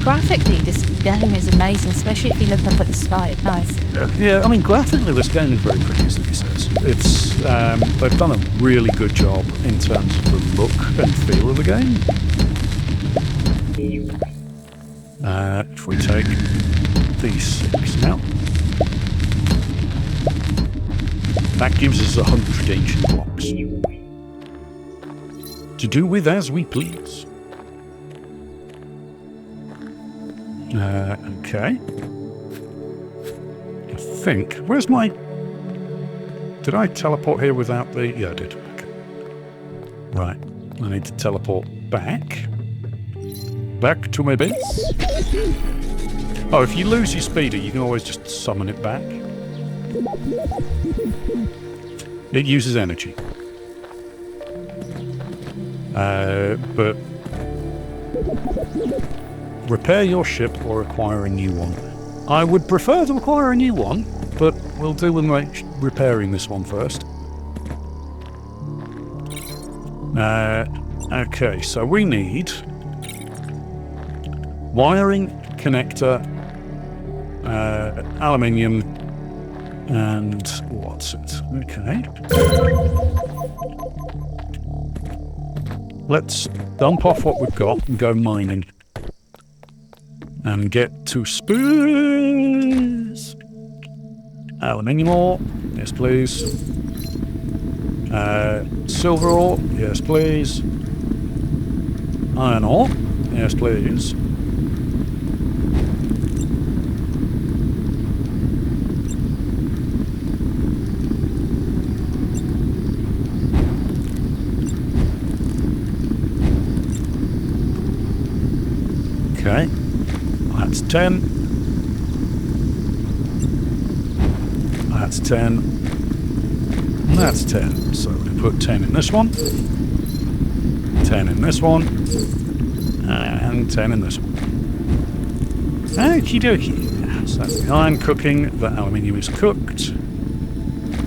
Graphically, this game is amazing, especially if you look up at the sky at night. Yeah, I mean, graphically, this game is very pretty, as he says. It's they've done a really good job in terms of the look and feel of the game. If we take these 6 now, that gives us 100 ancient blocks to do with as we please. Okay. I think. Where's my? Did I teleport here without the? Yeah, I did. Okay. Right. I need to teleport back. Back to my base. Oh, if you lose your speeder, you can always just summon it back. It uses energy. But repair your ship or acquire a new one. I would prefer to acquire a new one, but we'll deal with repairing this one first. Okay, so we need wiring, connector, aluminium, and what's it? Okay. Let's dump off what we've got and go mining. And get to spurs. Aluminium ore, yes please. Silver ore, yes please. Iron ore, yes please. Okay, that's 10. That's 10. That's 10. So we put 10 in this one, 10 in this one, and 10 in this one. Okie dokie. So that's the iron cooking, the aluminium is cooked.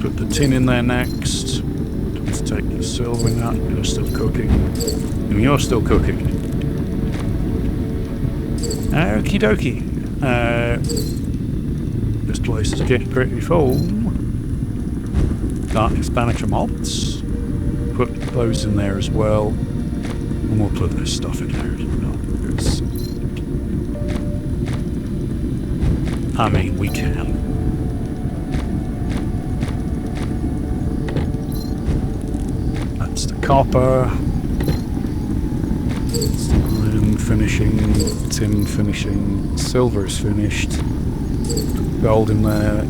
Put the tin in there next. Let's take the silver out, you're still cooking. And you're still cooking. Okie dokie. This place is getting pretty full. Dark expenditure mods. Put those in there as well. And we'll put this stuff in there as well. I mean, we can. That's the copper. Iron finishing. Tin finishing. Silver's finished. Gold in there.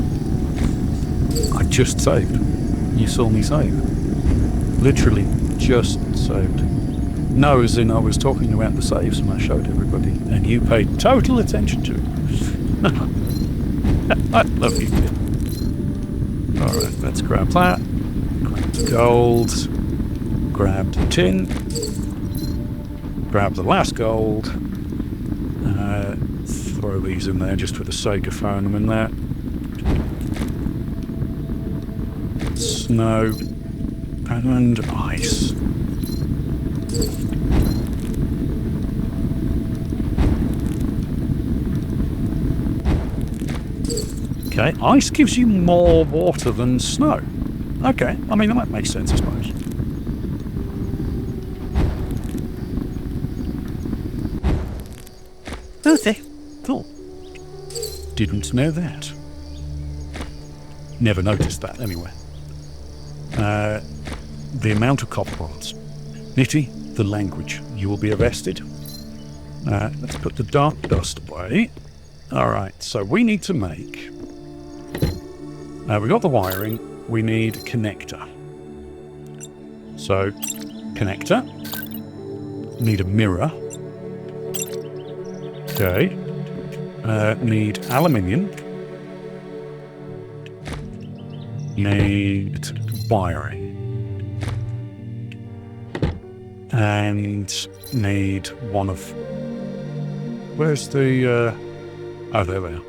I just saved. You saw me save. Literally just saved. No, as in I was talking about the saves and I showed everybody, and you paid total attention to it. I love you. Alright, let's grab that. Grab the gold. Grab the tin. Grab the last gold. Throw these in there just for the sake of throwing them in there. Snow and ice. Okay, ice gives you more water than snow. Okay, I mean, that makes sense, I suppose. Okay, cool. Didn't know that. Never noticed that, anyway. The amount of copper rods. Nitty, the language. You will be arrested. Let's put the dark dust away. Alright, so we need to make... we got the wiring. We need connector. So, connector. Need a mirror. Okay. Need aluminium. Need wiring. And need one of... Where's the... Oh, there they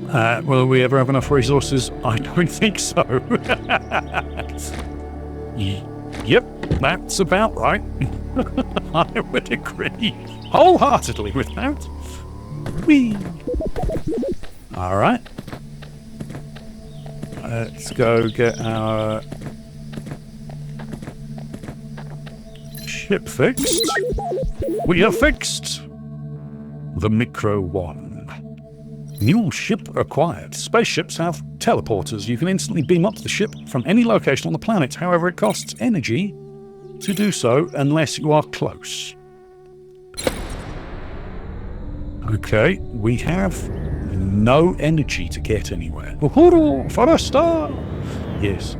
are. Will we ever have enough resources? I don't think so. Yep, that's about right. I would agree wholeheartedly with that. Whee! Alright. Let's go get our ship fixed. We are fixed! The Micro 1. New ship acquired. Spaceships have teleporters. You can instantly beam up to the ship from any location on the planet. However, it costs energy to do so unless you are close. Okay, we have no energy to get anywhere. Uhuru, for a star! Yes,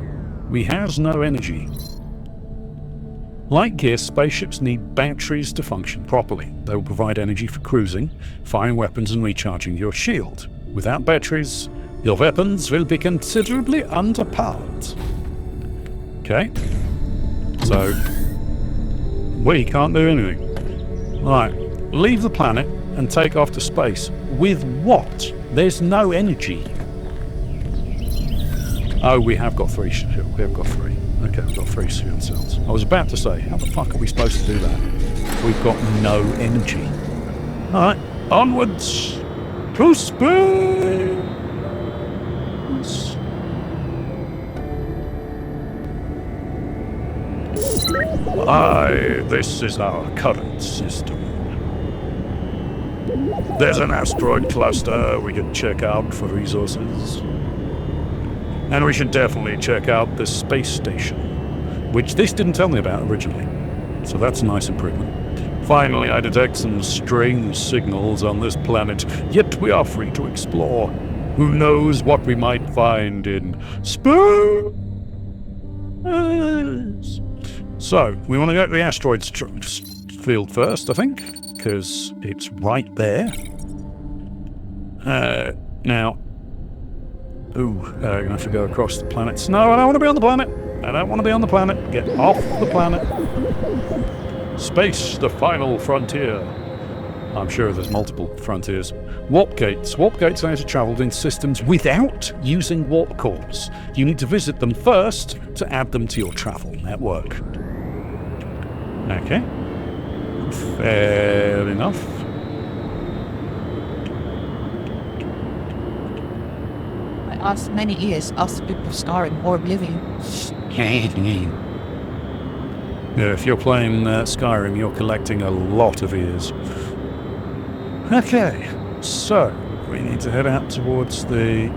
we have no energy. Like gear, spaceships need batteries to function properly. They will provide energy for cruising, firing weapons and recharging your shield. Without batteries, your weapons will be considerably underpowered. Okay. So, we can't do anything. Right, leave the planet and take off to space. With what? There's no energy. Oh, we have got 3. We have got 3. Okay, we've got 3 shield cells. I was about to say, how the fuck are we supposed to do that? We've got no energy. Alright, onwards to space! This is our current system. There's an asteroid cluster we can check out for resources. And we should definitely check out the space station, which this didn't tell me about originally. So that's a nice improvement. Finally, I detect some strange signals on this planet, yet we are free to explore. Who knows what we might find in space? So, we want to go to the asteroids field first, I think, because it's right there. Now, I'm going to have to go across the planets. No, I don't want to be on the planet. I don't want to be on the planet. Get off the planet. Space, the final frontier. I'm sure there's multiple frontiers. Warp gates. Warp gates allow you to travel in systems without using warp cores. You need to visit them first to add them to your travel network. Okay. Fair enough. I asked many years, asked people of Skyrim or Oblivion. Yeah, if you're playing Skyrim, you're collecting a lot of ears. Okay, so we need to head out towards the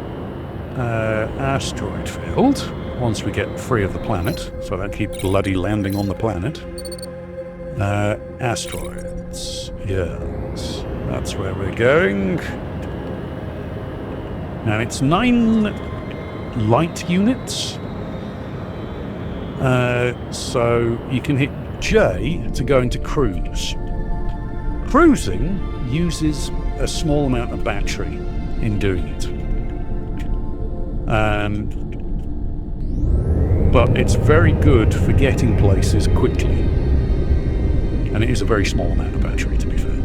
asteroid field once we get free of the planet, so I don't keep bloody landing on the planet. Asteroids, yes, that's where we're going. And it's 9 light units. So you can hit J to go into cruise. Cruising uses a small amount of battery in doing it. But it's very good for getting places quickly. And it is a very small amount of battery, to be fair.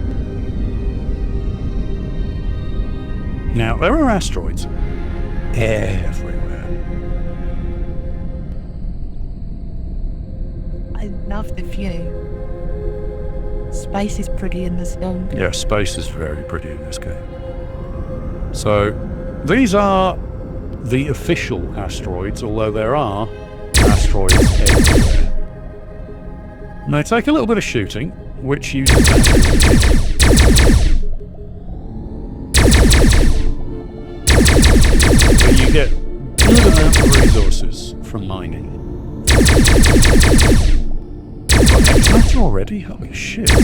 Now, there are asteroids everywhere. I love the view. Space is pretty in this film. Yeah, space is very pretty in this game. So, these are the official asteroids, although there are asteroids everywhere. And they take a little bit of shooting, which uses so you get good amount of resources from mining. That's already? Holy shit. Okay.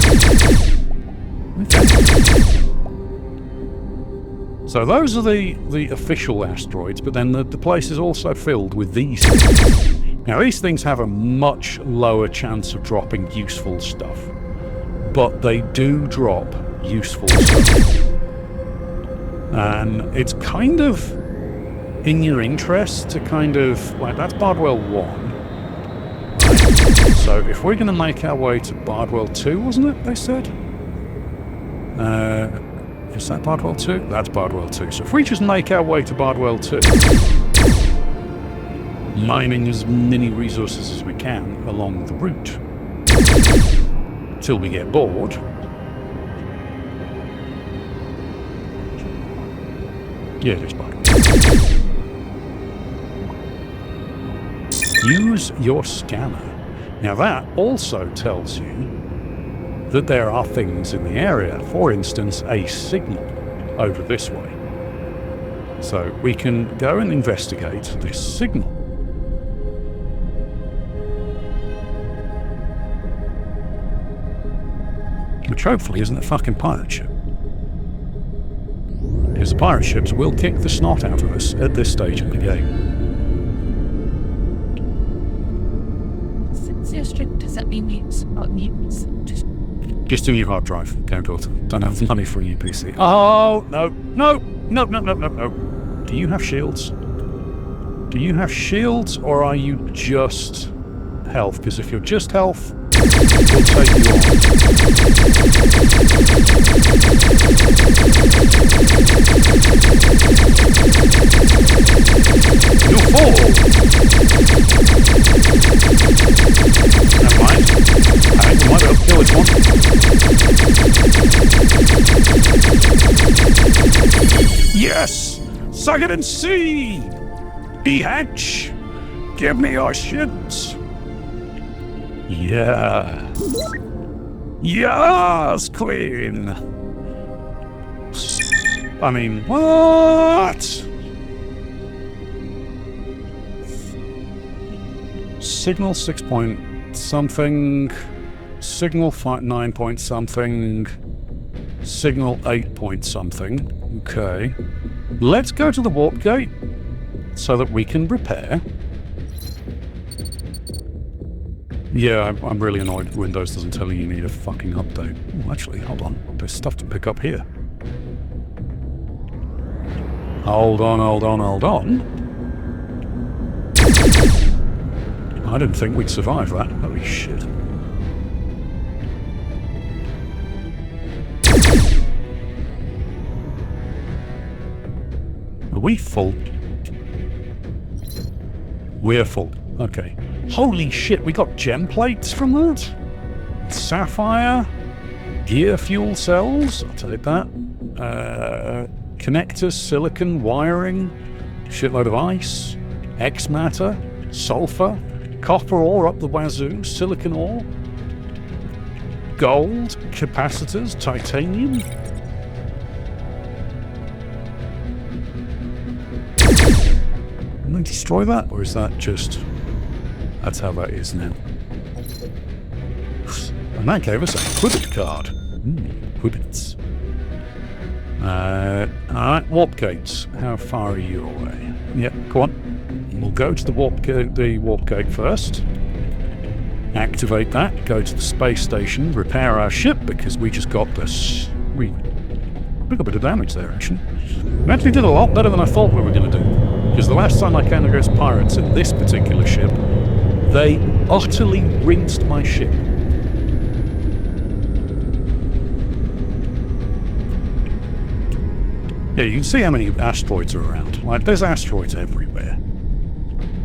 So those are the official asteroids, but then the place is also filled with these things. Now these things have a much lower chance of dropping useful stuff, but they do drop useful stuff. And it's kind of in your interest to kind of, like, that's Bardwell 1. Right? So if we're going to make our way to Bardwell 2, wasn't it, they said? Is that Bardwell 2? That's Bardwell 2. So if we just make our way to Bardwell 2, mining as many resources as we can along the route, till we get bored. Yeah, it is Bardwell. Use your scanner. Now that also tells you that there are things in the area. For instance, a signal over this way. So we can go and investigate this signal. Which hopefully isn't a fucking pirate ship. Because the pirate ships will kick the snot out of us at this stage of the game. Since you're strict, does that mean it's not mutants? Just a new hard drive, Game Daughter. Don't have the money for a new PC. Oh, no. Do you have shields? Do you have shields, or are you just health? Because if you're just health, we'll take you on. You'll fall! Never mind. I think we might be able to kill this one. Yes! Suck it and see! E-hatch! Give me your shit! Yeah. Yes, Queen! I mean, what? Signal 6 point something. Signal 9 point something. Signal 8 point something. Okay. Let's go to the warp gate so that we can repair. Yeah, I'm really annoyed Windows doesn't tell you need a fucking update. Oh, actually, hold on. There's stuff to pick up here. Hold on. I didn't think we'd survive that. Holy shit. Are we full? We're full. Okay. Holy shit, we got gem plates from that? Sapphire? Gear fuel cells? I'll take that. Connectors, silicon, wiring, shitload of ice, X matter, sulfur, copper ore up the wazoo, silicon ore, gold, capacitors, titanium. Can I destroy that? Or is that just... That's how that is now. And that gave us a Quibbit card. Quibbits. Alright, warp gates. How far are you away? Yep, go on. We'll go to the warp gate first. Activate that. Go to the space station. Repair our ship because we just got this. We took a bit of damage there, actually. We actually did a lot better than I thought we were going to do. Because the last time I came against pirates in this particular ship, they utterly rinsed my ship. Yeah, you can see how many asteroids are around. Like, there's asteroids everywhere.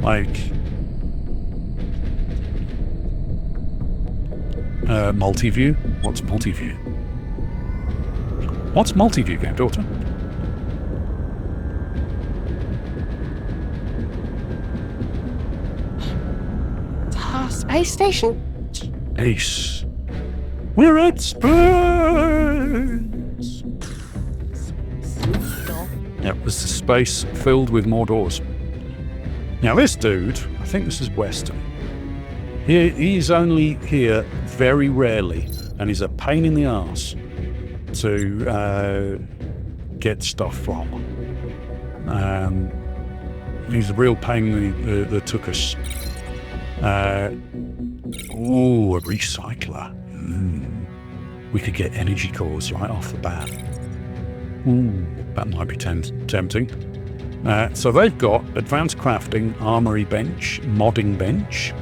Like... multi-view? What's multi-view? What's multi-view, game daughter? Space station? Ace. We're at space! That was the space filled with more doors. Now this dude, I think this is Western. He's only here very rarely, and he's a pain in the arse to get stuff from. He's a real pain that took us. Oh, a recycler. We could get energy cores right off the bat. Ooh, that might be tempting. So they've got advanced crafting, armory bench, modding bench,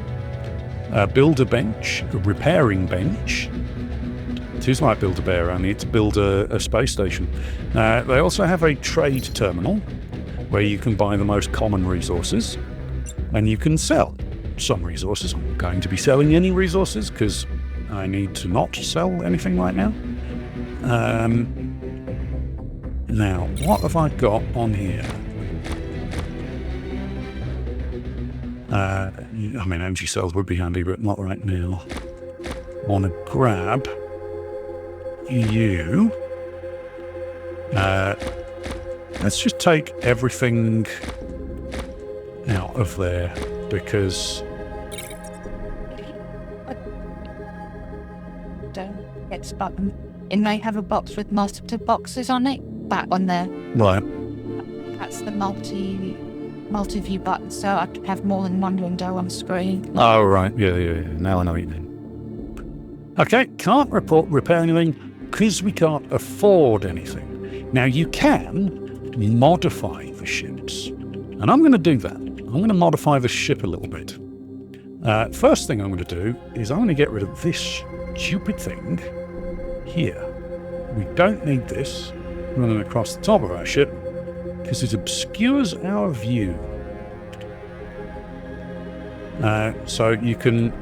builder bench, a repairing bench. It is like Build-A-Bear, only to build a space station. They also have a trade terminal where you can buy the most common resources and you can sell some resources. I'm not going to be selling any resources because I need to not sell anything right now. Now, what have I got on here? I mean, energy cells would be handy, but not right now. I want to grab you. Let's just take everything out of there because... Don't get the button. It may have a box with multiple boxes on it. That one there. Right. That's the multi-view button, so I could have more than one window on the screen. Oh, right. Yeah. Now I know what you mean. Okay, can't repair anything because we can't afford anything. Now, you can modify the ships, and I'm going to do that. I'm I'm going to modify the ship a little bit. First thing I'm going to do is I'm going to get rid of this stupid thing here. We don't need this running across the top of our ship because it obscures our view. So you can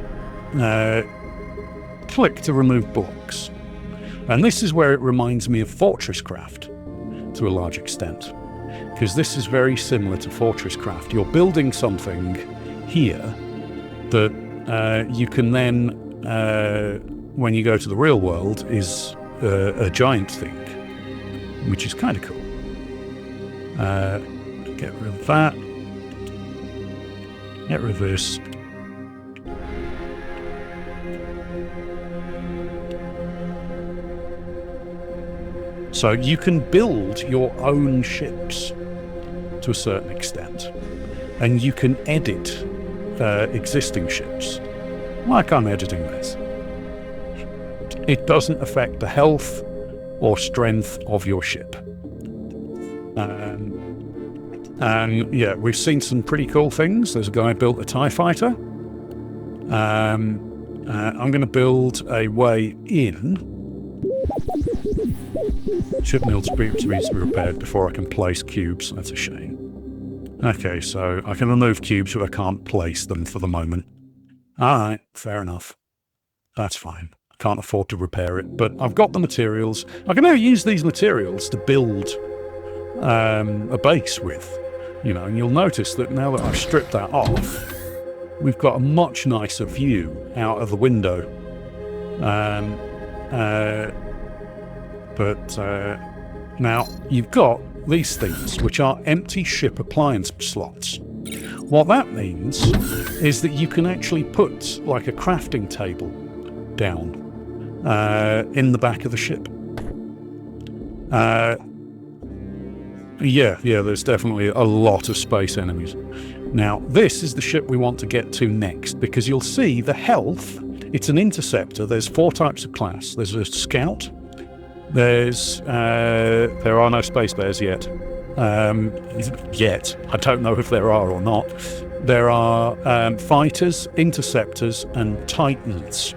click to remove blocks. And this is where it reminds me of Fortress Craft to a large extent, because this is very similar to Fortress Craft. You're building something here that you can then, when you go to the real world, is a giant thing, which is kind of cool. Get rid of that. Get rid of this. So you can build your own ships to a certain extent, and you can edit existing ships, like I'm editing this. It doesn't affect the health or strength of your ship. And yeah, we've seen some pretty cool things. There's a guy who built a TIE fighter. I'm going to build a way in. Ship needs to be repaired before I can place cubes. That's a shame. Okay, so I can remove cubes, but I can't place them for the moment. Alright, fair enough. That's fine. I can't afford to repair it, but I've got the materials. I can now use these materials to build a base with. You know, and you'll notice that now that I've stripped that off, we've got a much nicer view out of the window. But now you've got these things, which are empty ship appliance slots. What that means is that you can actually put like a crafting table down in the back of the ship. Yeah, there's definitely a lot of space enemies. Now, this is the ship we want to get to next, because you'll see the health. It's an interceptor. There's 4 types of class. There's a scout. There are no space bears yet. Yet. I don't know if there are or not. There are fighters, interceptors, and titans.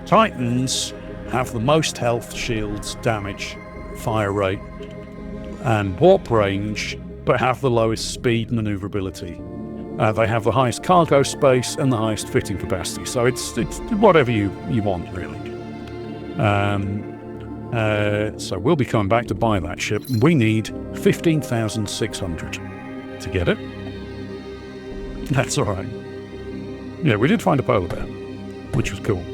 Titans have the most health, shields, damage, fire rate, and warp range, but have the lowest speed maneuverability. They have the highest cargo space and the highest fitting capacity. So it's whatever you want, really. So we'll be coming back to buy that ship. We need 15,600 to get it. That's all right. Yeah, we did find a polar bear, which was cool.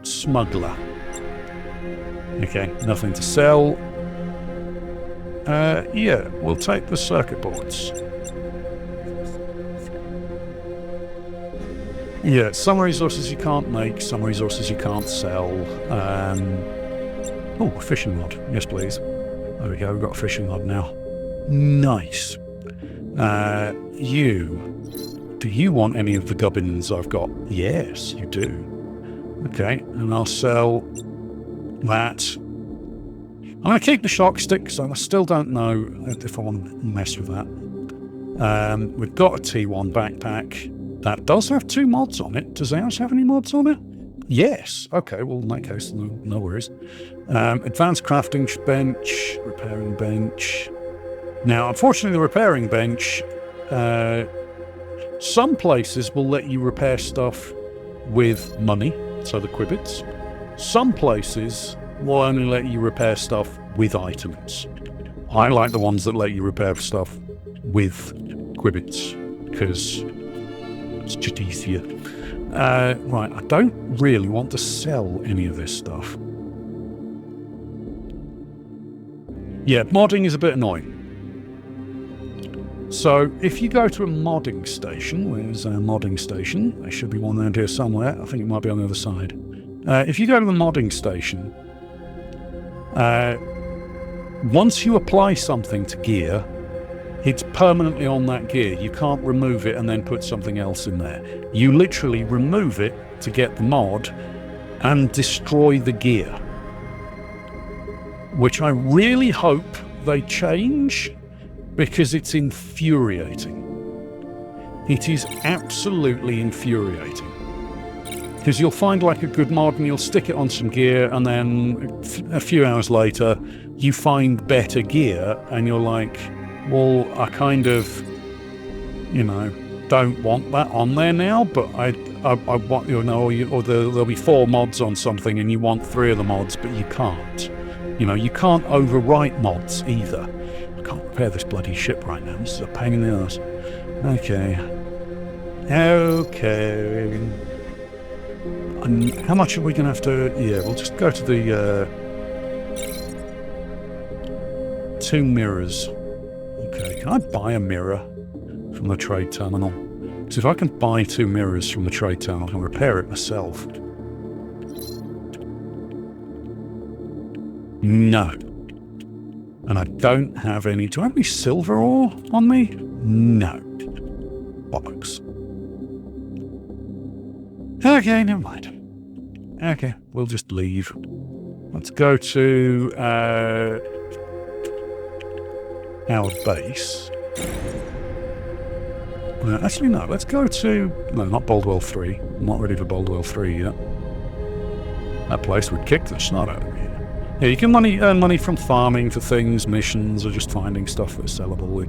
Smuggler. Okay, nothing to sell. Yeah, we'll take the circuit boards. Yeah, some resources you can't make, some resources you can't sell. Oh, a fishing rod. Yes, please. There we go, we've got a fishing rod now. Nice. Do you want any of the gubbins I've got? Yes, you do. Okay, and I'll sell that. I'm going to keep the shock stick, so I still don't know if I want to mess with that. We've got a T1 backpack. That does have 2 mods on it. Does ours have any mods on it? Yes. Okay, well, in that case, no worries. Advanced crafting bench, repairing bench. Now, unfortunately, the repairing bench, some places will let you repair stuff with money, so the quibits. Some places will only let you repair stuff with items. I like the ones that let you repair stuff with quibits, because it's just easier. Right, I don't really want to sell any of this stuff. Yeah, modding is a bit annoying. So, if you go to a modding station, where's our modding station? There should be one around here somewhere. I think it might be on the other side. If you go to the modding station, once you apply something to gear, it's permanently on that gear. You can't remove it and then put something else in there. You literally remove it to get the mod and destroy the gear. Which I really hope they change, because it's infuriating. It is absolutely infuriating. Because you'll find like a good mod and you'll stick it on some gear, and then a few hours later you find better gear and you're like, well, I kind of, don't want that on there now, but I want, or there'll be 4 mods on something and you want 3 of the mods, but you can't. You can't overwrite mods either. I can't repair this bloody ship right now. This is a pain in the ass. Okay. And how much are we going to have to... Yeah, we'll just go to the 2 mirrors. Okay, can I buy a mirror from the trade terminal? Because if I can buy 2 mirrors from the trade terminal, I can repair it myself. No. And I don't have any... Do I have any silver ore on me? No. Bollocks. Okay, never mind. Okay, we'll just leave. Let's go to our base. Actually, no, let's go to... No, not Boldwell 3. I'm not ready for Boldwell 3 yet. That place would kick the snot out of me. Yeah, you can earn money from farming for things, missions, or just finding stuff that's sellable.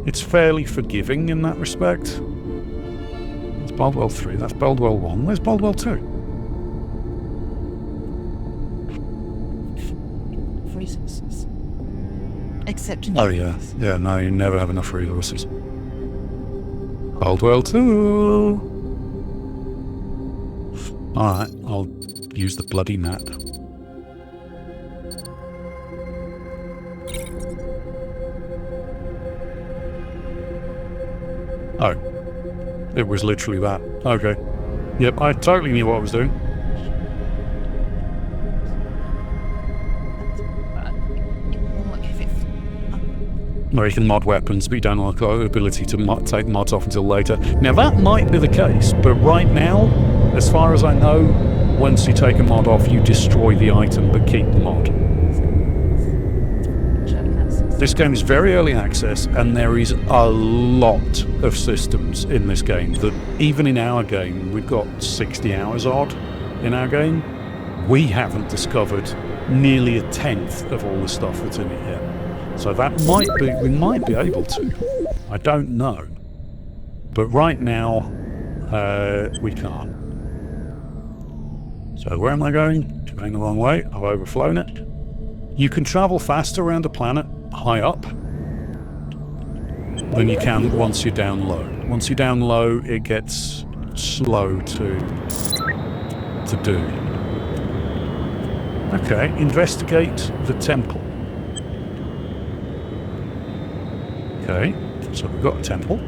It's fairly forgiving in that respect. It's Boldwell 3, that's Boldwell 1. Where's Boldwell 2? Resources. Except... Oh, yeah. Yeah, no, you never have enough resources. Boldwell 2! Alright, I'll use the bloody map. Oh. It was literally that. Okay. Yep, I totally knew what I was doing. Or you can mod weapons, but you don't have the ability to take mods off until later. Now that might be the case, but right now, as far as I know, once you take a mod off, you destroy the item but keep the mod. This game is very early access, and there is a lot of systems in this game that, even in our game, we've got 60 hours odd in our game, we haven't discovered nearly a tenth of all the stuff that's in it yet. So that might be, we might be able to. I don't know. But right now, we can't. So where am I going? Going the wrong way. I've overflown it. You can travel faster around the planet high up than you can once you're down low. Once you're down low, it gets slow to do. Okay, investigate the temple. Okay, so we've got a temple.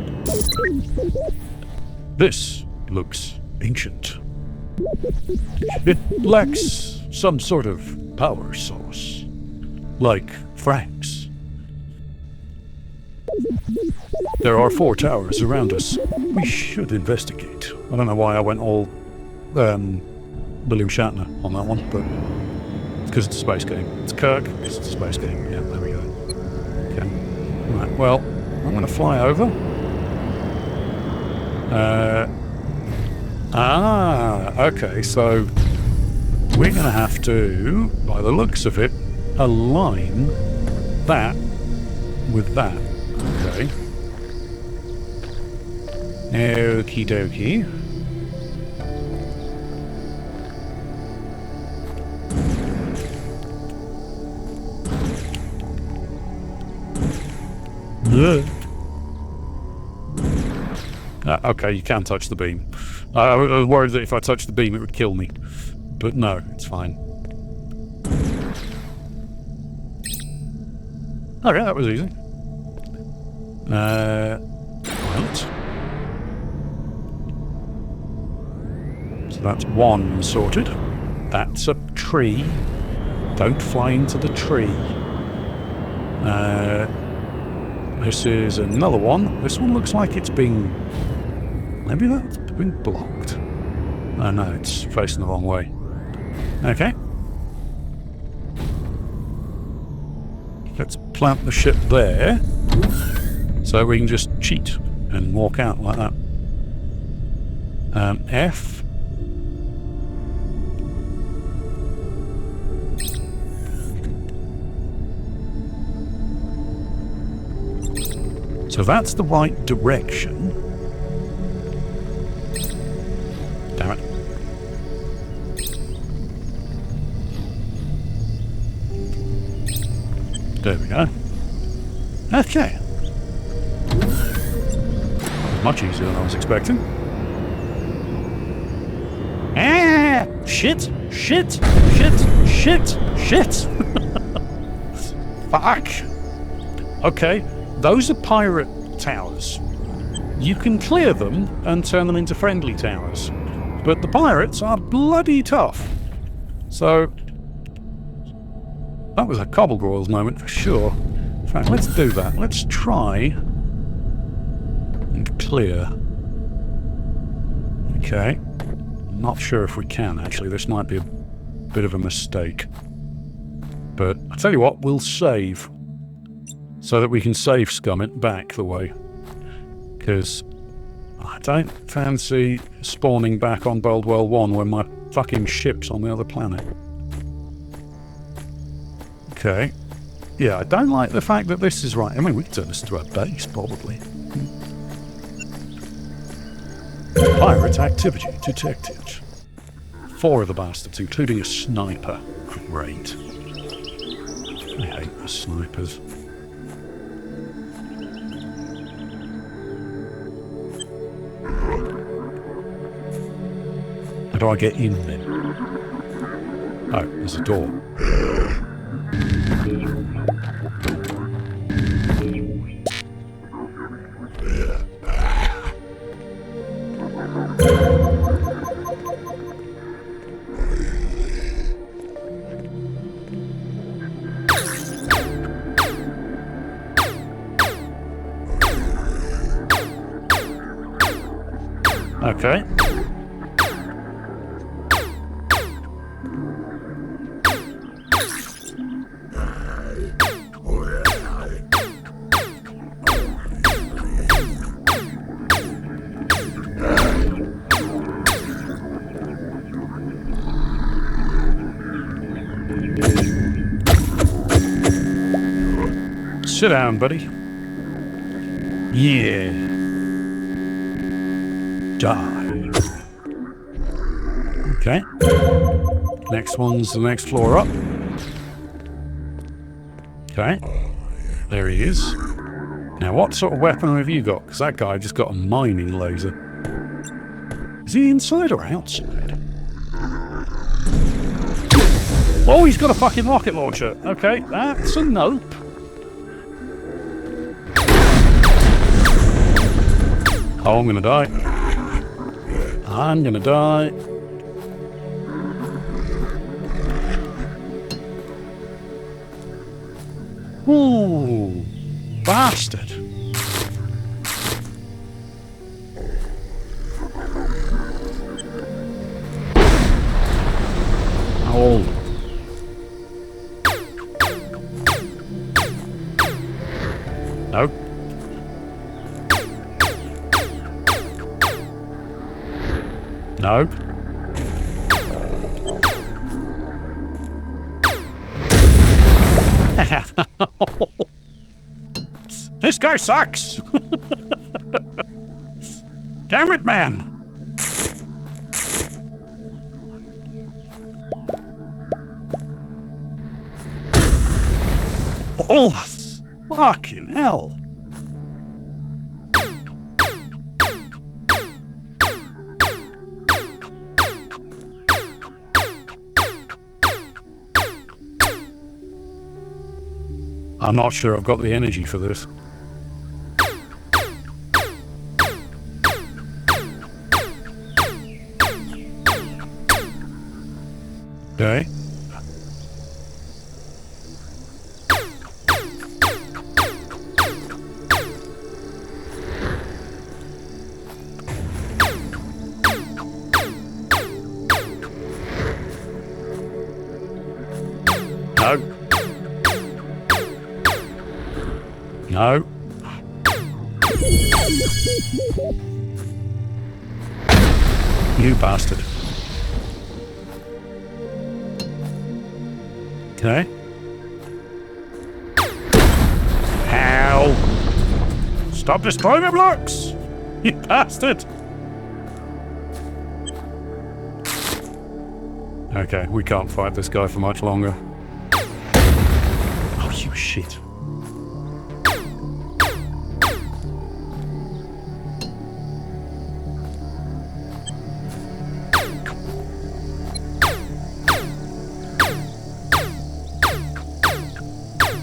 This looks ancient. It lacks some sort of power source, like Frank's. There are 4 towers around us. We should investigate. I don't know why I went all William Shatner on that one, but it's because it's a space game. It's Kirk, it's a space game. Yeah, there we go. Okay. Right, well, I'm going to fly over. Okay, so we're going to have to, by the looks of it, align that with that. Okay. Okie dokie. Okay, you can touch the beam. I was worried that if I touched the beam it would kill me. But no, it's fine. Okay, that was easy. Right. So that's 1 sorted. That's a tree. Don't fly into the tree. This is another one. This one looks like it's been... Maybe that's been blocked. Oh no, it's facing the wrong way. Okay. Let's plant the ship there, so we can just cheat and walk out like that. F. So that's the right direction. Damn it. There we go. Okay. Much easier than I was expecting. Ah! Shit! Shit! Shit! Shit! Shit! Fuck! Okay, those are pirate towers. You can clear them and turn them into friendly towers. But the pirates are bloody tough. So, that was a Cobblegroils moment for sure. In fact, let's do that. Let's try and clear. Okay. Not sure if we can, actually. This might be a bit of a mistake. But I tell you what, we'll save. So that we can save scum it back the way. Because I don't fancy spawning back on Boldwell 1 when my fucking ship's on the other planet. Okay. Yeah, I don't like the fact that this is right. I mean, we could turn this into a base, probably. Pirate activity detected. 4 of the bastards, including a sniper. Great. I hate the snipers. How do I get in then? Oh, there's a door. Okay. Sit down, buddy. Yeah. Die. Okay. Next one's the next floor up. Okay. There he is. Now, what sort of weapon have you got? Because that guy just got a mining laser. Is he inside or outside? Oh, he's got a fucking rocket launcher. Okay, that's a nope. Oh, I'm gonna die. I'm gonna die. Ooh, bastard. Oh. No. No. This guy sucks. Damn it, man. Oh, fucking hell. I'm not sure I've got the energy for this. Okay. No. No. You bastard. Okay. How? Stop destroying my blocks! You bastard! Okay, we can't fight this guy for much longer. Oh, you shit.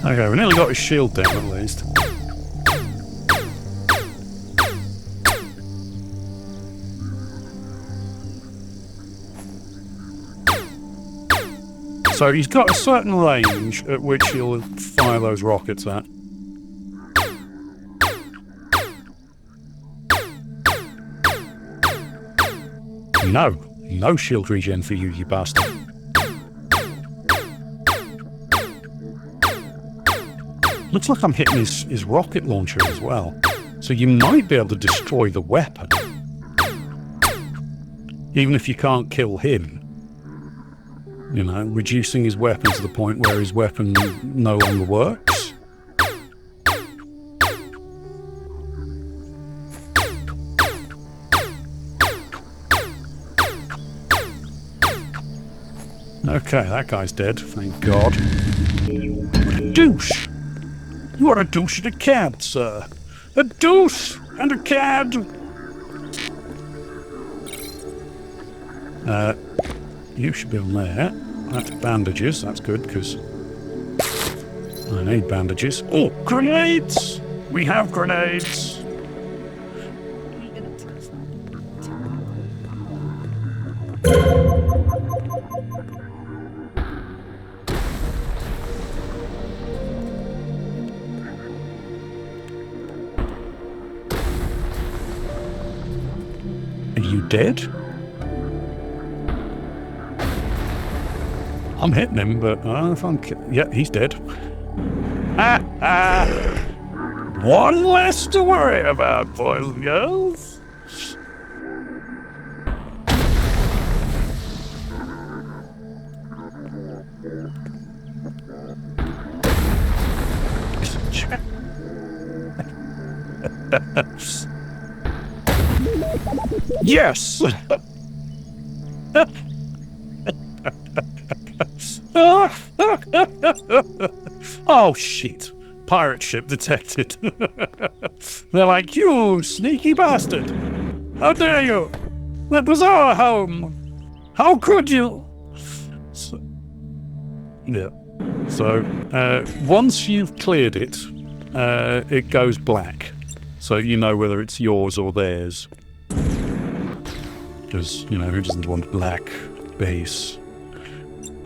Okay, we nearly got his shield down at least. So he's got a certain range at which he'll fire those rockets at. No shield regen for you, you bastard. Looks like I'm hitting his rocket launcher as well. So you might be able to destroy the weapon. Even if you can't kill him. You know, reducing his weapon to the point where his weapon no longer works. Okay, that guy's dead, thank God. What a douche! You are a douche and a cad, sir. A douche and a cad! You should be on there. That's bandages, that's good, because I need bandages. Oh, grenades! We have grenades! Are you dead? I'm hitting him, but I don't know if I'm... Yeah, he's dead. One less to worry about, boys and girls. Yes! Oh shit. Pirate ship detected. They're like, you sneaky bastard. How dare you? That was our home. How could you? So, yeah. So, once you've cleared it, it goes black. So you know whether it's yours or theirs. Because, you know, who doesn't want black base?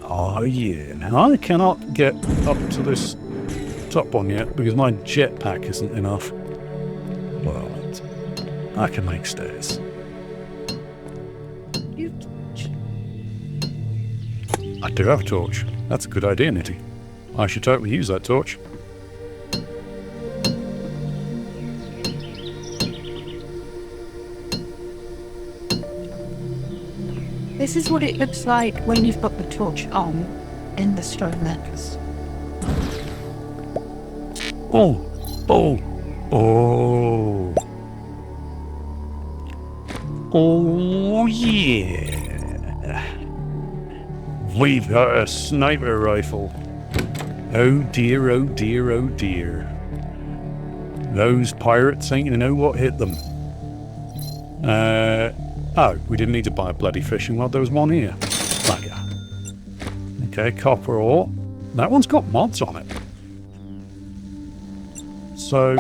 Oh yeah, now I cannot get up to this top one yet because my jetpack isn't enough. But I can make stairs. I do have a torch. That's a good idea, Nitty. I should totally use that torch. This is what it looks like when you've got the torch on in the stone necklace. Oh, oh, oh. Oh, yeah. We've got a sniper rifle. Oh dear, oh dear, oh dear. Those pirates ain't gonna know what hit them. Oh, we didn't need to buy a bloody fishing rod. There was one here. Bugger. Okay, copper ore. That one's got mods on it. So,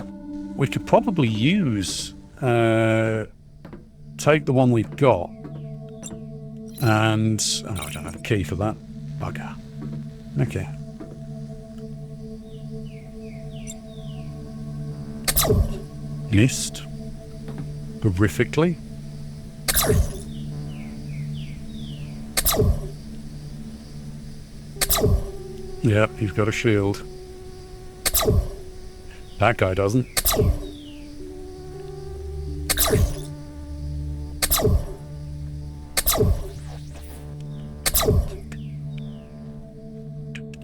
we could probably use... take the one we've got. And... oh, I don't have a key for that. Bugger. Okay. Missed. Horrifically. Yep, he's got a shield. That guy doesn't.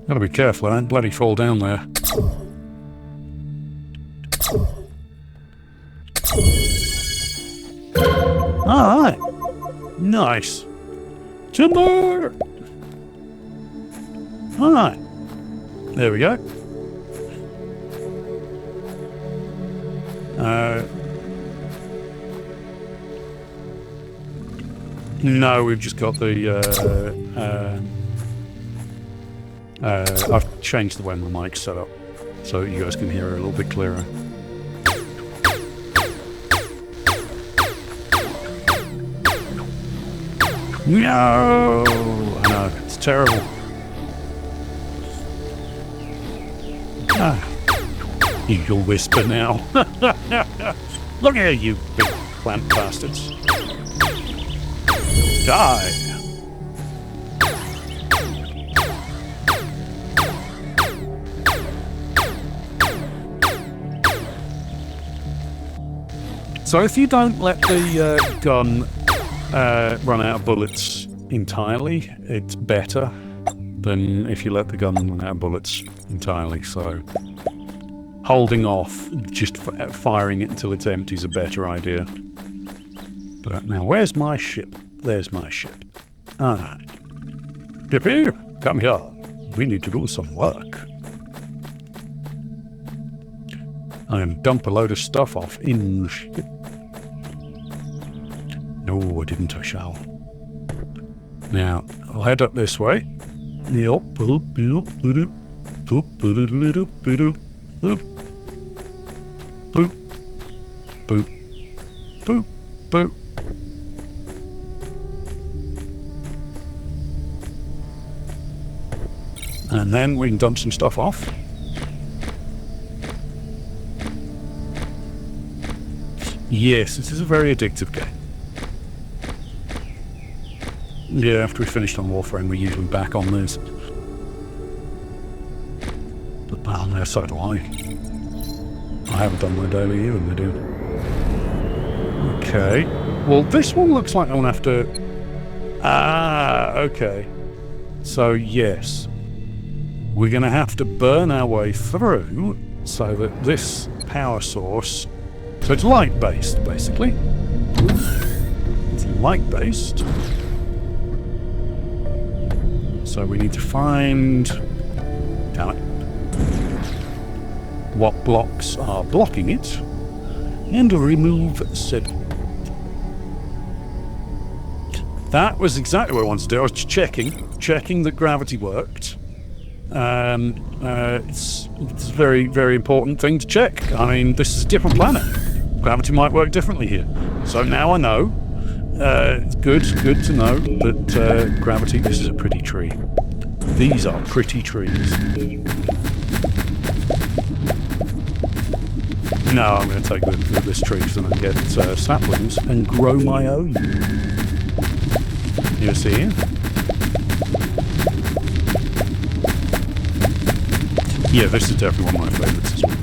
Gotta be careful, I don't bloody fall down there. Alright. Nice. Timber! Alright. There we go. No, we've just got the, I've changed the way my mic's set up, so you guys can hear it a little bit clearer. No! I know, it's terrible. You'll whisper now. Look here, you big plant bastards. Die! So if you don't let the gun run out of bullets entirely, it's better than if you let the gun run out of bullets entirely. So holding off, just firing it until it's empty is a better idea. But now, where's my ship? There's my ship. Alright. Dippy, come here. We need to do some work. I'm going to dump a load of stuff off in the ship. No, I didn't. I shall. Now, I'll head up this way. Yep. Boop, boop, boop, boop, boop, boop, boop, boop, boop, boop, boop. And then we can dump some stuff off. Yes, this is a very addictive game. Yeah, after we finished on Warframe, we're usually back on this. But well, no, so do I. I haven't done my daily even, I do. Okay. Well, this one looks like I'm gonna have to... Ah, okay. So, yes. We're going to have to burn our way through so that this power source... So it's light-based, basically. It's light-based. So we need to find... Damn it. What blocks are blocking it. And remove said... That was exactly what I wanted to do. I was just checking that gravity worked. It's a very, very important thing to check. I mean, this is a different planet. Gravity might work differently here. So now I know. It's good to know that gravity... This is a pretty tree. These are pretty trees. No, I'm going to take this tree so I can get saplings and grow my own. You see? Yeah, this is definitely one of my favourites as well.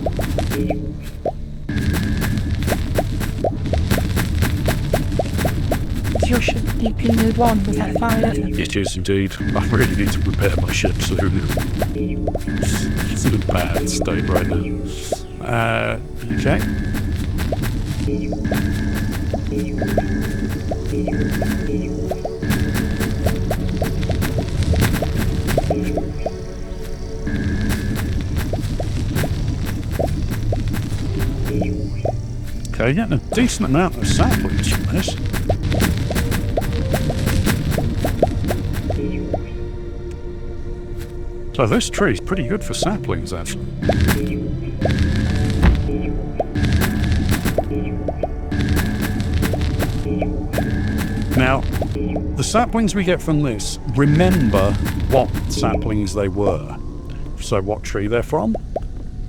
Is your ship deeply moved on with that fire? It is indeed. I really need to repair my ship soon. It's in a bad state right now. Okay. Okay, getting a decent amount of saplings from this. So this tree's pretty good for saplings, actually. Now, the saplings we get from this, remember what saplings they were. So what tree they're from.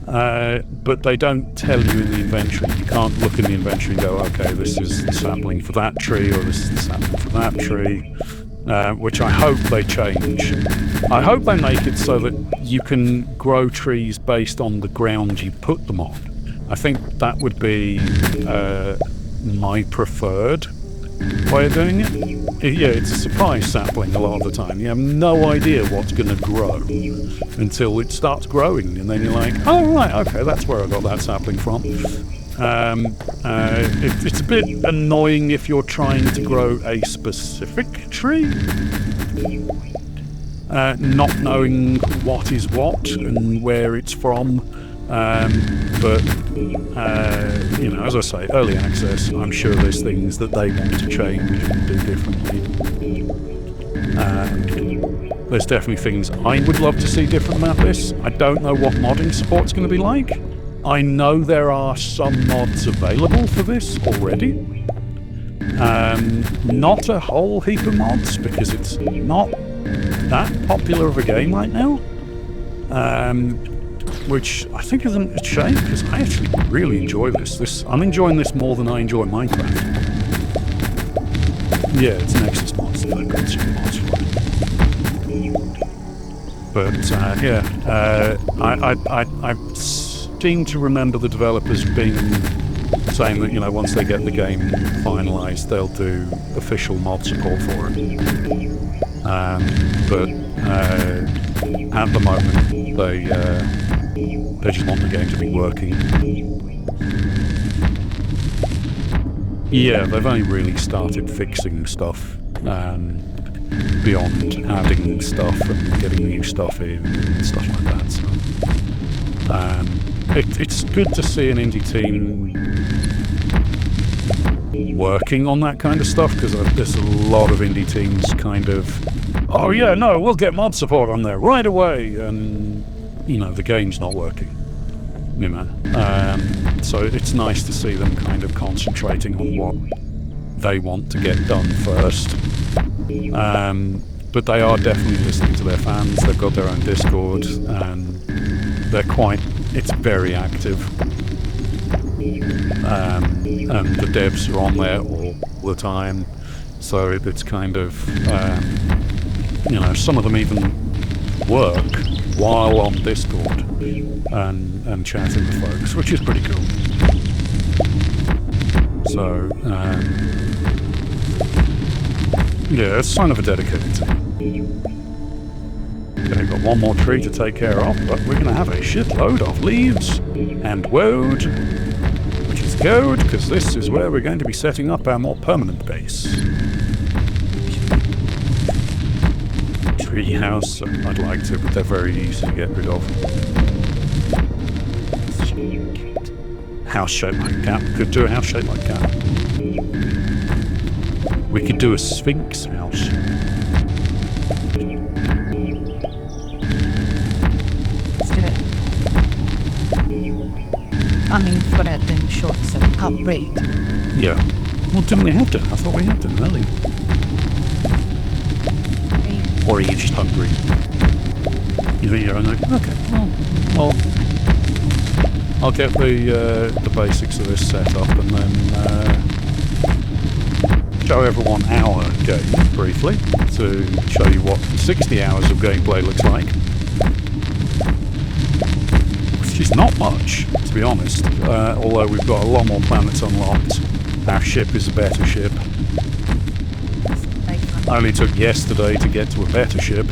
But they don't tell you in the inventory. You can't look in the inventory and go, okay, this is the sapling for that tree, or this is the sapling for that tree. which I hope they change. I hope they make it so that you can grow trees based on the ground you put them on. I think that would be my preferred way of doing it. Yeah, it's a surprise sapling a lot of the time. You have no idea what's going to grow until it starts growing, and then you're like, oh right, okay, that's where I got that sapling from. It's a bit annoying if you're trying to grow a specific tree, not knowing what is what and where it's from. But you know, as I say, early access, I'm sure there's things that they want to change and do differently. There's definitely things I would love to see different about this. I don't know what modding support's going to be like. I know there are some mods available for this already. Not a whole heap of mods, because it's not that popular of a game right now. Which I think is a shame, because I actually really enjoy this. I'm enjoying this more than I enjoy Minecraft. Yeah, it's Nexus mods that I've got some mods for. But yeah, I seem to remember the developers saying that, you know, once they get the game finalised, they'll do official mod support for it. But at the moment, they just want the game to be working. Yeah, they've only really started fixing stuff beyond adding stuff and getting new stuff in and stuff like that. So, it's good to see an indie team working on that kind of stuff, because there's a lot of indie teams kind of, oh yeah, no, we'll get mod support on there right away, and you know, the game's not working, you know. So it's nice to see them kind of concentrating on what they want to get done first. But they are definitely listening to their fans. They've got their own Discord, and it's very active. And the devs are on there all the time. So it's kind of, you know, some of them even work while on Discord and chatting with folks, which is pretty cool. So, yeah, it's a sign of a dedicated team. Okay, got one more tree to take care of, but we're going to have a shitload of leaves and wood, which is good, because this is where we're going to be setting up our more permanent base. Treehouse, I'd like to, but they're very easy to get rid of. House shaped like a cat. We could do a house shaped like a cat. We could do a sphinx house. Let's do it. I mean, we've got it in short, so upgrade. Yeah. Well, didn't we have to? I thought we had to earlier. Or are you just hungry? You're like, okay, well, I'll get the basics of this set up and then show everyone our game briefly to show you what 60 hours of gameplay looks like. Which is not much, to be honest, although we've got a lot more planets unlocked. Our ship is a better ship. I only took yesterday to get to a better ship.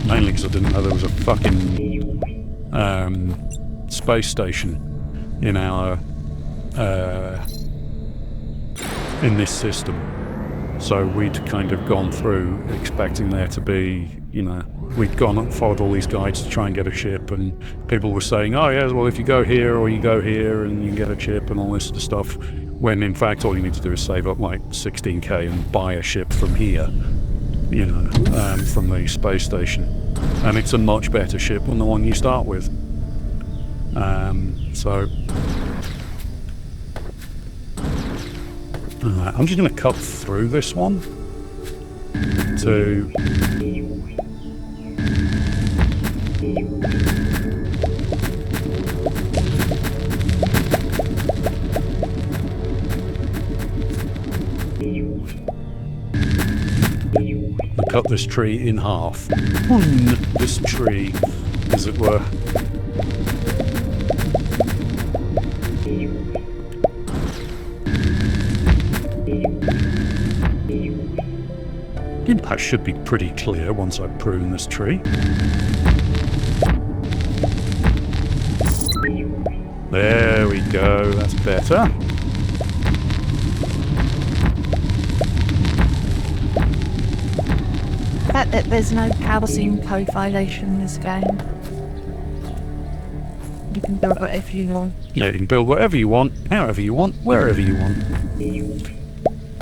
Mainly because I didn't know there was a fucking space station in our in this system. So we'd kind of gone through expecting there to be, you know, we'd gone and followed all these guides to try and get a ship, and people were saying, oh yeah, well if you go here or you go here and you can get a ship and all this sort of stuff, when in fact all you need to do is save up like 16k and buy a ship from here, you know, from the space station. And it's a much better ship than the one you start with. So I'm just going to cut through this one to cut this tree in half. This tree, as it were. That should be pretty clear once I prune this tree. There we go, that's better. The fact that there's no housing code violation in this game. You can build whatever you want. Yeah, you can build whatever you want, however you want, wherever you want.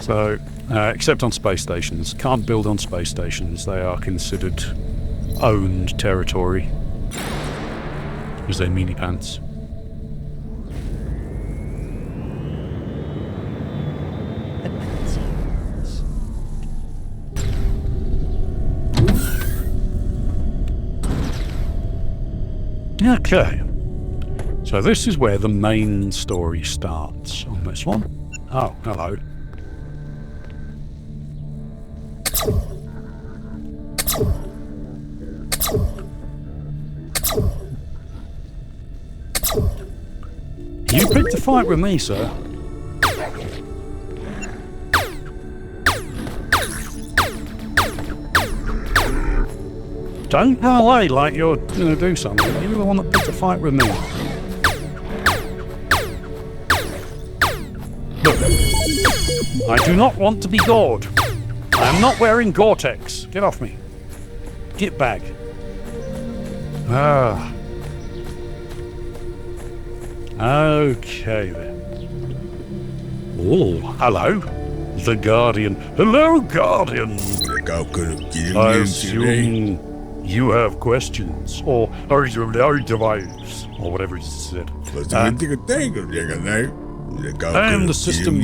So, except on space stations. Can't build on space stations. They are considered owned territory. Because they're mealy pants. Okay. So this is where the main story starts on this one. Oh, hello. You picked a fight with me, sir. Don't come away like you're gonna do something. You're the one that picked a fight with me. Look, I do not want to be gored. I am not wearing Gore-Tex. Get off me. Get back. Ah. Okay then. Oh, hello. The Guardian. Hello, Guardian. I assume you have questions, or are you our device, or whatever he said. I am the system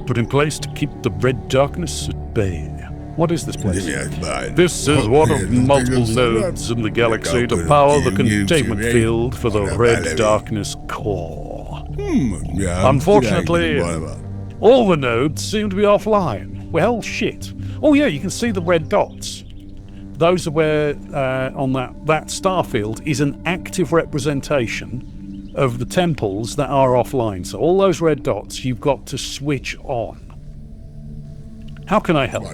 put in place to keep the red darkness at bay. What is this place? This is one of multiple nodes in the galaxy to power the containment field for the red darkness core. Unfortunately, all the nodes seem to be offline. Well, shit. Oh yeah, you can see the red dots. Those are where, on that star field, is an active representation of the temples that are offline. So all those red dots, you've got to switch on. How can I help?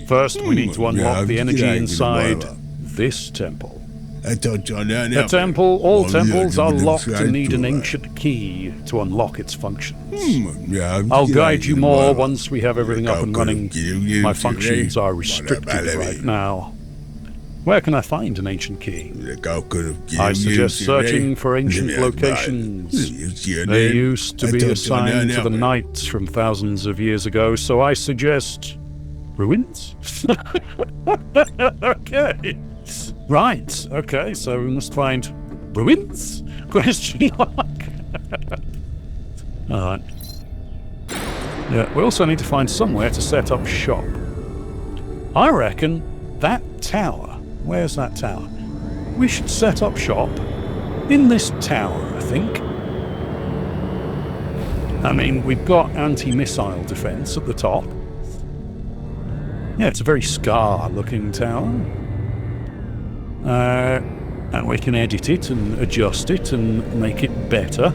First, we need to unlock the energy inside this temple. The temple, all temples are locked and need an ancient key to unlock its functions. I'll guide you more once we have everything up and running. My functions are restricted right now. Where can I find an ancient key? I suggest searching for ancient locations. They used to be assigned to the knights from thousands of years ago, so I suggest ruins? Okay. Right, okay, so we must find ruins? Question mark. Alright. Yeah, we also need to find somewhere to set up shop. I reckon that tower. Where's that tower? We should set up shop in this tower, I think. I mean, we've got anti-missile defense at the top. Yeah, it's a very scar-looking tower. And we can edit it and adjust it and make it better.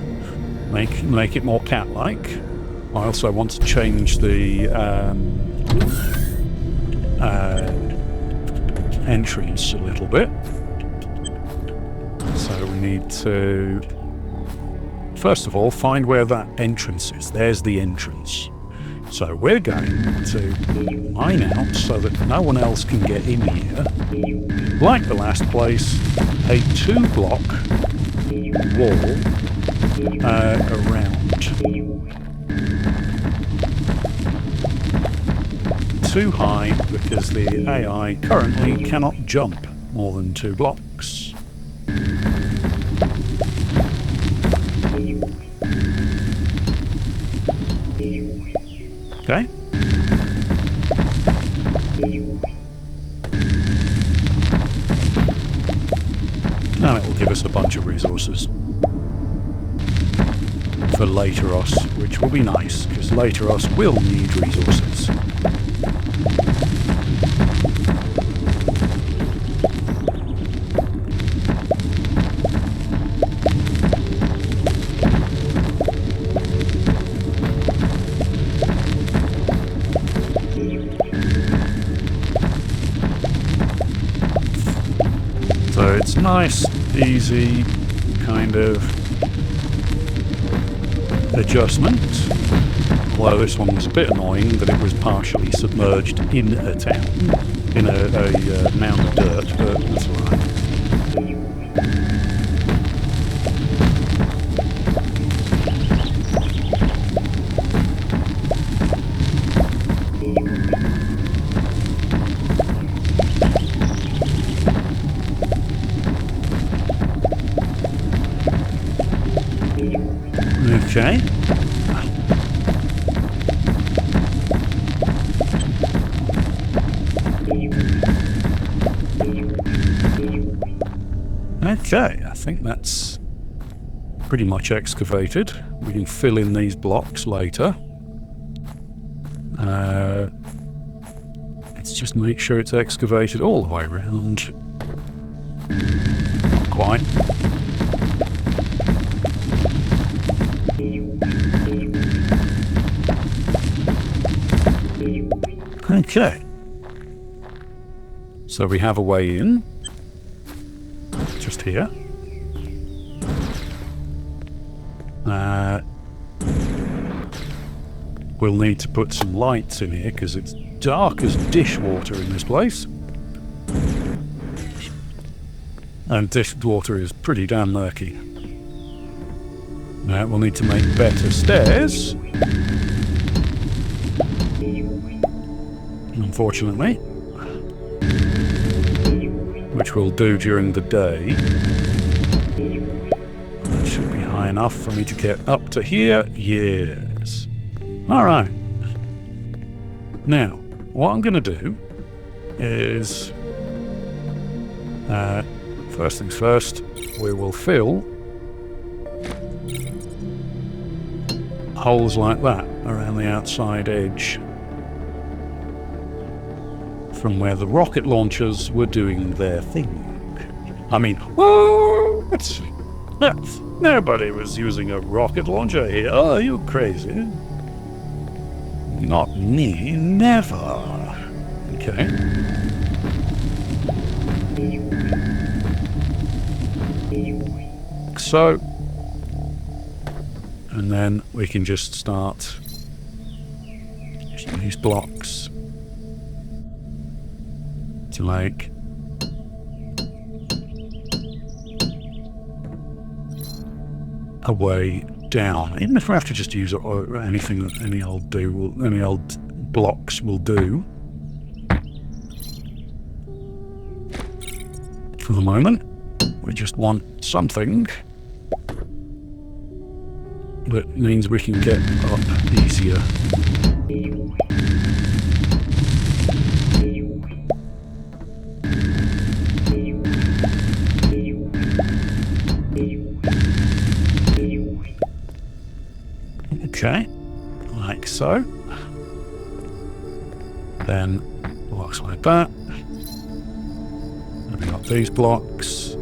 Make it more cat-like. I also want to change the entrance a little bit. So we need to, first of all, find where that entrance is. There's the entrance. So we're going to mine out so that no one else can get in here. Like the last place, a 2-block wall around. Too high because the AI currently cannot jump more than 2 blocks. Okay. Now it will give us a bunch of resources for Lateros, which will be nice, because Lateros will need resources. nice, easy kind of adjustment. Although this one was a bit annoying that it was partially submerged in a town, in a mound of dirt, but that's alright. Okay. Okay, I think that's pretty much excavated. We can fill in these blocks later. Let's just make sure it's excavated all the way around. Not quite. Okay. So we have a way in. Just here. We'll need to put some lights in here because it's dark as dishwater in this place. And dishwater is pretty damn murky. We'll need to make better stairs. Unfortunately. Which we'll do during the day. That should be high enough for me to get up to here. Yes. Alright. Now, what I'm going to do is... first things first, we will fill holes like that around the outside edge from where the rocket launchers were doing their thing. I mean, what? Nobody was using a rocket launcher here. Oh, are you crazy? Not me, never. Okay. So, and then we can just start using these blocks to like a way down. Even if we have to just use anything that any old blocks will do. For the moment, we just want something that means we can get up easier. Okay, like so. Then blocks like that. And we got these blocks.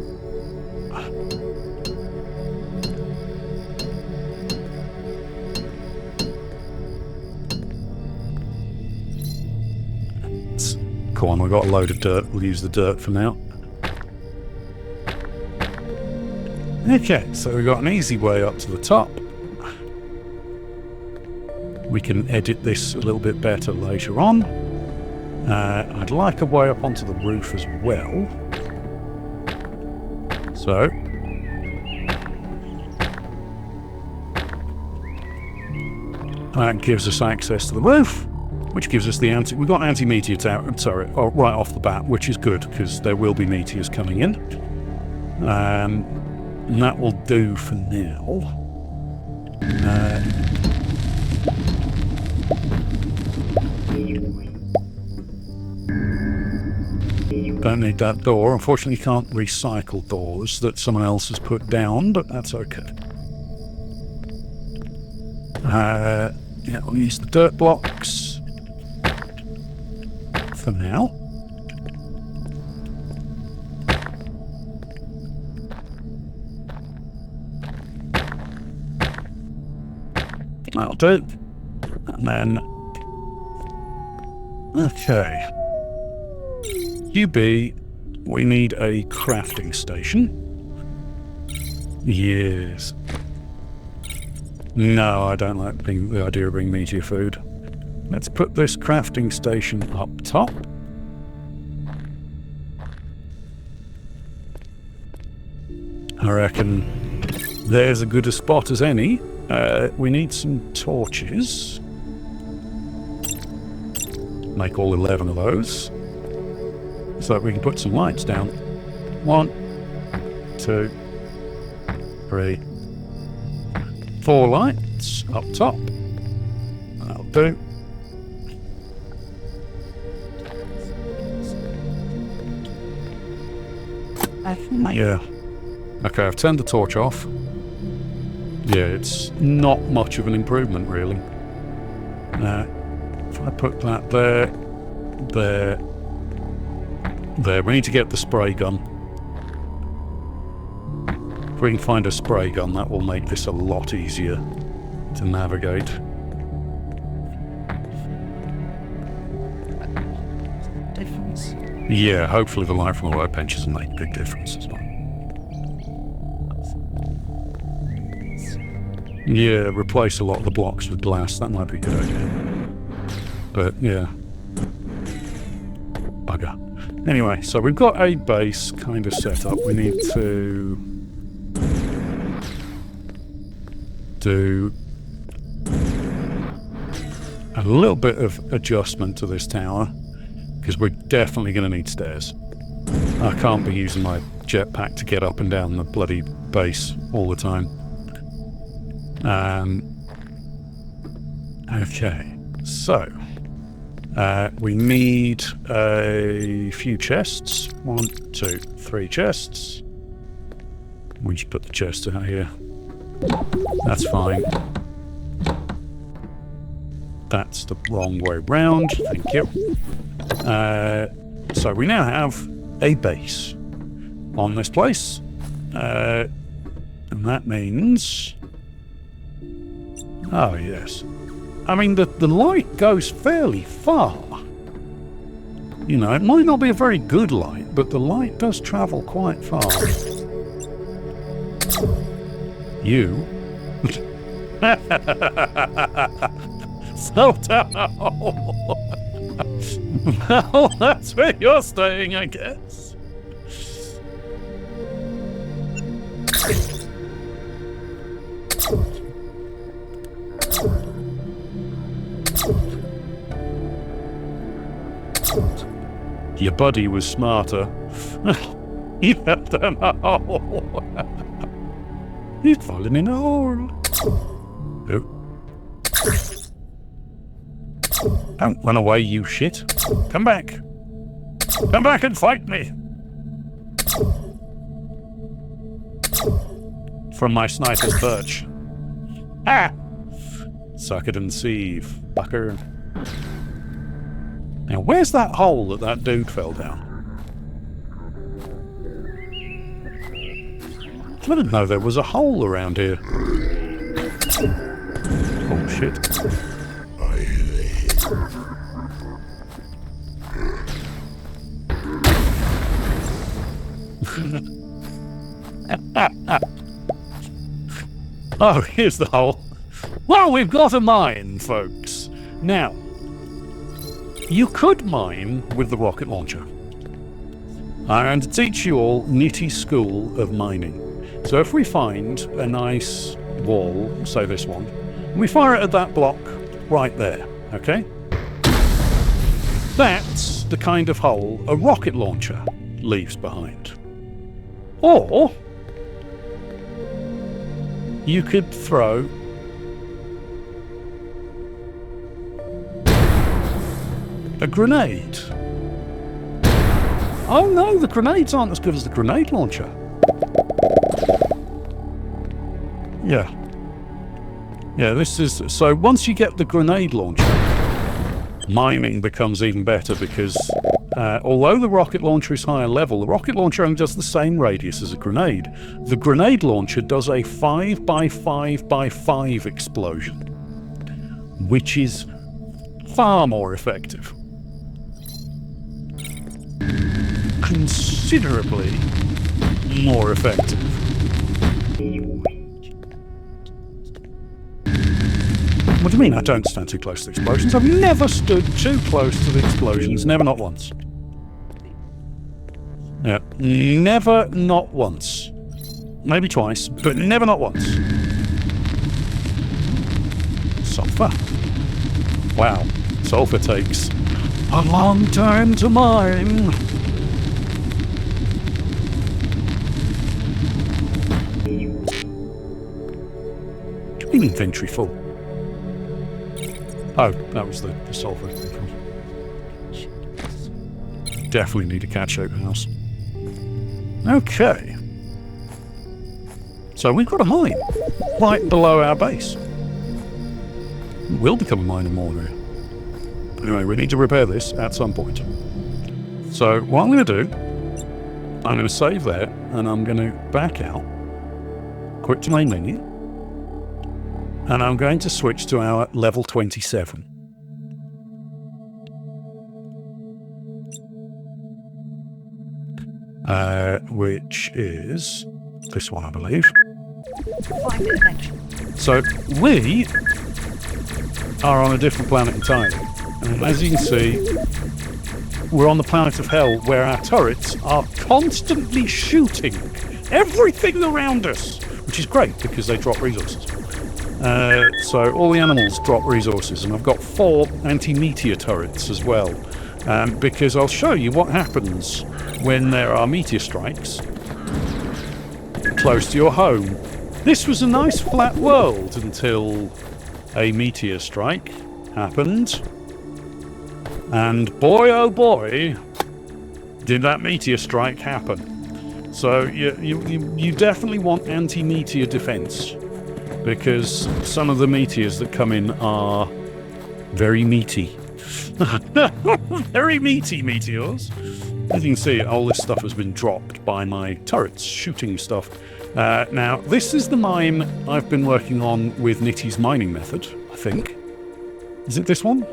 Come on, we've got a load of dirt. We'll use the dirt for now. Okay, so we've got an easy way up to the top. We can edit this a little bit better later on. I'd like a way up onto the roof as well. So. That gives us access to the roof, which gives us the we've got anti-meteor tower, right off the bat, which is good, because there will be meteors coming in. And that will do for now. Don't need that door. Unfortunately, you can't recycle doors that someone else has put down, but that's okay. Yeah, we'll use the dirt blocks for now. That'll do. And then... okay. You be we need a crafting station. Yes. No, I don't like the idea of bringing meteor food. Let's put this crafting station up top. I reckon there's as good a spot as any. We need some torches. Make all 11 of those. So that we can put some lights down. 1, 2, 3, 4 lights up top. That'll do. Yeah. Okay, I've turned the torch off. Yeah, it's not much of an improvement, really. If I put that there, there. We need to get the spray gun. If we can find a spray gun, that will make this a lot easier to navigate. Difference. Yeah, hopefully the light from the workbenches will make a big difference as well. Yeah, replace a lot of the blocks with glass. That might be a good idea. But, yeah. Bugger. Anyway, so we've got a base kind of set up. We need to do a little bit of adjustment to this tower, because we're definitely going to need stairs. I can't be using my jetpack to get up and down the bloody base all the time. Okay, so we need a few chests. 1, 2, 3 chests. We should put the chest out here. That's fine. That's the wrong way round. Thank you. So we now have a base on this place. And that means... Oh, yes. I mean, the light goes fairly far. You know, it might not be a very good light, but the light does travel quite far. You? Slow down! Well, that's where you're staying, I guess. Your buddy was smarter. He fell down a hole. He's fallen in a hole. Oh. Don't run away, you shit. Come back. Come back and fight me. From my sniper's perch. Ah! Suck it and sieve, fucker. Now, where's that hole that dude fell down? I didn't know there was a hole around here. Oh, shit. Oh, here's the hole. Well, we've got a mine, folks. Now, you could mine with the rocket launcher. I'm going to teach you all nitty school of mining. So if we find a nice wall, say this one, we fire it at that block right there, okay? That's the kind of hole a rocket launcher leaves behind. Or you could throw a grenade. Oh no, the grenades aren't as good as the grenade launcher. Yeah. Yeah, this is... So once you get the grenade launcher, mining becomes even better because although the rocket launcher is higher level, the rocket launcher only does the same radius as a grenade. The grenade launcher does a 5x5x5 explosion, which is far more effective. considerably more effective. What do you mean I don't stand too close to the explosions? I've never stood too close to the explosions, never, not once. Yeah, never, not once. Maybe twice, but never, not once. Sulfur. Wow, sulfur takes a long time to mine. Inventory full. Oh, that was the sulfur. Definitely need a catch open house. Okay. So we've got a mine right below our base. It will become a mine in more there. Anyway, we need to repair this at some point. So what I'm going to do, I'm going to save there, and I'm going to back out, quit to main menu, and I'm going to switch to our level 27. Which is this one, I believe. So we are on a different planet entirely. And as you can see, we're on the planet of hell, where our turrets are constantly shooting everything around us, which is great because they drop resources. So all the animals drop resources, and I've got 4 anti-meteor turrets as well, because I'll show you what happens when there are meteor strikes close to your home. This was a nice flat world until a meteor strike happened, and boy oh boy did that meteor strike happen. So you definitely want anti-meteor defense, because some of the meteors that come in are very meaty. Very meaty meteors. As you can see, all this stuff has been dropped by my turrets shooting stuff. Now, this is the mine I've been working on with Nitty's mining method, I think. Is it this one?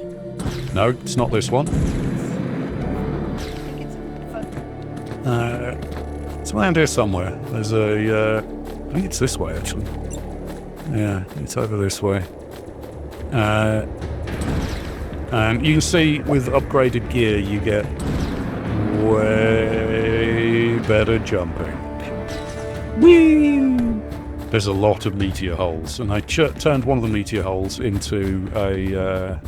No, it's not this one. It's around here somewhere. There's a... I think it's this way, actually. Yeah, it's over this way. And you can see with upgraded gear you get way better jumping. Whee! There's a lot of meteor holes, and I turned one of the meteor holes into a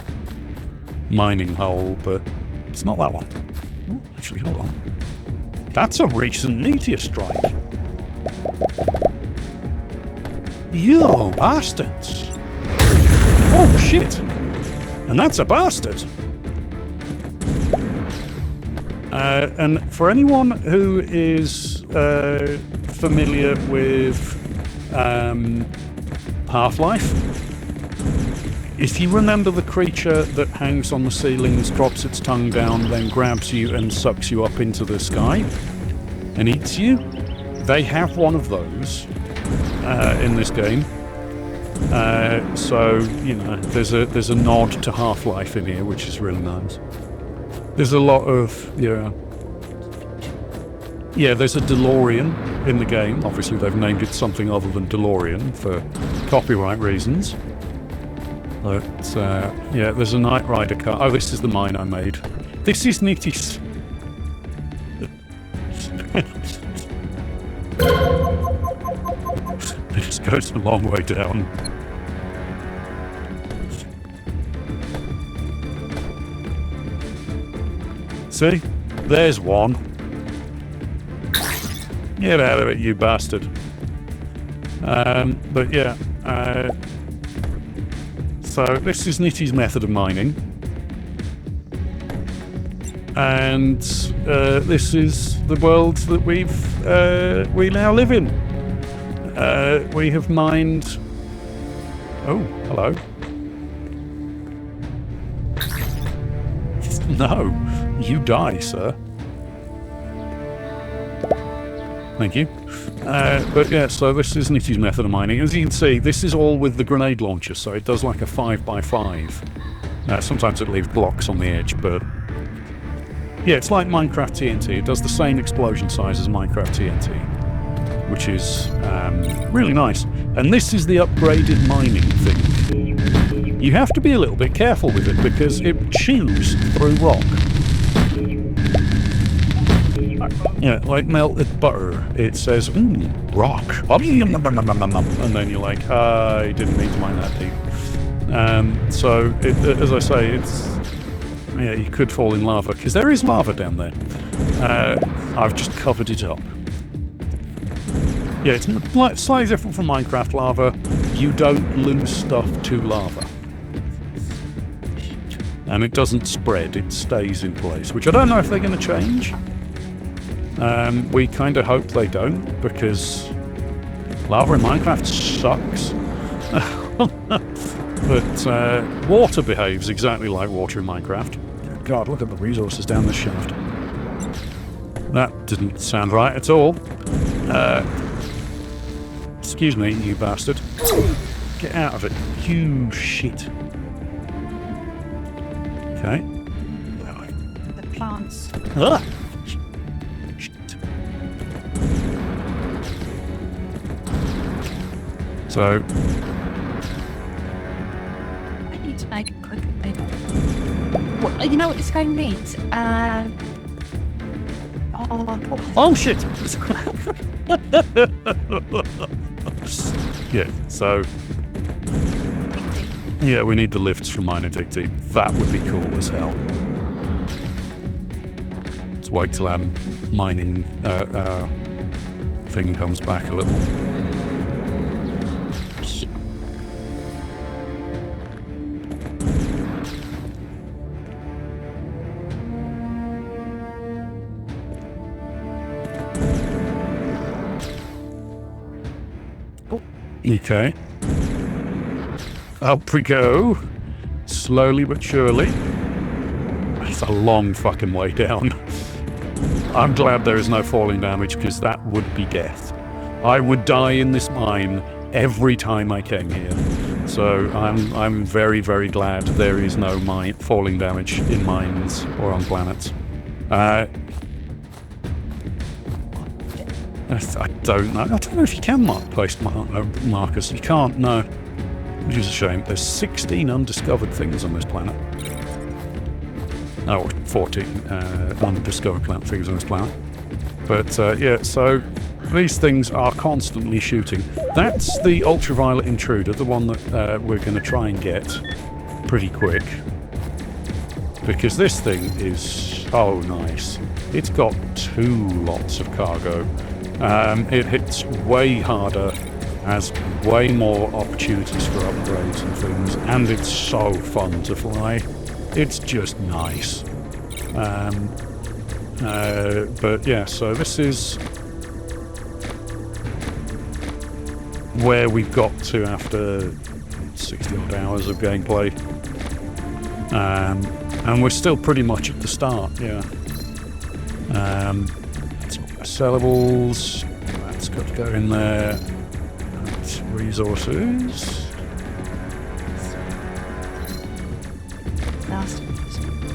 mining hole, but it's not that one. Oh, actually, hold on. That's a recent meteor strike. You bastards! Oh shit! And that's a bastard! And for anyone who is familiar with Half-Life, if you remember the creature that hangs on the ceilings, drops its tongue down, then grabs you and sucks you up into the sky and eats you, they have one of those in this game. So, you know, there's a nod to Half-Life in here, which is really nice. There's a lot of, yeah, there's a DeLorean in the game. Obviously, they've named it something other than DeLorean for copyright reasons. But, yeah, there's a Knight Rider car. Oh, this is the mine I made. This is Nitty's. This goes a long way down. See? There's one. Get out of it, you bastard. But yeah, so this is Nitty's method of mining. And this is the world that we now live in. We have mined... Oh, hello. No, you die, sir. Thank you. But yeah, so this is Nitty's method of mining. As you can see, this is all with the grenade launcher, so it does like a 5x5. Sometimes it leaves blocks on the edge, but Yeah, it's like Minecraft TNT. It does the same explosion size as Minecraft TNT, which is really nice. And this is the upgraded mining thing. You have to be a little bit careful with it because it chews through rock. Yeah, like melted butter. It says, rock. And then you're like, I didn't mean to mine that deep. So, as I say, it's... Yeah, you could fall in lava, because there is lava down there. I've just covered it up. Yeah, it's slightly different from Minecraft lava. You don't lose stuff to lava. And it doesn't spread, it stays in place, which I don't know if they're going to change. We kind of hope they don't, because lava in Minecraft sucks. But water behaves exactly like water in Minecraft. God, look at the resources down this shaft. That didn't sound right at all. Excuse me, you bastard. Get out of it, you shit. Okay. The plants. Ah! Shit. So, I need to make a quick thing. What, you know what this game needs? oh shit! Yeah, so... Yeah, we need the lifts from Miner Dig Deep. That would be cool as hell. Let's wait till our mining thing comes back a little. Okay. Up we go. Slowly but surely. It's a long fucking way down. I'm glad there is no falling damage, because that would be death. I would die in this mine every time I came here. So I'm very, very glad there is no falling damage in mines or on planets. I don't know. I don't know if you can place markers. You can't, no. Which is a shame. There's 16 undiscovered things on this planet. Oh, 14 undiscovered things on this planet. But yeah, so these things are constantly shooting. That's the ultraviolet intruder, the one that we're going to try and get pretty quick. Because this thing is so nice. It's got 2 lots of cargo. It hits way harder, has way more opportunities for upgrades and things, and it's so fun to fly. It's just nice. But yeah, so this is where we've got to after 60 odd hours of gameplay. And we're still pretty much at the start, yeah. Sellables, that's got to go in there. That's resources.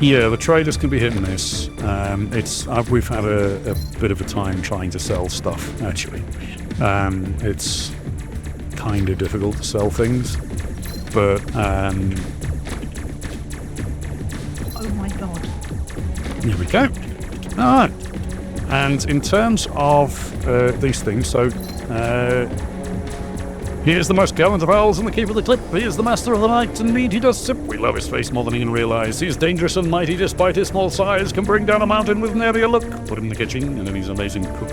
Yeah, the traders can be hit and miss. We've had a bit of a time trying to sell stuff, actually. It's kind of difficult to sell things, but oh my god. Here we go. Alright. And in terms of these things, so here's the most gallant of owls and the keeper of the cliff. He is the master of the night, and indeed he does simply love his face more than he can realise. He is dangerous and mighty despite his small size, can bring down a mountain with nary a look. Put him in the kitchen, and then he's an amazing cook.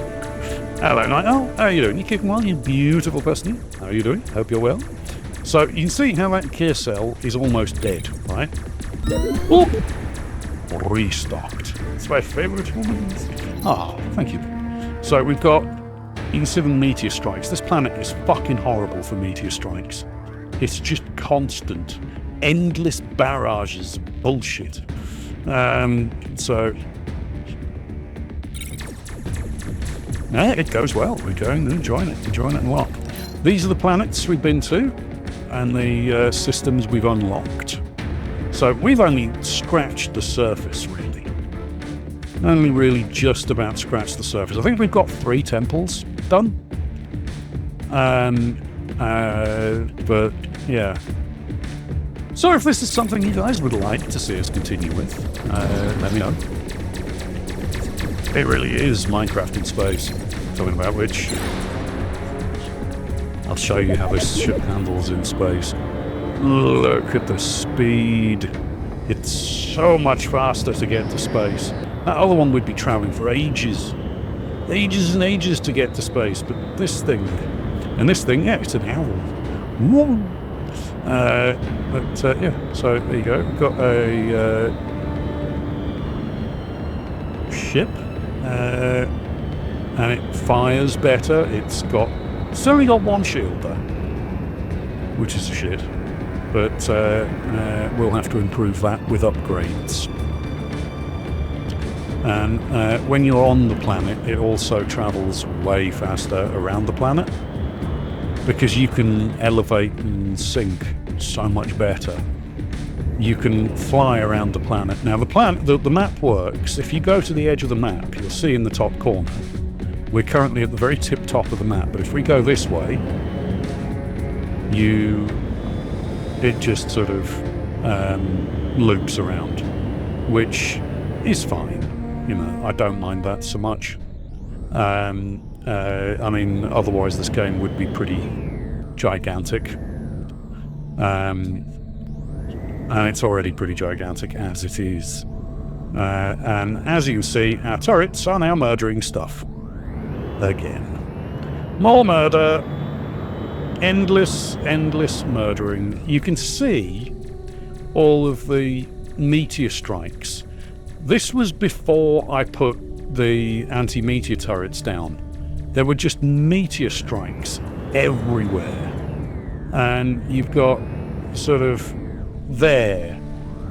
Hello, Night Owl. How are you doing? You keeping well, you beautiful person? How are you doing? Hope you're well. So you can see how that gear cell is almost dead, right? Oh! Restocked. It's my favourite one. Oh, thank you. So we've got, you can see the meteor strikes. This planet is fucking horrible for meteor strikes. It's just constant, endless barrages of bullshit. So, yeah, it goes well. We're going and enjoying it a lot. These are the planets we've been to, and the systems we've unlocked. So we've only scratched the surface, really. only really just about scratched the surface. I think we've got 3 temples done. But yeah. So if this is something you guys would like to see us continue with, let me know. It really is Minecraft in space, talking about which I'll show you how this ship handles in space. Look at the speed. It's so much faster to get to space. That other one would be traveling for ages. Ages and ages to get to space, but this thing, yeah, it's an owl. Whoa. Yeah, so there you go. We've got a ship, and it fires better. It's only got 1 shield though, which is shit. But we'll have to improve that with upgrades. And when you're on the planet, it also travels way faster around the planet, because you can elevate and sink so much better. You can fly around the planet. Now the map works. If you go to the edge of the map, you'll see in the top corner, we're currently at the very tip top of the map, but if we go this way, it just sort of loops around, which is fine. You know, I don't mind that so much. I mean, otherwise this game would be pretty gigantic. And it's already pretty gigantic as it is. And as you can see, our turrets are now murdering stuff. Again. More murder. Endless murdering. You can see all of the meteor strikes. This was before I put the anti-meteor turrets down. There were just meteor strikes everywhere. And you've got sort of there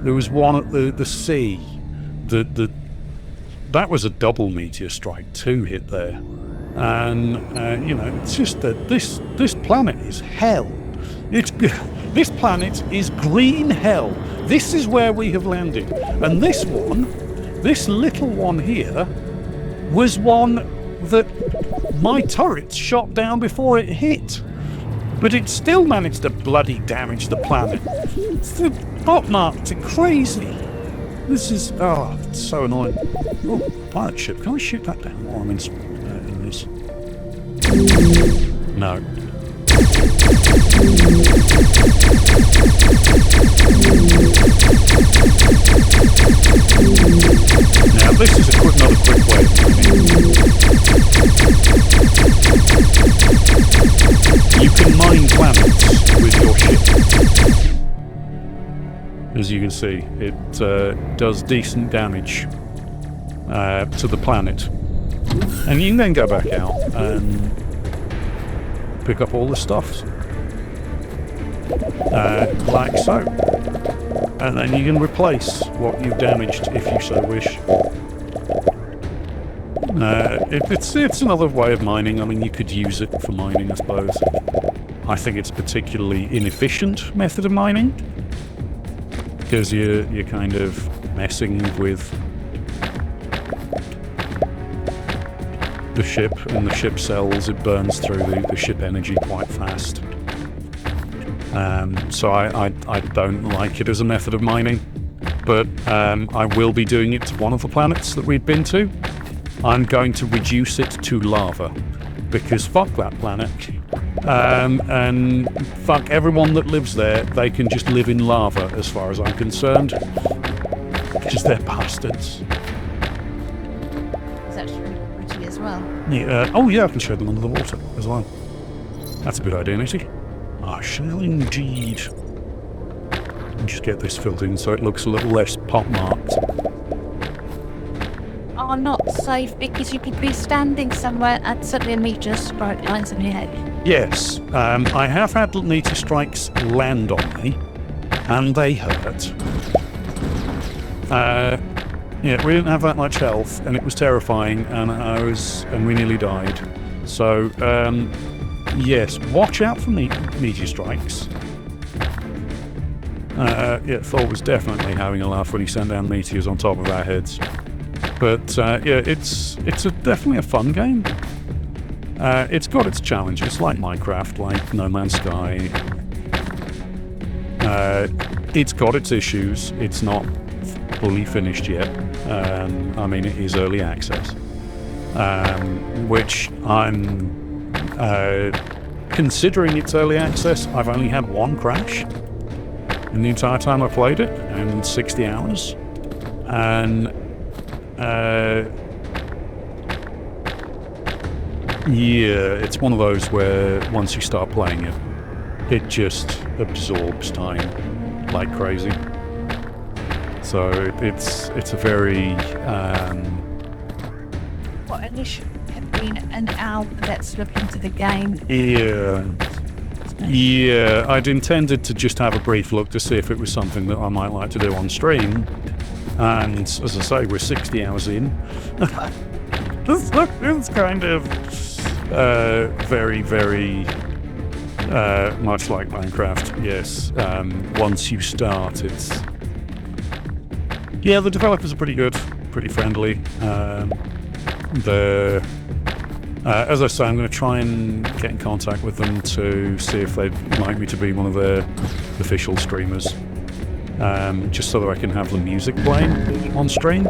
was one at the sea. That was a double meteor strike, 2 hit there. And you know, it's just that this planet is hell. This planet is green hell. This is where we have landed. And this little one here, was one that my turrets shot down before it hit. But it still managed to bloody damage the planet. It's hotmarked and crazy. This is, it's so annoying. Oh, pilot ship. Can I shoot that down while I'm in this? No. Now this is another quick way of mining. You can mine planets with your ship. As you can see, it does decent damage to the planet. And you can then go back out and pick up all the stuff. Like so. And then you can replace what you've damaged if you so wish. It's another way of mining. I mean, you could use it for mining, I suppose. I think it's a particularly inefficient method of mining, because you're kind of messing with the ship and the ship cells. It burns through the ship energy quite fast. So I don't like it as a method of mining, but I will be doing it to one of the planets that we've been to. I'm going to reduce it to lava, because fuck that planet, and fuck everyone that lives there. They can just live in lava as far as I'm concerned, because they're bastards. It's actually pretty as well. Yeah, oh yeah, I can show them under the water as well. That's a good idea, Nitty. I shall indeed. Just get this filled in so it looks a little less pot-marked. Are not safe because you could be standing somewhere and suddenly a meteor strike lands on your head. Yes, I have had meteor strikes land on me, and they hurt. Yeah, we didn't have that much health, and it was terrifying, and we nearly died. So, yes, watch out for meteor strikes. Yeah, Thor was definitely having a laugh when he sent down meteors on top of our heads. But yeah, it's definitely a fun game. It's got its challenges, like Minecraft, like No Man's Sky. It's got its issues. It's not fully finished yet. I mean, it is early access, which I'm considering it's early access. I've only had one crash in the entire time I played it, in 60 hours, and yeah, it's one of those where once you start playing it, it just absorbs time like crazy. So it's a very What initially had been an hour that's looked into the game. Yeah, I'd intended to just have a brief look to see if it was something that I might like to do on stream. And as I say, we're 60 hours in. It's kind of very, very much like Minecraft, yes. Once you start, it's... Yeah, the developers are pretty good, pretty friendly. As I say, I'm going to try and get in contact with them to see if they'd like me to be one of their official streamers. Just so that I can have the music playing on stream.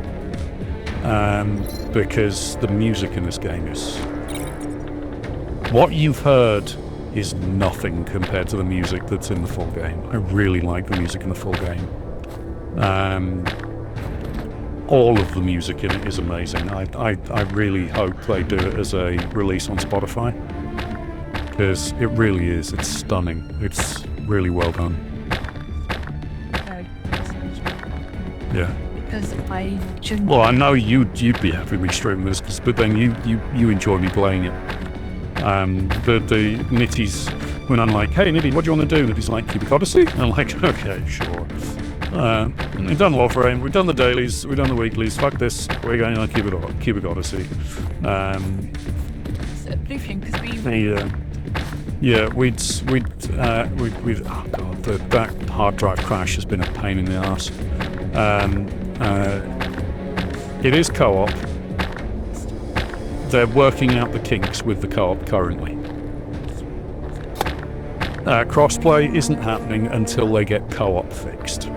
Because the music in this game is... What you've heard is nothing compared to the music that's in the full game. I really like the music in the full game. All of the music in it is amazing. I really hope they do it as a release on Spotify. Because it really is. It's stunning. It's really well done. Yeah. Because I Well, I know you'd be happy with me streaming this, but then you enjoy me playing it. The Nitty's, when I'm like, hey Nitty, what do you want to do? And he's like, Cubic Odyssey? And I'm like, okay, sure. We've done Warframe, we've done the dailies, we've done the weeklies, fuck this, we're going on Cubic Odyssey. Oh god, that hard drive crash has been a pain in the arse. It is co-op. They're working out the kinks with the co-op currently. Crossplay isn't happening until they get co-op fixed.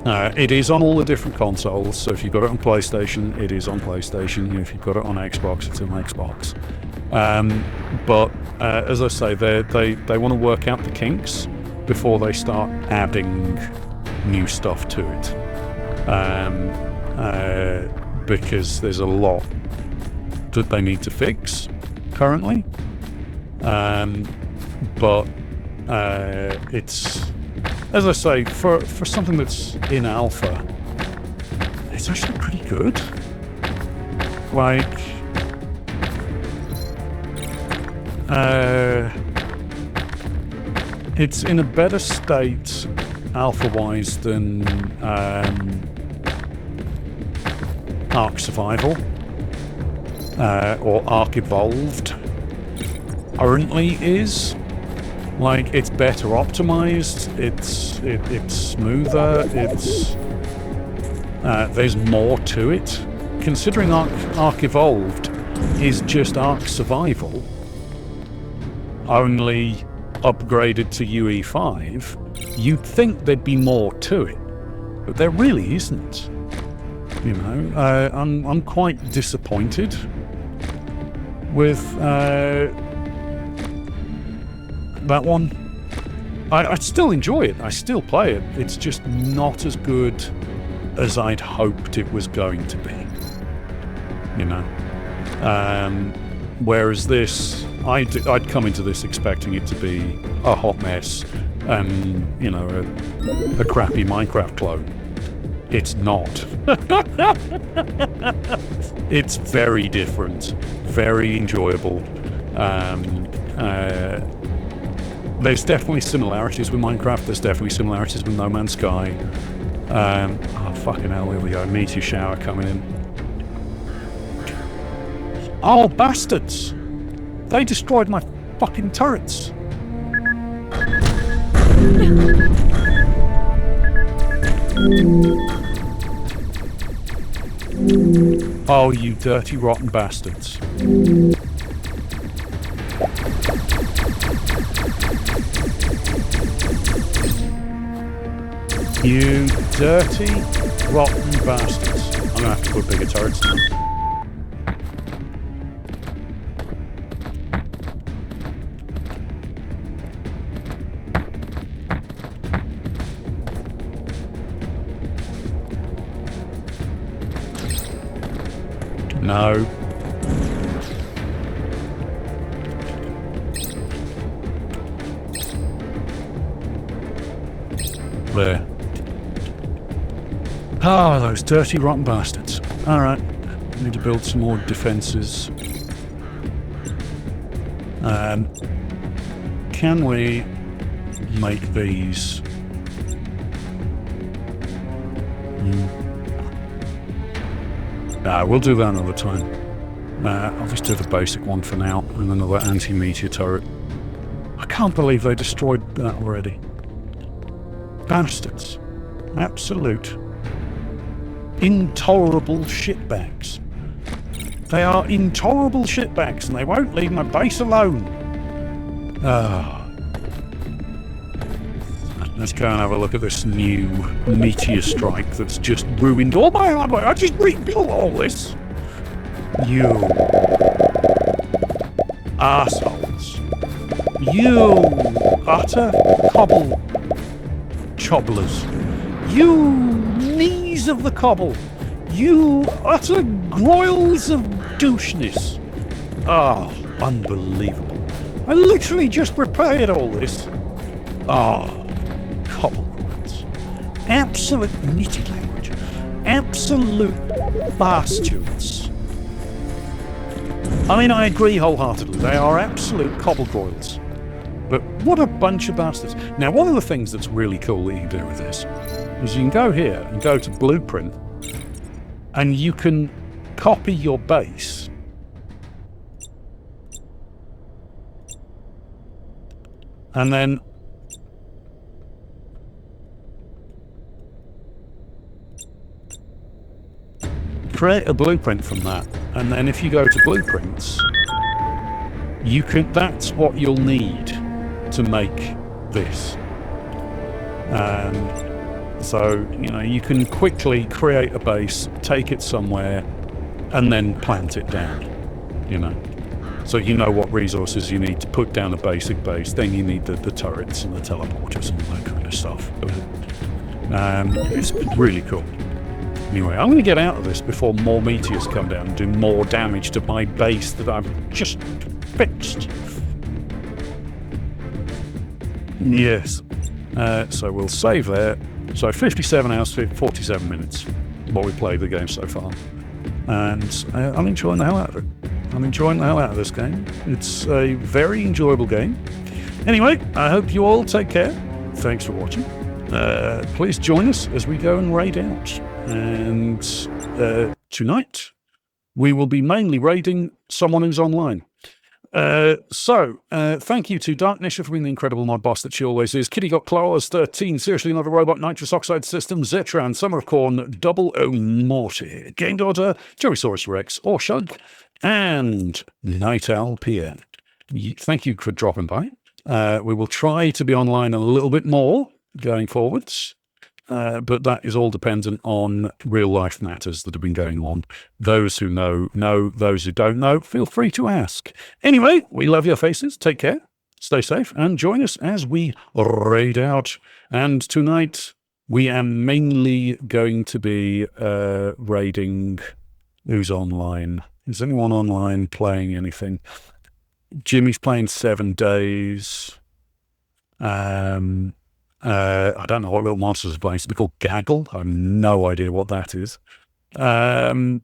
It is on all the different consoles, so if you've got it on PlayStation, it is on PlayStation. If you've got it on Xbox, it's on Xbox. But as I say, they want to work out the kinks before they start adding new stuff to it. Because there's a lot that they need to fix currently. But it's, as I say, for something that's in alpha, it's actually pretty good. Like, it's in a better state alpha-wise than Ark Survival or Ark Evolved currently is. Like, it's better optimized, it's smoother, it's there's more to it. Considering Ark Evolved is just Ark Survival, only upgraded to UE5, you'd think there'd be more to it, but there really isn't. You know, I'm quite disappointed with that one. I still enjoy it. I still play it. It's just not as good as I'd hoped it was going to be. You know. Whereas this, I'd come into this expecting it to be a hot mess and, you know, a crappy Minecraft clone. It's not. It's very different, very enjoyable. There's definitely similarities with Minecraft, there's definitely similarities with No Man's Sky. Oh fucking hell, here we go, meteor shower coming in. Oh, bastards! They destroyed my fucking turrets! Oh, you dirty, rotten bastards. You dirty, rotten bastards. I'm gonna have to put bigger turrets down. No. There. Ah, those dirty, rotten bastards. Alright. Need to build some more defences. Can we make these? We'll do that another time. I'll just do the basic one for now, and another anti-meteor turret. I can't believe they destroyed that already. Bastards. Absolute. Intolerable shitbags. They are intolerable shitbags, and they won't leave my base alone. Let's go and have a look at this new meteor strike that's just ruined all my hardware. I just rebuilt all this. You assholes. You utter cobble chobblers. You knees of the cobble. You utter groils of doucheness. Oh, unbelievable. I literally just repaired all this. Oh. Cobble groils. Absolute nitty language. Absolute bastards. I mean, I agree wholeheartedly. They are absolute cobble groils. But what a bunch of bastards. Now, one of the things that's really cool that you can do with this is you can go here and go to Blueprint, and you can copy your base. And then create a blueprint from that, and then if you go to blueprints, you can. That's what you'll need to make this. And so, you can quickly create a base, take it somewhere, and then plant it down. So you know what resources you need to put down a basic base. Then you need the turrets and the teleporters and all that kind of stuff. It's really cool. Anyway, I'm going to get out of this before more meteors come down and do more damage to my base that I've just fixed. Yes. So we'll save there. So 57 hours, 47 minutes, what we played the game so far. And I'm enjoying the hell out of it. I'm enjoying the hell out of this game. It's a very enjoyable game. Anyway, I hope you all take care. Thanks for watching. Please join us as we go and raid out. And tonight, we will be mainly raiding someone who's online. So thank you to Dark Nisha for being the incredible mod boss that she always is. Kitty Got Claws 13, Seriously Another Robot, Nitrous Oxide System, Zetran, Summer of Corn, Double O Morty, Game Daughter, Jerrysaurus Rex, Orshug, and Night Owl PN. Thank you for dropping by. We will try to be online a little bit more going forwards. But that is all dependent on real-life matters that have been going on. Those who know, those who don't know, feel free to ask. Anyway, we love your faces. Take care, stay safe, and join us as we raid out. And tonight, we are mainly going to be raiding who's online. Is anyone online playing anything? Jimmy's playing 7 Days. I don't know what Little Monsters is playing. It's called Gaggle. I have no idea what that is. And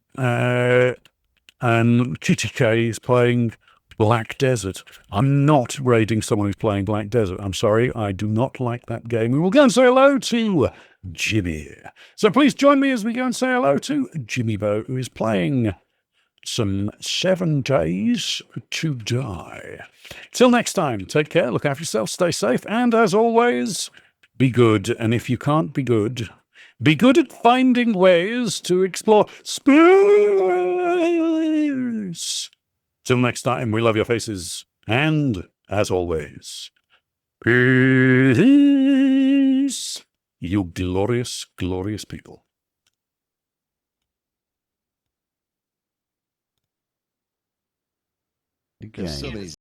Kitty K is playing Black Desert. I'm not raiding someone who's playing Black Desert. I'm sorry, I do not like that game. We will go and say hello to Jimmy. So please join me as we go and say hello to Jimmy Bo, who is playing some 7 Days to Die. Till next time, take care, look after yourself, stay safe, and as always, be good. And if you can't be good, Be good at finding ways to explore space. Till next time, we love your faces. And, as always, peace. You glorious, glorious people. Again.